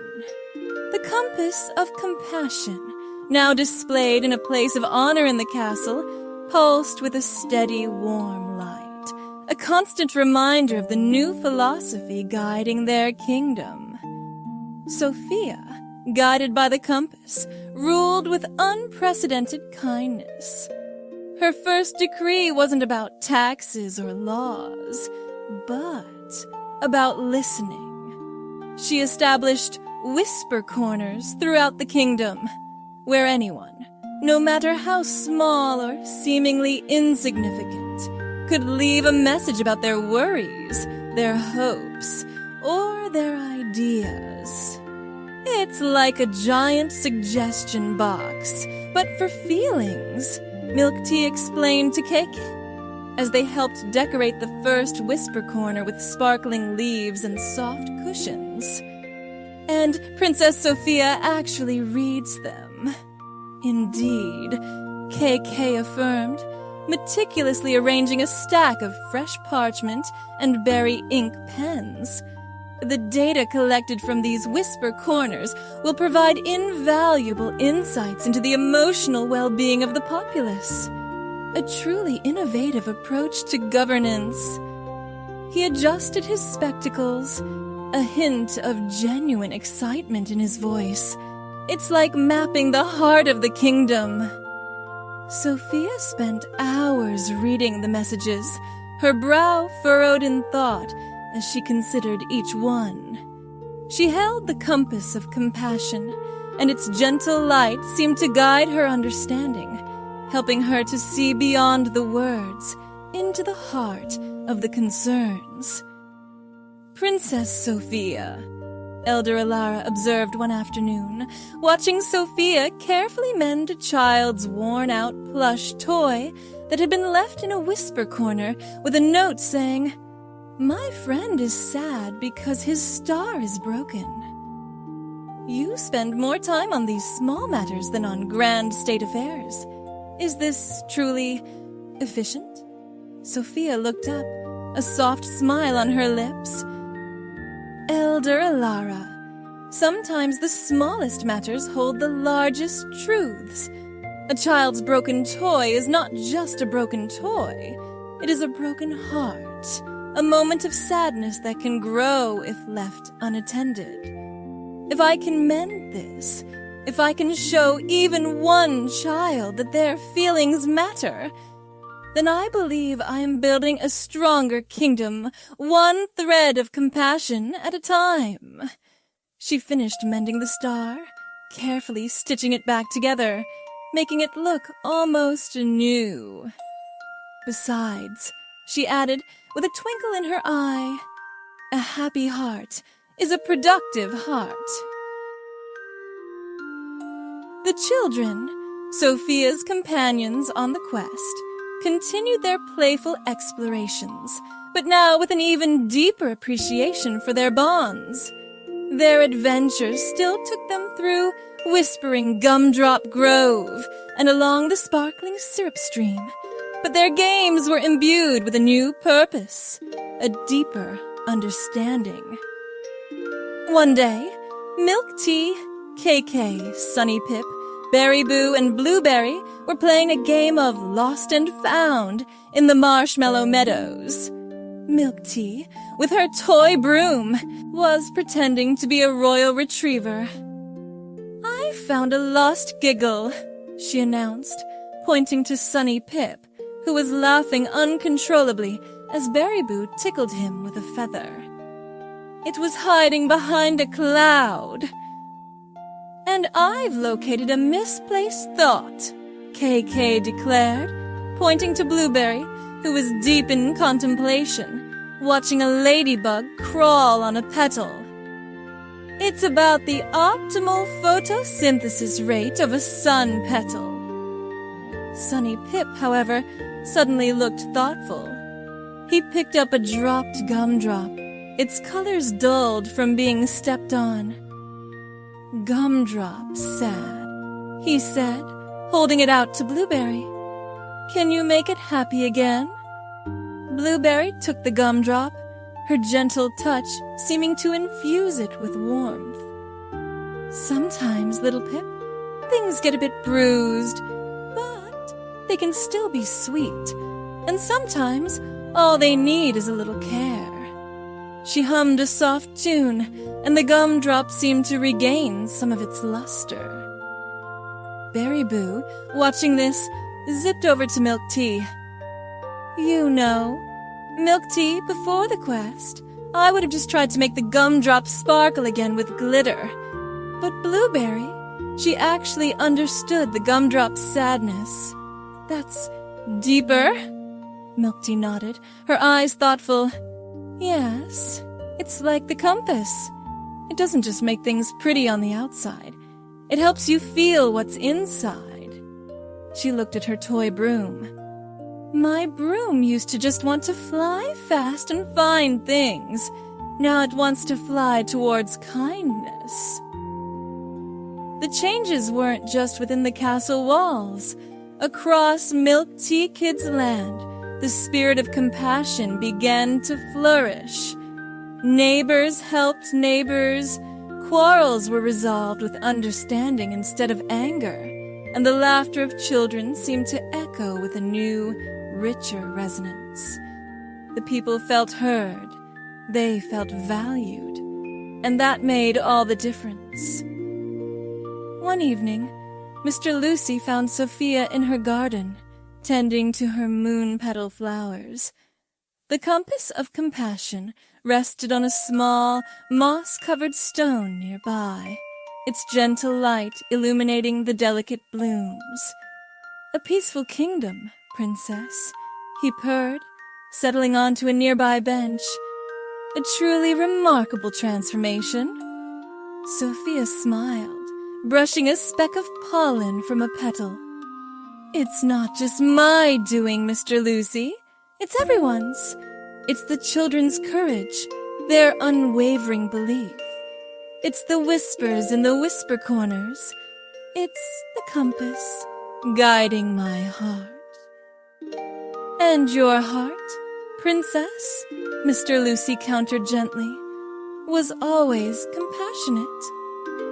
The compass of compassion, now displayed in a place of honor in the castle, pulsed with a steady, warm light, a constant reminder of the new philosophy guiding their kingdom. Sophia, guided by the compass, ruled with unprecedented kindness. Her first decree wasn't about taxes or laws, but about listening. She established whisper corners throughout the kingdom, where anyone, no matter how small or seemingly insignificant, could leave a message about their worries, their hopes, or their ideas. It's like a giant suggestion box, but for feelings, MilkTea explained to Cake, as they helped decorate the first whisper corner with sparkling leaves and soft cushions. And Princess Sophia actually reads them. Indeed, KK affirmed, meticulously arranging a stack of fresh parchment and berry ink pens. The data collected from these whisper corners will provide invaluable insights into the emotional well-being of the populace. A truly innovative approach to governance. He adjusted his spectacles, a hint of genuine excitement in his voice. It's like mapping the heart of the kingdom. Sophia spent hours reading the messages, her brow furrowed in thought as she considered each one. She held the compass of compassion, and its gentle light seemed to guide her understanding, helping her to see beyond the words into the heart of the concerns. Princess Sophia, Elder Alara observed one afternoon, watching Sophia carefully mend a child's worn-out plush toy that had been left in a whisper corner with a note saying, "My friend is sad because his star is broken." You spend more time on these small matters than on grand state affairs. Is this truly efficient? Sophia looked up, a soft smile on her lips. Elder Alara, sometimes the smallest matters hold the largest truths. A child's broken toy is not just a broken toy. It is a broken heart, a moment of sadness that can grow if left unattended. If I can mend this, if I can show even one child that their feelings matter, then I believe I am building a stronger kingdom, one thread of compassion at a time. She finished mending the star, carefully stitching it back together, making it look almost new. Besides, she added, with a twinkle in her eye, a happy heart is a productive heart. The children, Sophia's companions on the quest, continued their playful explorations, but now with an even deeper appreciation for their bonds. Their adventures still took them through Whispering Gumdrop Grove and along the sparkling syrup stream, but their games were imbued with a new purpose, a deeper understanding. One day, MilkTea, KK, Sunny Pip, Berryboo, and Blueberry were playing a game of Lost and Found in the marshmallow meadows. MilkTea, with her toy broom, was pretending to be a royal retriever. "I found a lost giggle," she announced, pointing to Sunny Pip, who was laughing uncontrollably as Berryboo tickled him with a feather. It was hiding behind a cloud. "And I've located a misplaced thought," KK declared, pointing to Blueberry, who was deep in contemplation, watching a ladybug crawl on a petal. "It's about the optimal photosynthesis rate of a sun petal." Sunny Pip, however, suddenly looked thoughtful. He picked up a dropped gumdrop, its colors dulled from being stepped on. "Gumdrop, sad," he said, holding it out to Blueberry. "Can you make it happy again?" Blueberry took the gumdrop, her gentle touch seeming to infuse it with warmth. "Sometimes, little Pip, things get a bit bruised, but they can still be sweet, and sometimes all they need is a little care." She hummed a soft tune, and the gumdrop seemed to regain some of its luster. Berryboo, watching this, zipped over to MilkTea. "You know, MilkTea, before the quest, I would have just tried to make the gumdrop sparkle again with glitter. But Blueberry, she actually understood the gumdrop's sadness. That's deeper?" MilkTea nodded, her eyes thoughtful. "Yes, it's like the compass. It doesn't just make things pretty on the outside. It helps you feel what's inside." She looked at her toy broom. "My broom used to just want to fly fast and find things. Now it wants to fly towards kindness." The changes weren't just within the castle walls. Across MilkTea Kids Land, the spirit of compassion began to flourish. Neighbors helped neighbors, quarrels were resolved with understanding instead of anger, and the laughter of children seemed to echo with a new, richer resonance. The people felt heard, they felt valued, and that made all the difference. One evening, Mr. Lucy found Sofia in her garden, tending to her moon-petal flowers. The compass of compassion rested on a small, moss-covered stone nearby, its gentle light illuminating the delicate blooms. "A peaceful kingdom, Princess," he purred, settling onto a nearby bench. "A truly remarkable transformation." Sofia smiled, brushing a speck of pollen from a petal. "It's not just my doing, Mr. Lucy. It's everyone's. It's the children's courage, their unwavering belief. It's the whispers in the whisper corners. It's the compass guiding my heart." "And your heart, Princess," Mr. Lucy countered gently, "was always compassionate.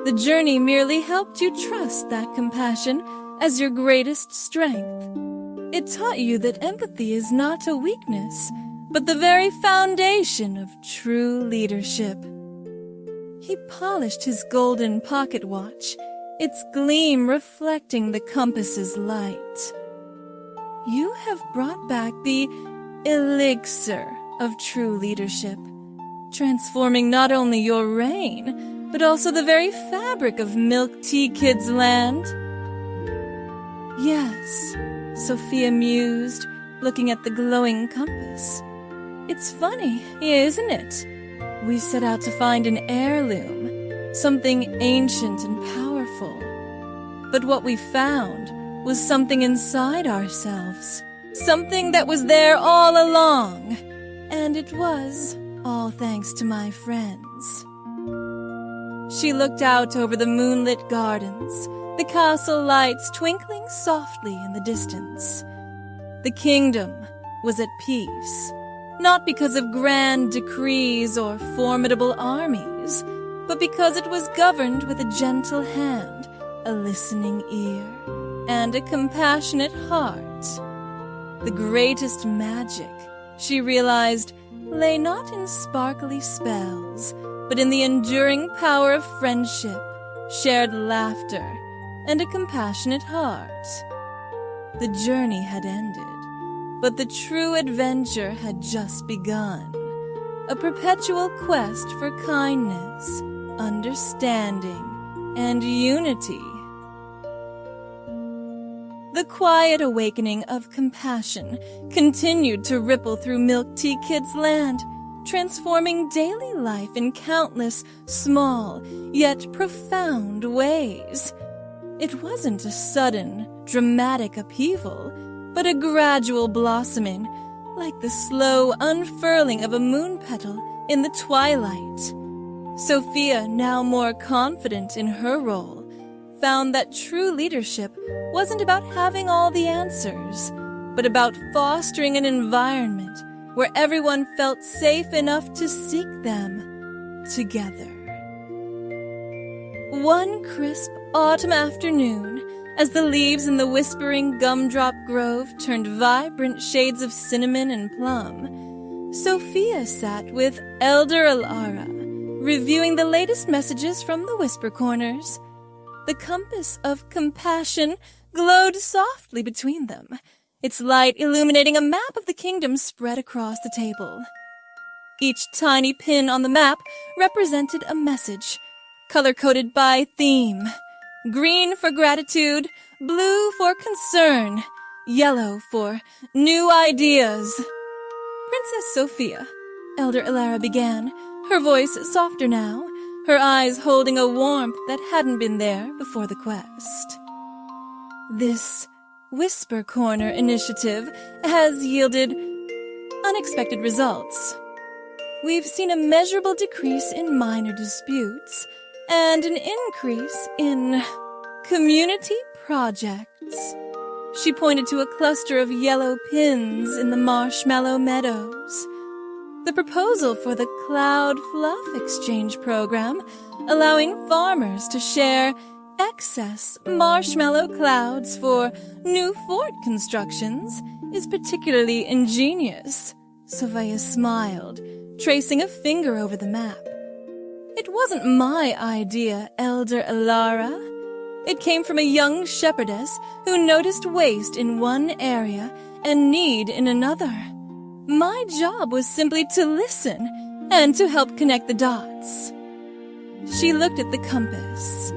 The journey merely helped you trust that compassion as your greatest strength. It taught you that empathy is not a weakness, but the very foundation of true leadership." He polished his golden pocket watch, its gleam reflecting the compass's light. "You have brought back the elixir of true leadership, transforming not only your reign, but also the very fabric of MilkTea Kids Land." "Yes," Sofia mused, looking at the glowing compass. "It's funny, isn't it? We set out to find an heirloom, something ancient and powerful. But what we found was something inside ourselves, something that was there all along, and it was all thanks to my friends." She looked out over the moonlit gardens, the castle lights twinkling softly in the distance. The kingdom was at peace, not because of grand decrees or formidable armies, but because it was governed with a gentle hand, a listening ear, and a compassionate heart. The greatest magic, she realized, lay not in sparkly spells, but in the enduring power of friendship, shared laughter, and a compassionate heart. The journey had ended, But the true adventure had just begun. A perpetual quest for kindness, understanding, and unity. The quiet awakening of compassion continued to ripple through MilkTea Kids Land, transforming daily life in countless small yet profound ways. It wasn't a sudden, dramatic upheaval, but a gradual blossoming, like the slow unfurling of a moon petal in the twilight. Sophia, now more confident in her role, found that true leadership wasn't about having all the answers, but about fostering an environment where everyone felt safe enough to seek them together. One crisp autumn afternoon, as the leaves in the whispering gumdrop grove turned vibrant shades of cinnamon and plum, Sophia sat with Elder Alara, reviewing the latest messages from the Whisper Corners. The compass of compassion glowed softly between them, its light illuminating a map of the kingdom spread across the table. Each tiny pin on the map represented a message, color-coded by theme. Green for gratitude, blue for concern, yellow for new ideas. Princess Sophia, Elder Alara began, her voice softer now, her eyes holding a warmth that hadn't been there before the quest. This Whisper Corner initiative has yielded unexpected results. We've seen a measurable decrease in minor disputes and an increase in community projects. She pointed to a cluster of yellow pins in the marshmallow meadows. The proposal for the Cloud Fluff Exchange program, allowing farmers to share excess marshmallow clouds for new fort constructions, is particularly ingenious. Sophia smiled, tracing a finger over the map. It wasn't my idea, Elder Alara. It came from a young shepherdess who noticed waste in one area and need in another. My job was simply to listen and to help connect the dots. She looked at the compass.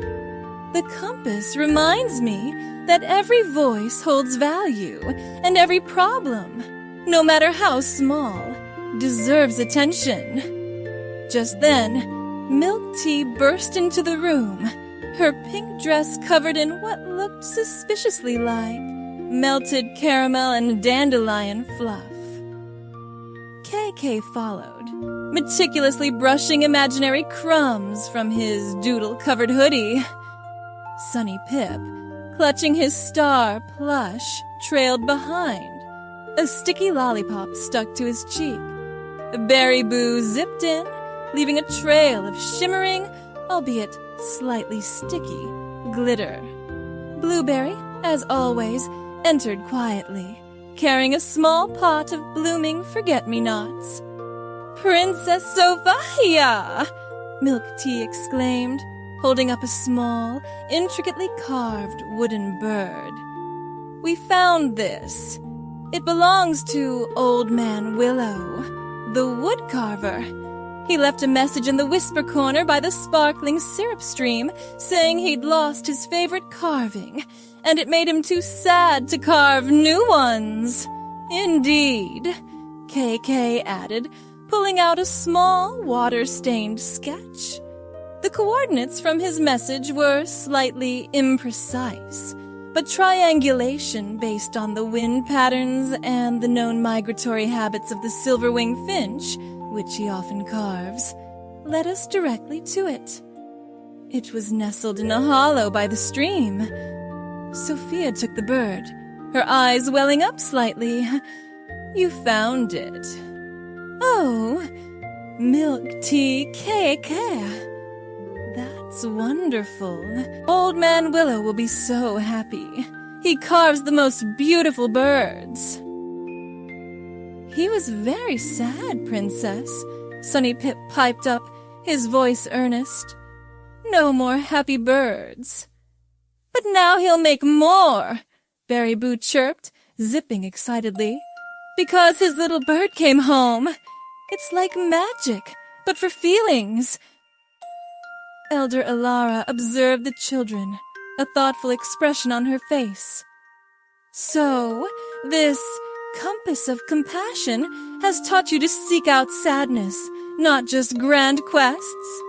The compass reminds me that every voice holds value, and every problem, no matter how small, deserves attention. Just then, MilkTea burst into the room, her pink dress covered in what looked suspiciously like melted caramel and dandelion fluff. KK followed, meticulously brushing imaginary crumbs from his doodle-covered hoodie. Sunny Pip, clutching his star plush, trailed behind. A sticky lollipop stuck to his cheek. Berryboo zipped in, leaving a trail of shimmering, albeit slightly sticky, glitter. Blueberry, as always, entered quietly, carrying a small pot of blooming forget-me-nots. "Princess Sophia!" MilkTea exclaimed, holding up a small, intricately carved wooden bird. "We found this. It belongs to Old Man Willow, the woodcarver. He left a message in the Whisper Corner by the sparkling syrup stream saying he'd lost his favorite carving, and it made him too sad to carve new ones." "Indeed," KK added, pulling out a small, water-stained sketch. The coordinates from his message were slightly imprecise, but triangulation based on the wind patterns and the known migratory habits of the silver-winged finch, which he often carves, led us directly to it. It was nestled in a hollow by the stream. Sophia took the bird, her eyes welling up slightly. "You found it." "Oh, MilkTea KK. That's wonderful. Old Man Willow will be so happy. He carves the most beautiful birds." "He was very sad, Princess," Sunny Pip piped up, his voice earnest. "No more happy birds." "But now he'll make more," Berryboo chirped, zipping excitedly. Because his little bird came home. It's like magic, but for feelings. Elder Alara observed the children, a thoughtful expression on her face. So, this compass of compassion has taught you to seek out sadness, not just grand quests.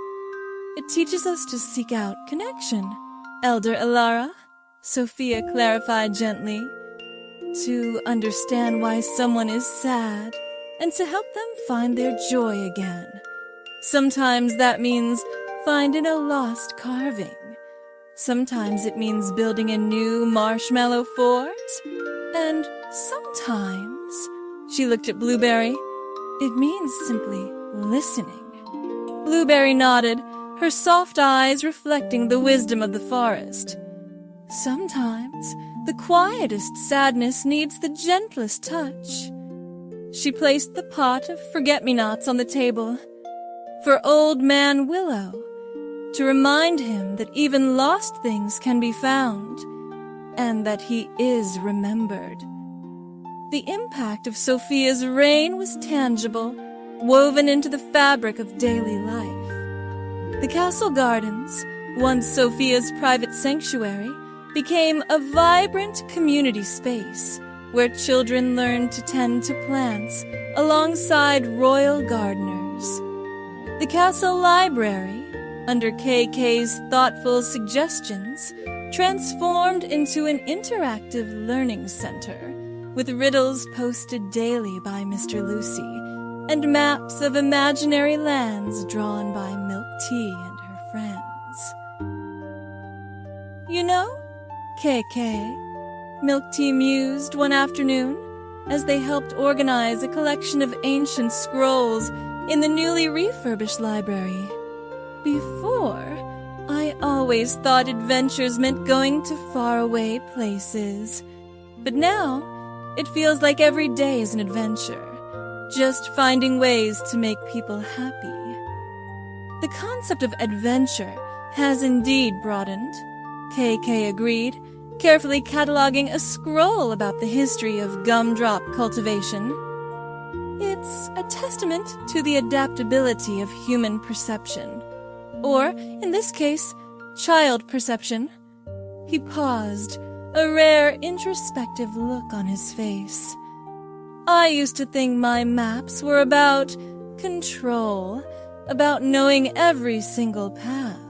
It teaches us to seek out connection, Elder Alara, Sofia clarified gently, to understand why someone is sad and to help them find their joy again. Sometimes that means finding a lost carving. Sometimes it means building a new marshmallow fort. And sometimes, she looked at Blueberry, it means simply listening. Blueberry nodded, her soft eyes reflecting the wisdom of the forest. Sometimes, the quietest sadness needs the gentlest touch. She placed the pot of forget-me-nots on the table for Old Man Willow, to remind him that even lost things can be found, and that he is remembered. The impact of Sofia's reign was tangible, woven into the fabric of daily life. The castle gardens, once Sofia's private sanctuary, became a vibrant community space where children learned to tend to plants alongside royal gardeners. The castle library, under KK's thoughtful suggestions, transformed into an interactive learning center with riddles posted daily by Mr. Lucy and maps of imaginary lands drawn by MilkTea and her friends. You know, KK, MilkTea mused one afternoon as they helped organize a collection of ancient scrolls in the newly refurbished library. Before, I always thought adventures meant going to faraway places. But now, it feels like every day is an adventure, just finding ways to make people happy. The concept of adventure has indeed broadened, KK agreed, carefully cataloging a scroll about the history of gumdrop cultivation. It's a testament to the adaptability of human perception. Or, in this case, child perception. He paused, a rare introspective look on his face. I used to think my maps were about control, about knowing every single path.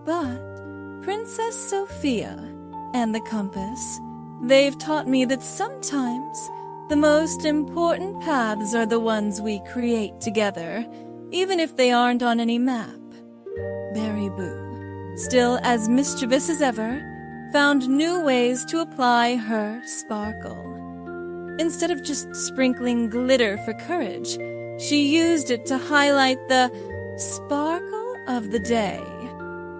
But Princess Sofia and the compass, they've taught me that sometimes the most important paths are the ones we create together, even if they aren't on any map. Berryboo, still as mischievous as ever, found new ways to apply her sparkle. Instead of just sprinkling glitter for courage, she used it to highlight the sparkle of the day.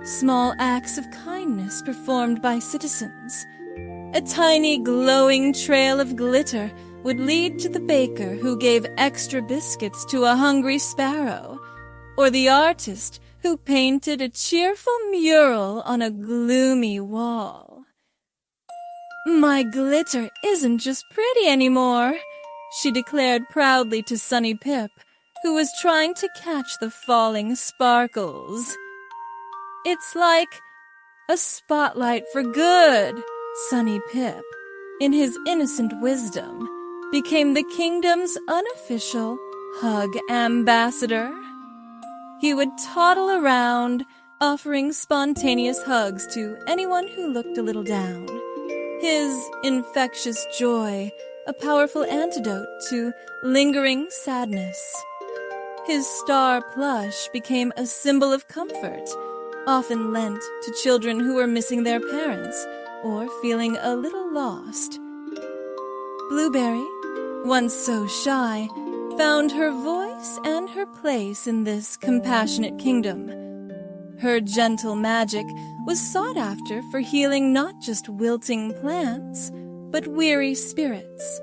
Small acts of kindness performed by citizens. A tiny glowing trail of glitter would lead to the baker who gave extra biscuits to a hungry sparrow, or the artist who painted a cheerful mural on a gloomy wall. My glitter isn't just pretty anymore, she declared proudly to Sunny Pip, who was trying to catch the falling sparkles. It's like a spotlight for good, Sunny Pip, in his innocent wisdom, became the kingdom's unofficial hug ambassador. He would toddle around, offering spontaneous hugs to anyone who looked a little down. His infectious joy, a powerful antidote to lingering sadness. His star plush became a symbol of comfort, often lent to children who were missing their parents or feeling a little lost. Blueberry, once so shy, found her voice and her place in this compassionate kingdom. Her gentle magic was sought after for healing not just wilting plants, but weary spirits.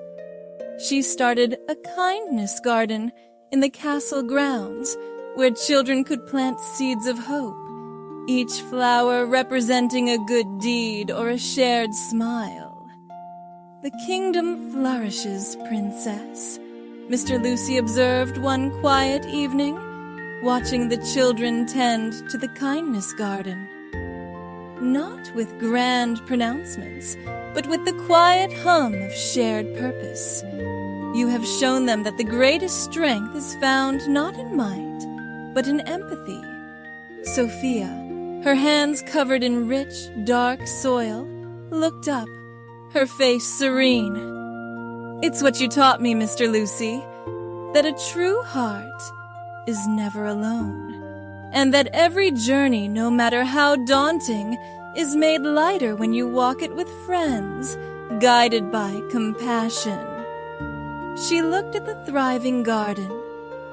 She started a kindness garden in the castle grounds, where children could plant seeds of hope, each flower representing a good deed or a shared smile. The kingdom flourishes, princess, Mr. Lucy observed one quiet evening, watching the children tend to the kindness garden. Not with grand pronouncements, but with the quiet hum of shared purpose. You have shown them that the greatest strength is found not in might, but in empathy. Sofia, her hands covered in rich, dark soil, looked up, her face serene. "It's what you taught me, Mr. Lucy, that a true heart is never alone, and that every journey, no matter how daunting, is made lighter when you walk it with friends, guided by compassion." She looked at the thriving garden,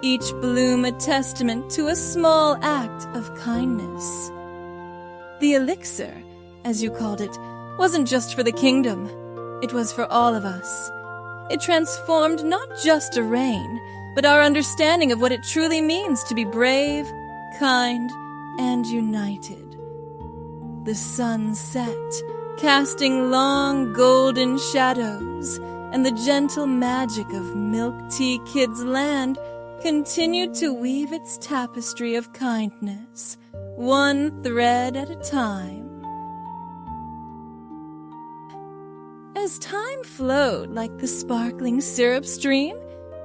each bloom a testament to a small act of kindness. The elixir, as you called it, wasn't just for the kingdom. It was for all of us. It transformed not just a rain, but our understanding of what it truly means to be brave, kind, and united. The sun set, casting long golden shadows, and the gentle magic of MilkTea Kids' land continued to weave its tapestry of kindness, one thread at a time. As time flowed like the sparkling syrup stream,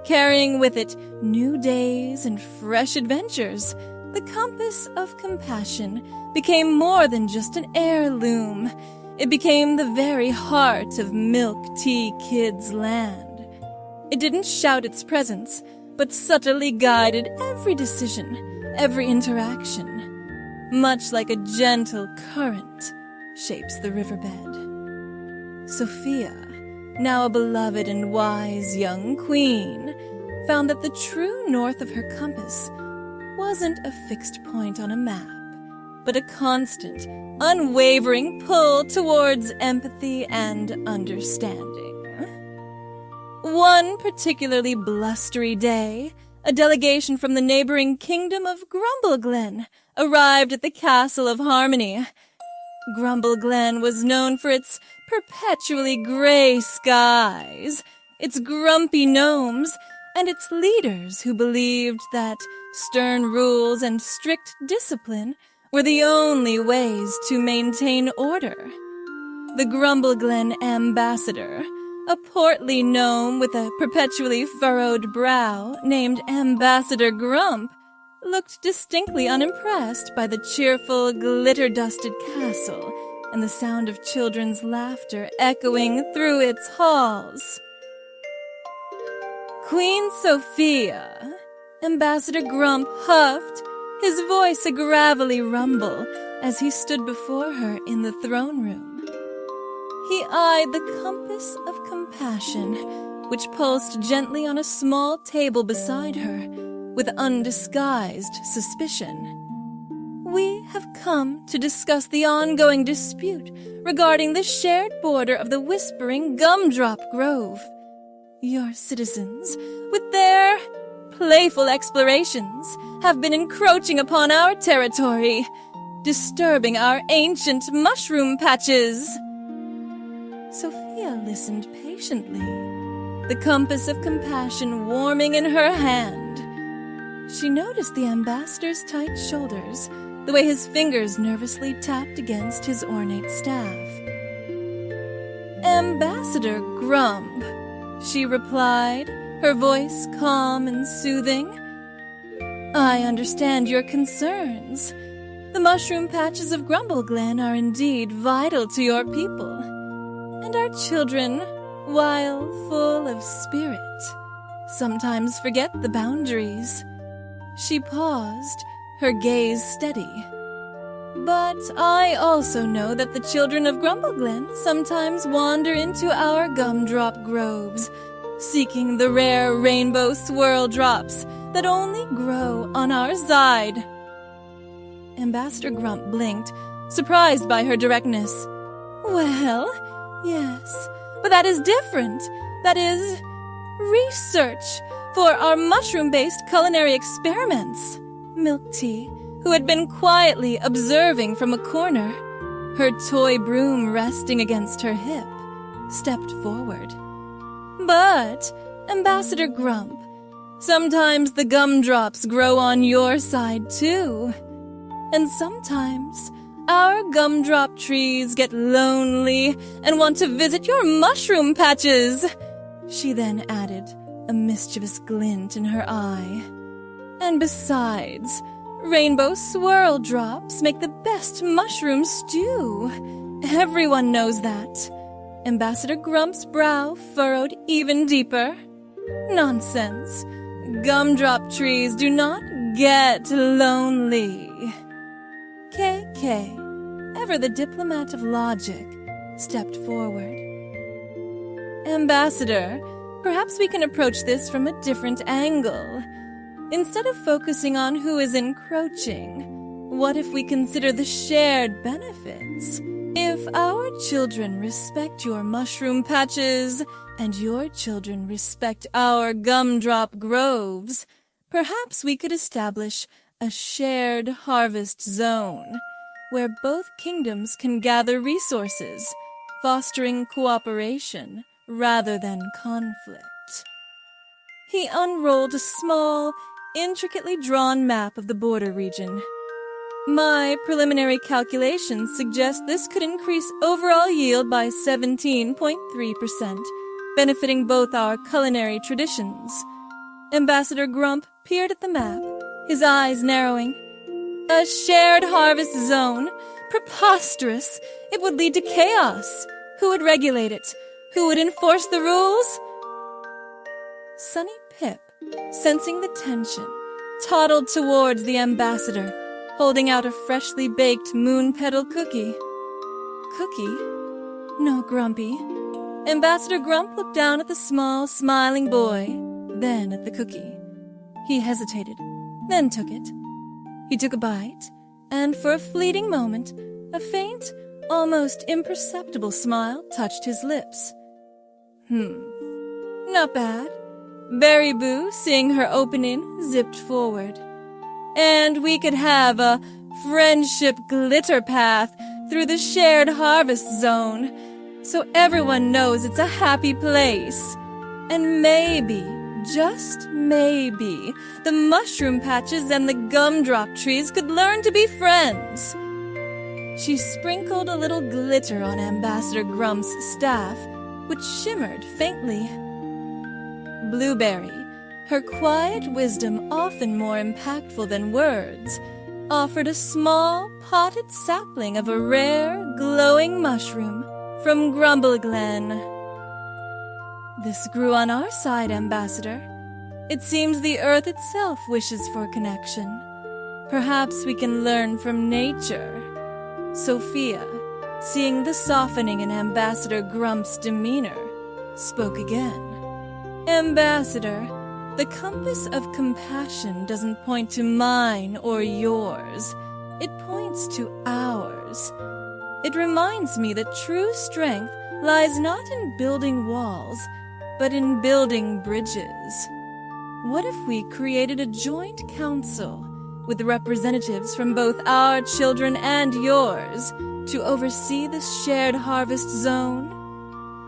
carrying with it new days and fresh adventures, the compass of compassion became more than just an heirloom. It became the very heart of MilkTea Kids' land. It didn't shout its presence, but subtly guided every decision, every interaction, much like a gentle current shapes the riverbed. Sophia, now a beloved and wise young queen, found that the true north of her compass wasn't a fixed point on a map, but a constant, unwavering pull towards empathy and understanding. One particularly blustery day, a delegation from the neighboring kingdom of Grumbleglen arrived at the Castle of Harmony. Grumbleglen was known for its perpetually gray skies, its grumpy gnomes, and its leaders who believed that stern rules and strict discipline were the only ways to maintain order. The Grumbleglen ambassador, a portly gnome with a perpetually furrowed brow named Ambassador Grump, looked distinctly unimpressed by the cheerful, glitter-dusted castle and the sound of children's laughter echoing through its halls. "Queen Sophia," Ambassador Grump huffed, his voice a gravelly rumble as he stood before her in the throne room. He eyed the compass of compassion, which pulsed gently on a small table beside her, with undisguised suspicion. "We have come to discuss the ongoing dispute regarding the shared border of the Whispering Gumdrop Grove. Your citizens, with their playful explorations, have been encroaching upon our territory, disturbing our ancient mushroom patches." Sophia listened patiently, the compass of compassion warming in her hand. She noticed the ambassador's tight shoulders, the way his fingers nervously tapped against his ornate staff. "Ambassador Grump," she replied, her voice calm and soothing. "I understand your concerns. The mushroom patches of Grumbleglen are indeed vital to your people, and our children, while full of spirit, sometimes forget the boundaries." She paused, her gaze steady. "But I also know that the children of Grumbleglen sometimes wander into our gumdrop groves, seeking the rare rainbow swirl drops that only grow on our side." Ambassador Grump blinked, surprised by her directness. "Well, yes, but that is different. That is research for our mushroom-based culinary experiments." MilkTea, who had been quietly observing from a corner, her toy broom resting against her hip, stepped forward. But, Ambassador Grump, sometimes the gumdrops grow on your side too. And sometimes our gumdrop trees get lonely and want to visit your mushroom patches, she then added, a mischievous glint in her eye. And besides, rainbow swirl drops make the best mushroom stew. Everyone knows that. Ambassador Grump's brow furrowed even deeper. Nonsense. Gumdrop trees do not get lonely. KK, ever the diplomat of logic, stepped forward. Ambassador, perhaps we can approach this from a different angle. Instead of focusing on who is encroaching, what if we consider the shared benefits? If our children respect your mushroom patches, and your children respect our gumdrop groves, perhaps we could establish a shared harvest zone, where both kingdoms can gather resources, fostering cooperation rather than conflict. He unrolled a small, intricately drawn map of the border region. My preliminary calculations suggest this could increase overall yield by 17.3%, benefiting both our culinary traditions. Ambassador Grump peered at the map, his eyes narrowing. A shared harvest zone? Preposterous! It would lead to chaos. Who would regulate it? Who would enforce the rules? Sunny Pip, sensing the tension, toddled towards the ambassador, holding out a freshly baked moon petal cookie. Cookie? No, Grumpy. Ambassador Grump looked down at the small, smiling boy, then at the cookie. He hesitated, then took it. He took a bite, and for a fleeting moment, a faint, almost imperceptible smile touched his lips. Not bad. Berryboo, seeing her opening, zipped forward. And we could have a friendship glitter path through the shared harvest zone, so everyone knows it's a happy place. And maybe, just maybe, the mushroom patches and the gumdrop trees could learn to be friends. She sprinkled a little glitter on Ambassador Grump's staff, which shimmered faintly. Blueberry, her quiet wisdom often more impactful than words, offered a small, potted sapling of a rare, glowing mushroom from Grumbleglen. This grew on our side, Ambassador. It seems the earth itself wishes for connection. Perhaps we can learn from nature. Sofia, seeing the softening in Ambassador Grump's demeanor, spoke again. Ambassador, the compass of compassion doesn't point to mine or yours. It points to ours. It reminds me that true strength lies not in building walls, but in building bridges. What if we created a joint council with representatives from both our children and yours to oversee this shared harvest zone?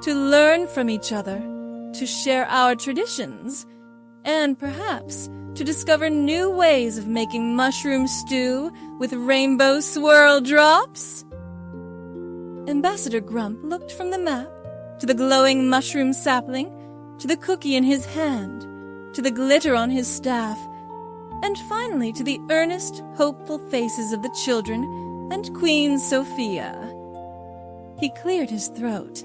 To learn from each other, to share our traditions, and perhaps to discover new ways of making mushroom stew with rainbow swirl drops? Ambassador Grump looked from the map to the glowing mushroom sapling, to the cookie in his hand, to the glitter on his staff, and finally to the earnest, hopeful faces of the children and Queen Sofia. He cleared his throat.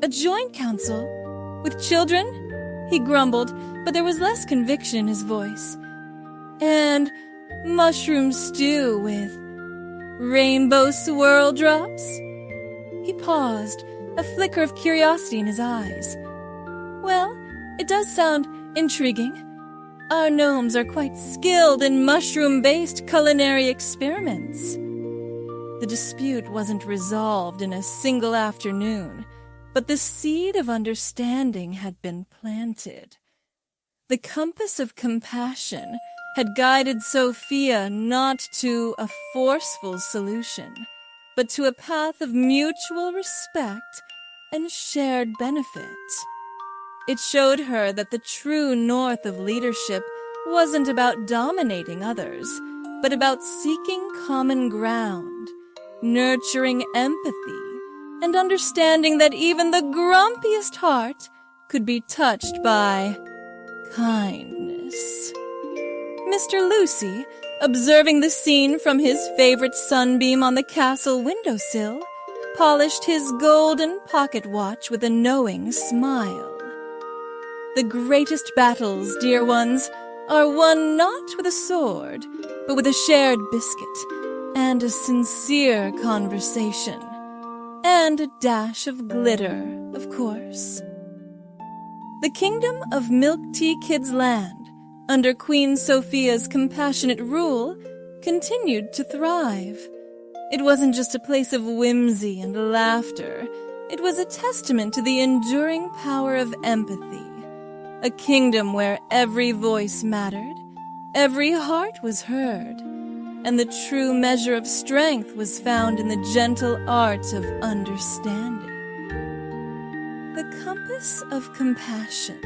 A joint council? With children? He grumbled, but there was less conviction in his voice. And mushroom stew with rainbow swirl drops? He paused, a flicker of curiosity in his eyes. Well, it does sound intriguing. Our gnomes are quite skilled in mushroom-based culinary experiments. The dispute wasn't resolved in a single afternoon, but the seed of understanding had been planted. The compass of compassion had guided Sofia not to a forceful solution, but to a path of mutual respect and shared benefit. It showed her that the true north of leadership wasn't about dominating others, but about seeking common ground, nurturing empathy, and understanding that even the grumpiest heart could be touched by kindness. Mr. Lucy, observing the scene from his favorite sunbeam on the castle windowsill, polished his golden pocket watch with a knowing smile. The greatest battles, dear ones, are won not with a sword, but with a shared biscuit and a sincere conversation, and a dash of glitter, of course. The kingdom of MilkTea Kids Land, under Queen Sofia's compassionate rule, continued to thrive. It wasn't just a place of whimsy and laughter. It was a testament to the enduring power of empathy. A kingdom where every voice mattered, every heart was heard, and the true measure of strength was found in the gentle art of understanding. The compass of compassion,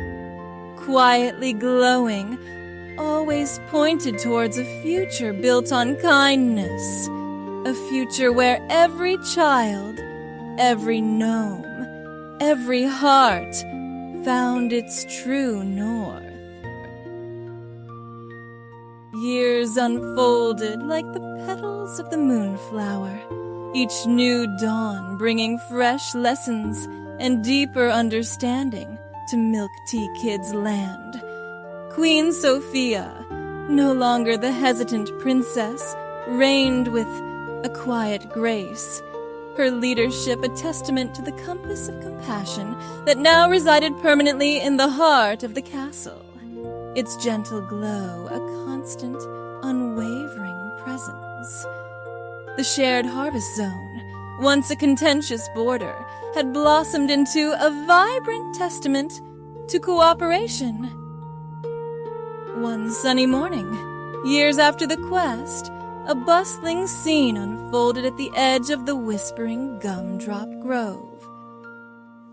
quietly glowing, always pointed towards a future built on kindness, a future where every child, every gnome, every heart found its true north. Years unfolded like the petals of the moonflower, each new dawn bringing fresh lessons and deeper understanding to MilkTea Kids Land. Queen Sofia, no longer the hesitant princess, reigned with a quiet grace, her leadership a testament to the compass of compassion that now resided permanently in the heart of the castle, its gentle glow a constant, unwavering presence. The shared harvest zone, once a contentious border, had blossomed into a vibrant testament to cooperation. One sunny morning, years after the quest, a bustling scene unfolded at the edge of the whispering gumdrop grove.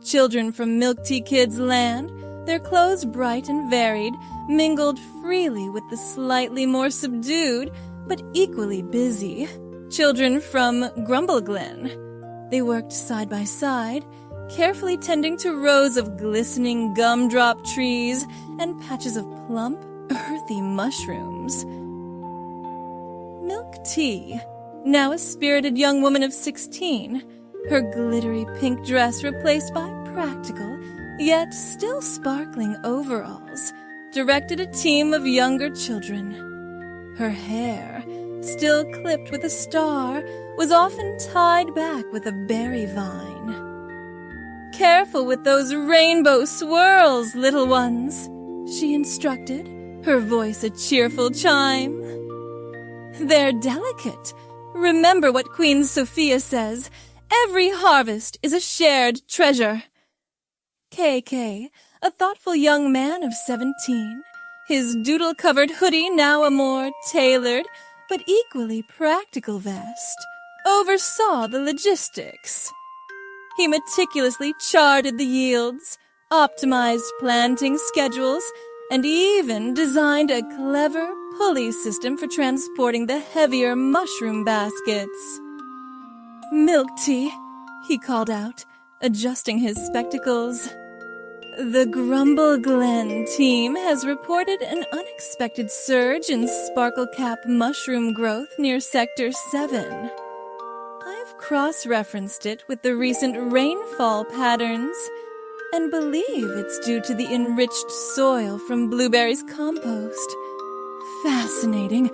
Children from MilkTea Kids Land, their clothes bright and varied, mingled freely with the slightly more subdued but equally busy children from Grumbleglen. They worked side by side, carefully tending to rows of glistening gumdrop trees and patches of plump, earthy mushrooms. MilkTea, now a spirited young woman of 16, her glittery pink dress replaced by practical, yet still sparkling overalls, directed a team of younger children. Her hair, still clipped with a star, was often tied back with a berry vine. "Careful with those rainbow swirls, little ones," she instructed, her voice a cheerful chime. "They're delicate. Remember what Queen Sofia says, every harvest is a shared treasure." KK, a thoughtful young man of 17, his doodle-covered hoodie now a more tailored but equally practical vest, oversaw the logistics. He meticulously charted the yields, optimized planting schedules, and even designed a clever pulley system for transporting the heavier mushroom baskets. "MilkTea," he called out, adjusting his spectacles. "The Grumbleglen team has reported an unexpected surge in sparkle-cap mushroom growth near Sector 7. I've cross-referenced it with the recent rainfall patterns and believe it's due to the enriched soil from Blueberry's compost. Fascinating.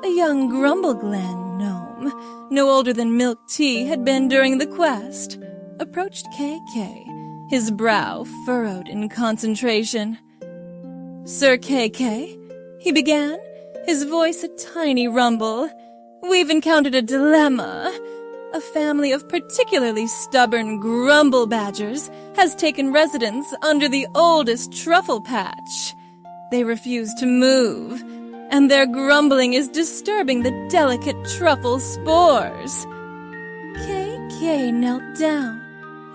A young Grumbleglen gnome, no older than MilkTea had been during the quest, approached KK, his brow furrowed in concentration. "Sir KK," he began, his voice a tiny rumble, "we've encountered a dilemma. A family of particularly stubborn grumble badgers has taken residence under the oldest truffle patch. They refuse to move, and their grumbling is disturbing the delicate truffle spores." KK knelt down,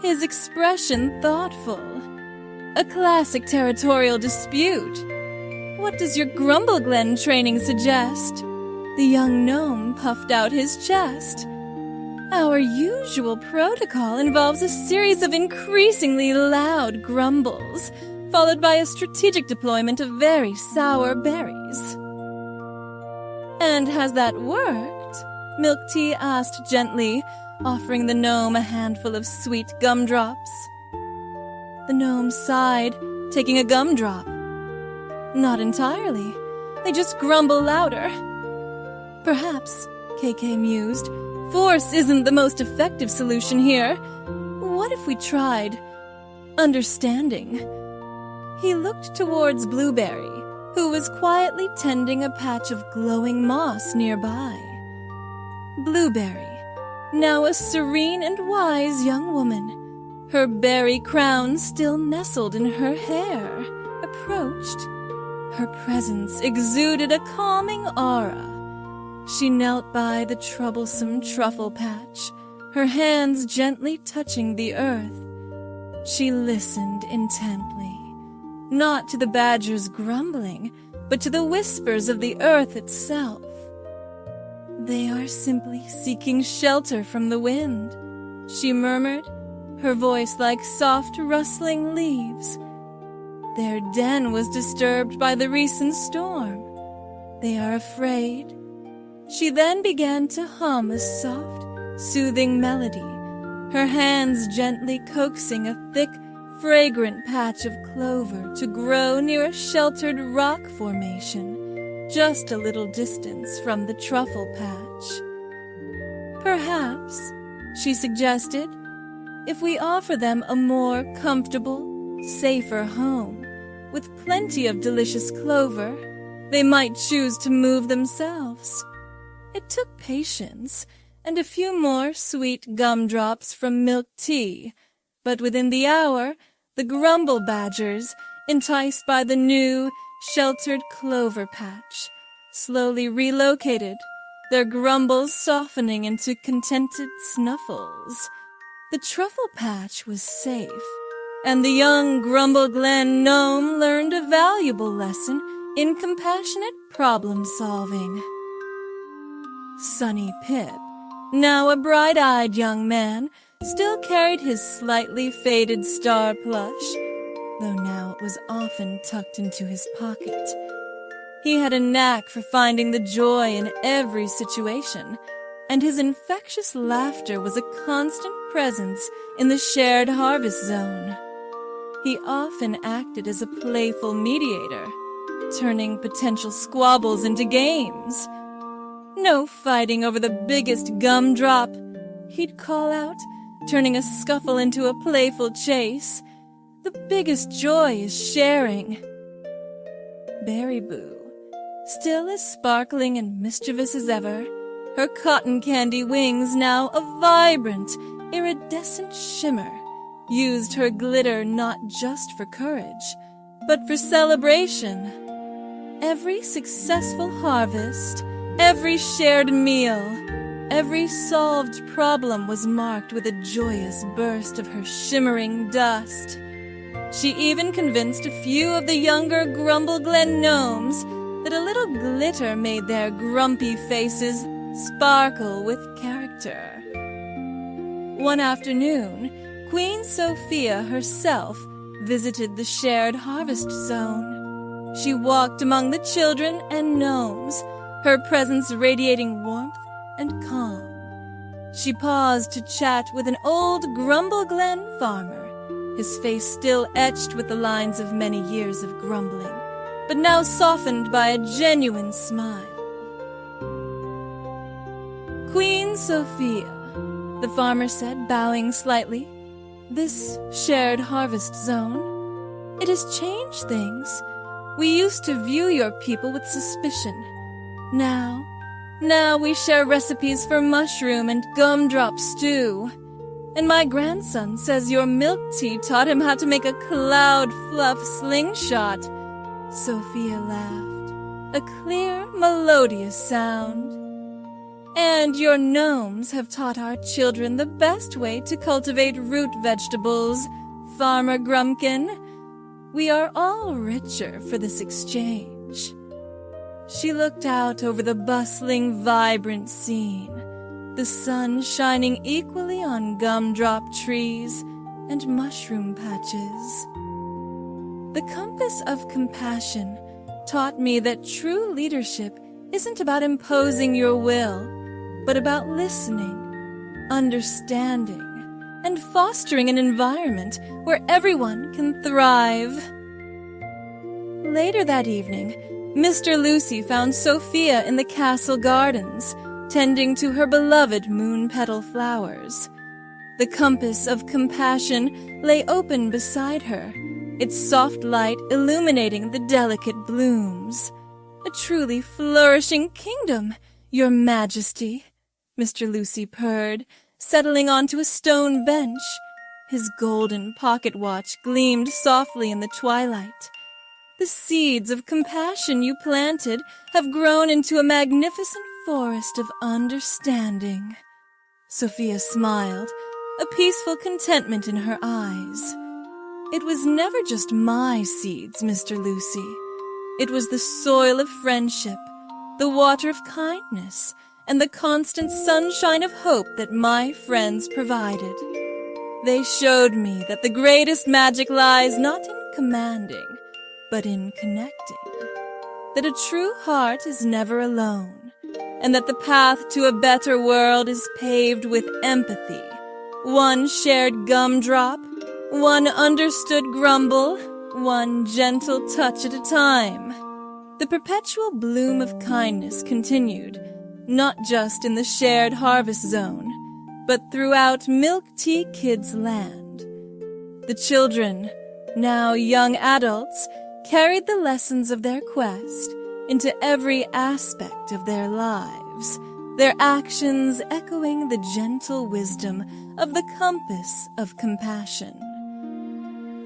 his expression thoughtful. A classic territorial dispute. What does your Grumbleglen training suggest? The young gnome puffed out his chest. Our usual protocol involves a series of increasingly loud grumbles, followed by a strategic deployment of very sour berries. And has that worked? MilkTea asked gently, offering the gnome a handful of sweet gumdrops. The gnome sighed, taking a gumdrop. Not entirely. They just grumble louder. Perhaps, KK mused, force isn't the most effective solution here. What if we tried understanding? He looked towards Blueberry, who was quietly tending a patch of glowing moss nearby. Blueberry, now a serene and wise young woman, her berry crown still nestled in her hair, approached. Her presence exuded a calming aura. She knelt by the troublesome truffle patch, her hands gently touching the earth. She listened intently, not to the badger's grumbling, but to the whispers of the earth itself. They are simply seeking shelter from the wind, she murmured, her voice like soft rustling leaves. Their den was disturbed by the recent storm. They are afraid. She then began to hum a soft, soothing melody, her hands gently coaxing a thick, fragrant patch of clover to grow near a sheltered rock formation, just a little distance from the truffle patch. Perhaps, she suggested, if we offer them a more comfortable, safer home, with plenty of delicious clover, they might choose to move themselves. It took patience and a few more sweet gumdrops from MilkTea, but within the hour, the grumble badgers, enticed by the new, sheltered clover patch, slowly relocated, their grumbles softening into contented snuffles. The truffle patch was safe, and the young Grumbleglen gnome learned a valuable lesson in compassionate problem-solving. Sunny Pip, now a bright-eyed young man, still carried his slightly faded star plush, though now it was often tucked into his pocket. He had a knack for finding the joy in every situation, and his infectious laughter was a constant presence in the shared harvest zone. He often acted as a playful mediator, turning potential squabbles into games. No fighting over the biggest gumdrop, he'd call out, turning a scuffle into a playful chase. The biggest joy is sharing. Berryboo, still as sparkling and mischievous as ever, her cotton candy wings now a vibrant, iridescent shimmer, used her glitter not just for courage, but for celebration. Every successful harvest, every shared meal, every solved problem was marked with a joyous burst of her shimmering dust. She even convinced a few of the younger Grumbleglen gnomes that a little glitter made their grumpy faces sparkle with character. One afternoon, Queen Sofia herself visited the shared harvest zone. She walked among the children and gnomes, her presence radiating warmth and calm. She paused to chat with an old Grumbleglen farmer, his face still etched with the lines of many years of grumbling, but now softened by a genuine smile. Queen Sofia, the farmer said, bowing slightly, this shared harvest zone, it has changed things. We used to view your people with suspicion. Now we share recipes for mushroom and gumdrop stew. And my grandson says your MilkTea taught him how to make a cloud fluff slingshot. Sophia laughed, a clear, melodious sound. And your gnomes have taught our children the best way to cultivate root vegetables, Farmer Grumpkin. We are all richer for this exchange." She looked out over the bustling, vibrant scene, the sun shining equally on gumdrop trees and mushroom patches. The compass of compassion taught me that true leadership isn't about imposing your will, but about listening, understanding, and fostering an environment where everyone can thrive. Later that evening, Mr. Lucy found Sofia in the castle gardens, tending to her beloved moon petal flowers. The compass of compassion lay open beside her, its soft light illuminating the delicate blooms. "A truly flourishing kingdom, Your Majesty," Mr. Lucy purred, settling onto a stone bench. His golden pocket watch gleamed softly in the twilight. "The seeds of compassion you planted have grown into a magnificent forest of understanding." Sofia smiled, a peaceful contentment in her eyes. "It was never just my seeds, Mr. Lucy. It was the soil of friendship, the water of kindness, and the constant sunshine of hope that my friends provided. They showed me that the greatest magic lies not in commanding, but in connecting. That a true heart is never alone, and that the path to a better world is paved with empathy. One shared gumdrop, one understood grumble, one gentle touch at a time." The perpetual bloom of kindness continued, not just in the shared harvest zone, but throughout MilkTea Kids Land. The children, now young adults, carried the lessons of their quest into every aspect of their lives, their actions echoing the gentle wisdom of the compass of compassion.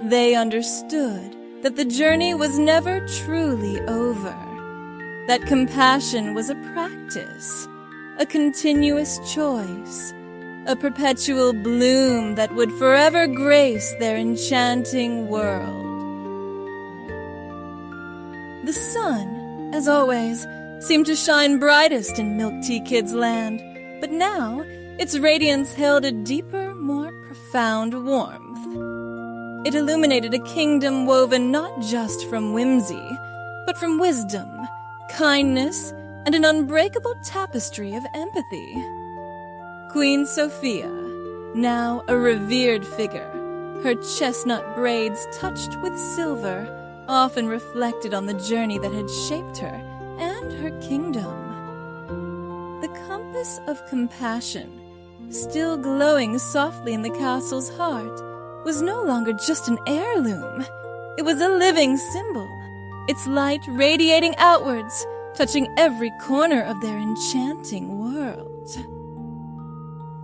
They understood that the journey was never truly over, that compassion was a practice, a continuous choice, a perpetual bloom that would forever grace their enchanting world. The sun, as always, seemed to shine brightest in MilkTea Kids Land, but now its radiance held a deeper, more profound warmth. It illuminated a kingdom woven not just from whimsy, but from wisdom, kindness, and an unbreakable tapestry of empathy. Queen Sofia, now a revered figure, her chestnut braids touched with silver, often reflected on the journey that had shaped her and her kingdom. The compass of compassion, still glowing softly in the castle's heart, was no longer just an heirloom. It was a living symbol, its light radiating outwards, touching every corner of their enchanting world.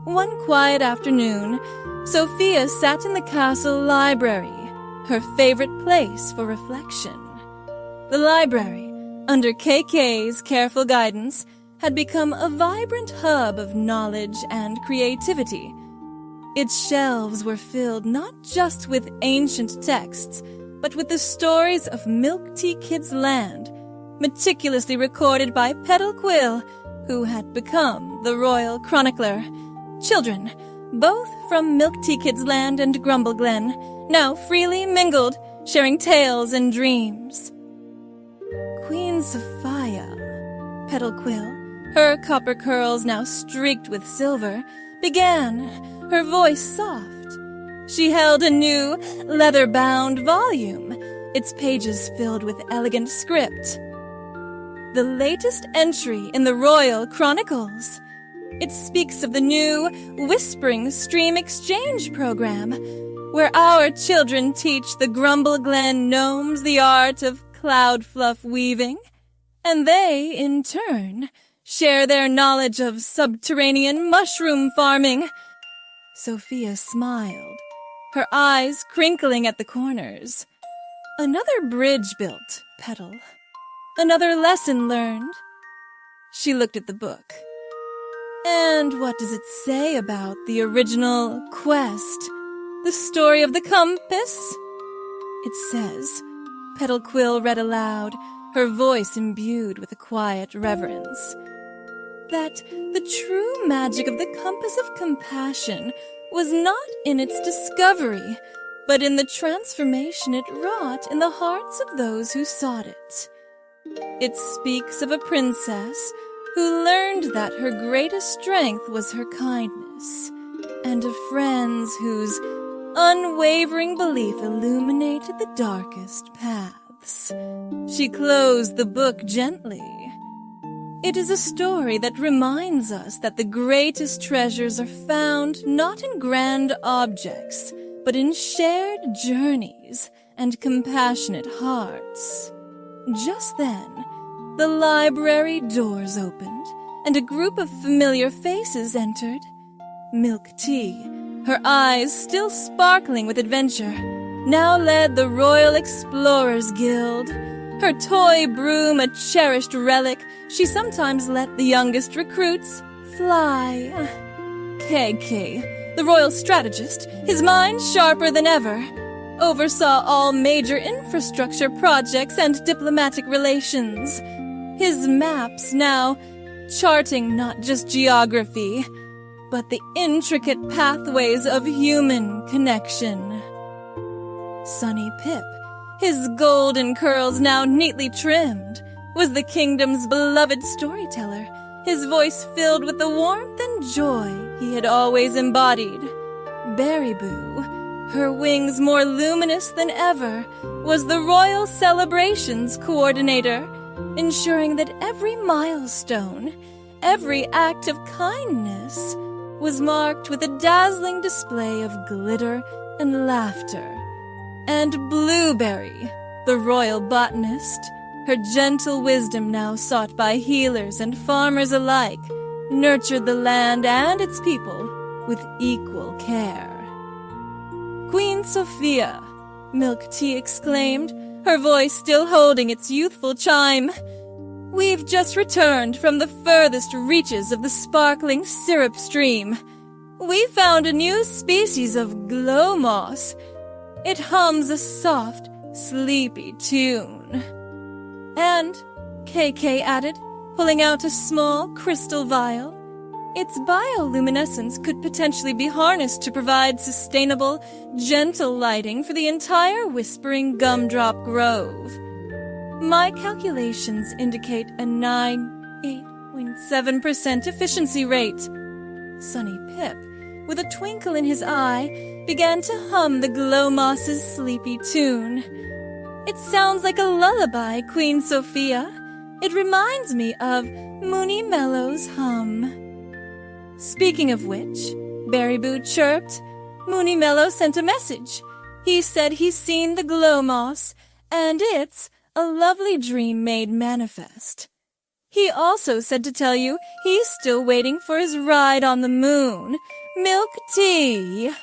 One quiet afternoon, Sofia sat in the castle library, her favorite place for reflection. The library, under KK's careful guidance, had become a vibrant hub of knowledge and creativity. Its shelves were filled not just with ancient texts, but with the stories of MilkTea Kids Land, meticulously recorded by Petal Quill, who had become the royal chronicler. Children, both from MilkTea Kids Land and Grumble Glen, now freely mingled, sharing tales and dreams. Queen Sofia, Petal Quill, her copper curls now streaked with silver, began, her voice soft. She held a new, leather-bound volume, its pages filled with elegant script. The latest entry in the Royal Chronicles. It speaks of the new Whispering Stream Exchange program, where our children teach the Grumble Glen gnomes the art of cloud fluff weaving, and they, in turn, share their knowledge of subterranean mushroom farming. Sofia smiled, her eyes crinkling at the corners. Another bridge built, Petal. Another lesson learned. She looked at the book. And what does it say about the original quest? The story of the compass? It says, Petal Quill read aloud, her voice imbued with a quiet reverence, that the true magic of the compass of compassion was not in its discovery, but in the transformation it wrought in the hearts of those who sought it. It speaks of a princess who learned that her greatest strength was her kindness, and of friends whose unwavering belief illuminated the darkest paths. She closed the book gently. It is a story that reminds us that the greatest treasures are found not in grand objects, but in shared journeys and compassionate hearts. Just then, the library doors opened, and a group of familiar faces entered. MilkTea, her eyes still sparkling with adventure, now led the Royal Explorers Guild. Her toy broom a cherished relic, she sometimes let the youngest recruits fly. KK, the royal strategist, his mind sharper than ever, oversaw all major infrastructure projects and diplomatic relations. His maps now charting not just geography, but the intricate pathways of human connection. Sunny Pip, his golden curls now neatly trimmed, was the kingdom's beloved storyteller, his voice filled with the warmth and joy he had always embodied. Berryboo, her wings more luminous than ever, was the royal celebrations coordinator, ensuring that every milestone, every act of kindness, was marked with a dazzling display of glitter and laughter. And Blueberry, the royal botanist, her gentle wisdom now sought by healers and farmers alike, nurtured the land and its people with equal care. Queen Sofia, MilkTea exclaimed, her voice still holding its youthful chime. We've just returned from the furthest reaches of the sparkling syrup stream. We found a new species of glow moss. It hums a soft, sleepy tune. And, KK added, pulling out a small crystal vial, its bioluminescence could potentially be harnessed to provide sustainable, gentle lighting for the entire Whispering Gumdrop Grove. My calculations indicate a 98.7% efficiency rate. Sunny Pip, with a twinkle in his eye, began to hum the glow moss's sleepy tune. It sounds like a lullaby, Queen Sofia. It reminds me of Moony Mello's hum. Speaking of which, Berryboo chirped. Moony Mello sent a message. He said he's seen the glow moss, and it's a lovely dream made manifest. He also said to tell you he's still waiting for his ride on the moon. MilkTea!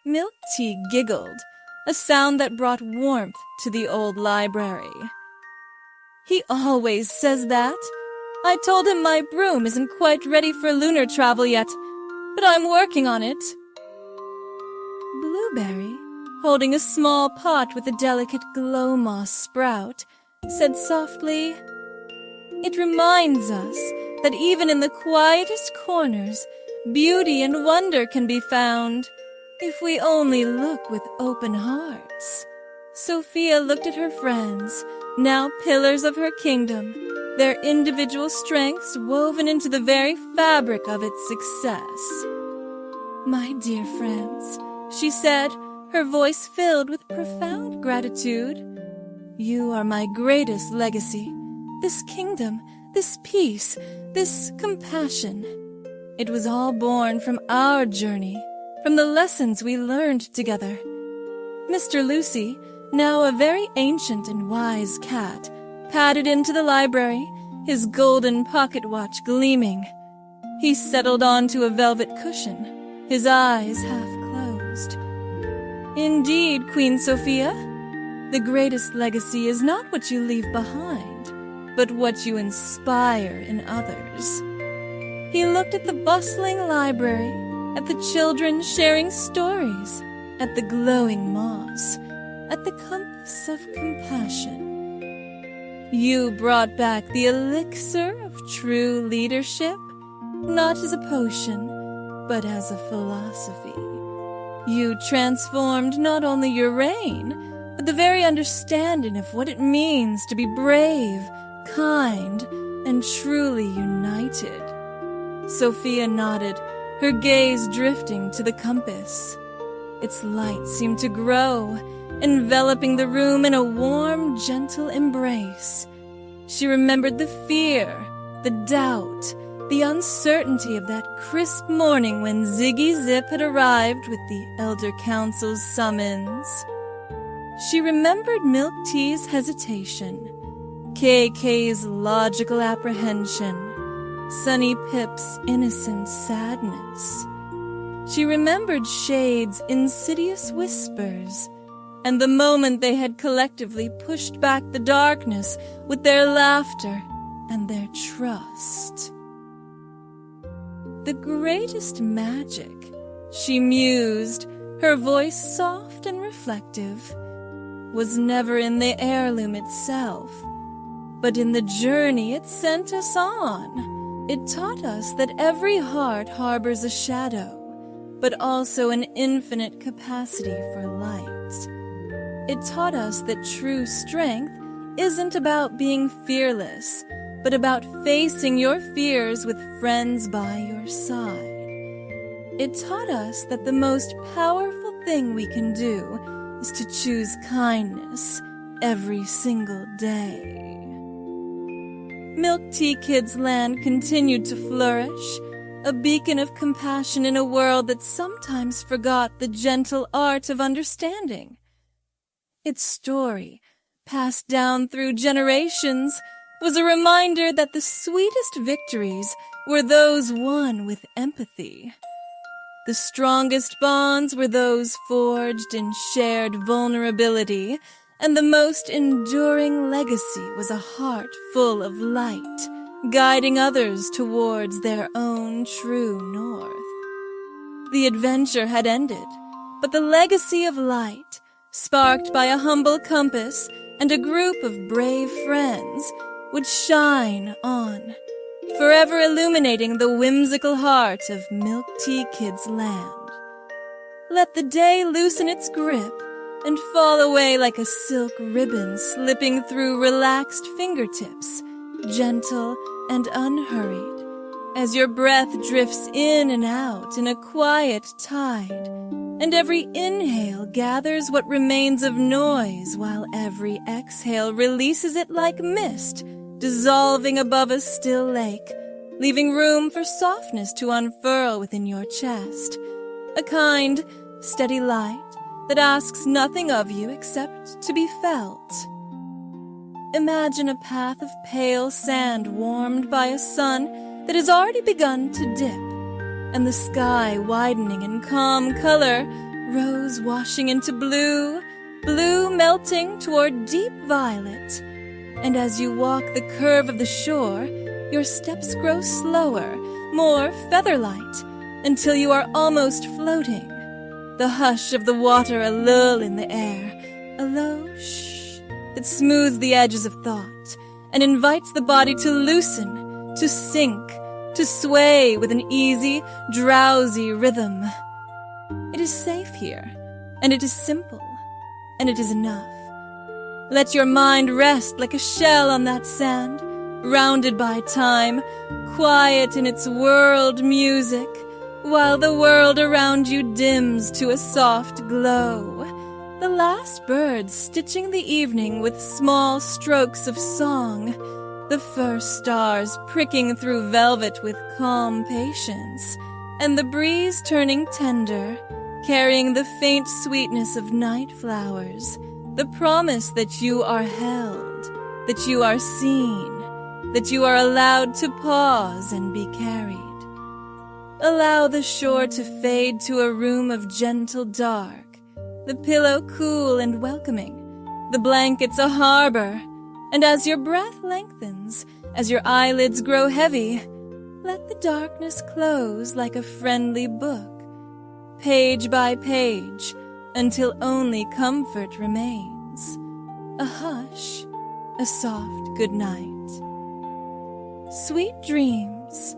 MilkTea giggled, a sound that brought warmth to the old library. He always says that. I told him my broom isn't quite ready for lunar travel yet, but I'm working on it. Blueberry, holding a small pot with a delicate glow moss sprout, said softly, It reminds us that even in the quietest corners, beauty and wonder can be found, if we only look with open hearts. Sofia looked at her friends, now pillars of her kingdom, their individual strengths woven into the very fabric of its success. My dear friends, she said, her voice filled with profound gratitude, you are my greatest legacy. This kingdom, this peace, this compassion. It was all born from our journey, from the lessons we learned together. Mr. Lucy, now a very ancient and wise cat, padded into the library, his golden pocket watch gleaming. He settled onto a velvet cushion, his eyes half closed. Indeed, Queen Sofia, the greatest legacy is not what you leave behind, but what you inspire in others. He looked at the bustling library, at the children sharing stories, at the glowing moss, at the compass of compassion. You brought back the elixir of true leadership, not as a potion, but as a philosophy. You transformed not only your reign, but the very understanding of what it means to be brave, kind, and truly united. Sophia nodded, her gaze drifting to the compass. Its light seemed to grow, enveloping the room in a warm, gentle embrace. She remembered the fear, the doubt, the uncertainty of that crisp morning when Ziggy Zip had arrived with the Elder Council's summons. She remembered MilkTea's hesitation, KK's logical apprehension, Sunny Pip's innocent sadness. She remembered Shade's insidious whispers, and the moment they had collectively pushed back the darkness with their laughter and their trust. The greatest magic, she mused, her voice soft and reflective, was never in the heirloom itself, but in the journey it sent us on. It taught us that every heart harbors a shadow, but also an infinite capacity for light. It taught us that true strength isn't about being fearless, but about facing your fears with friends by your side. It taught us that the most powerful thing we can do is to choose kindness every single day. MilkTea Kids Land continued to flourish, a beacon of compassion in a world that sometimes forgot the gentle art of understanding. Its story, passed down through generations, was a reminder that the sweetest victories were those won with empathy. The strongest bonds were those forged in shared vulnerability, and the most enduring legacy was a heart full of light, guiding others towards their own true north. The adventure had ended, but the legacy of light, sparked by a humble compass and a group of brave friends, would shine on, forever illuminating the whimsical heart of MilkTea Kids Land. Let the day loosen its grip and fall away like a silk ribbon slipping through relaxed fingertips, gentle and unhurried, as your breath drifts in and out in a quiet tide, and every inhale gathers what remains of noise while every exhale releases it like mist, dissolving above a still lake, leaving room for softness to unfurl within your chest. A kind, steady light that asks nothing of you except to be felt. Imagine a path of pale sand warmed by a sun that has already begun to dip, and the sky widening in calm color, rose washing into blue, blue melting toward deep violet. And as you walk the curve of the shore, your steps grow slower, more feather-light, until you are almost floating. The hush of the water a lull in the air, a low shh that smooths the edges of thought and invites the body to loosen, to sink, to sway with an easy, drowsy rhythm. It is safe here, and it is simple, and it is enough. Let your mind rest like a shell on that sand, rounded by time, quiet in its world music, while the world around you dims to a soft glow. The last bird stitching the evening with small strokes of song, the first stars pricking through velvet with calm patience, and the breeze turning tender, carrying the faint sweetness of night flowers, the promise that you are held, that you are seen, that you are allowed to pause and be carried. Allow the shore to fade to a room of gentle dark, the pillow cool and welcoming, the blankets a harbor, and as your breath lengthens, as your eyelids grow heavy, Let the darkness close like a friendly book, page by page, until only comfort remains. A hush, a soft good night. Sweet dreams,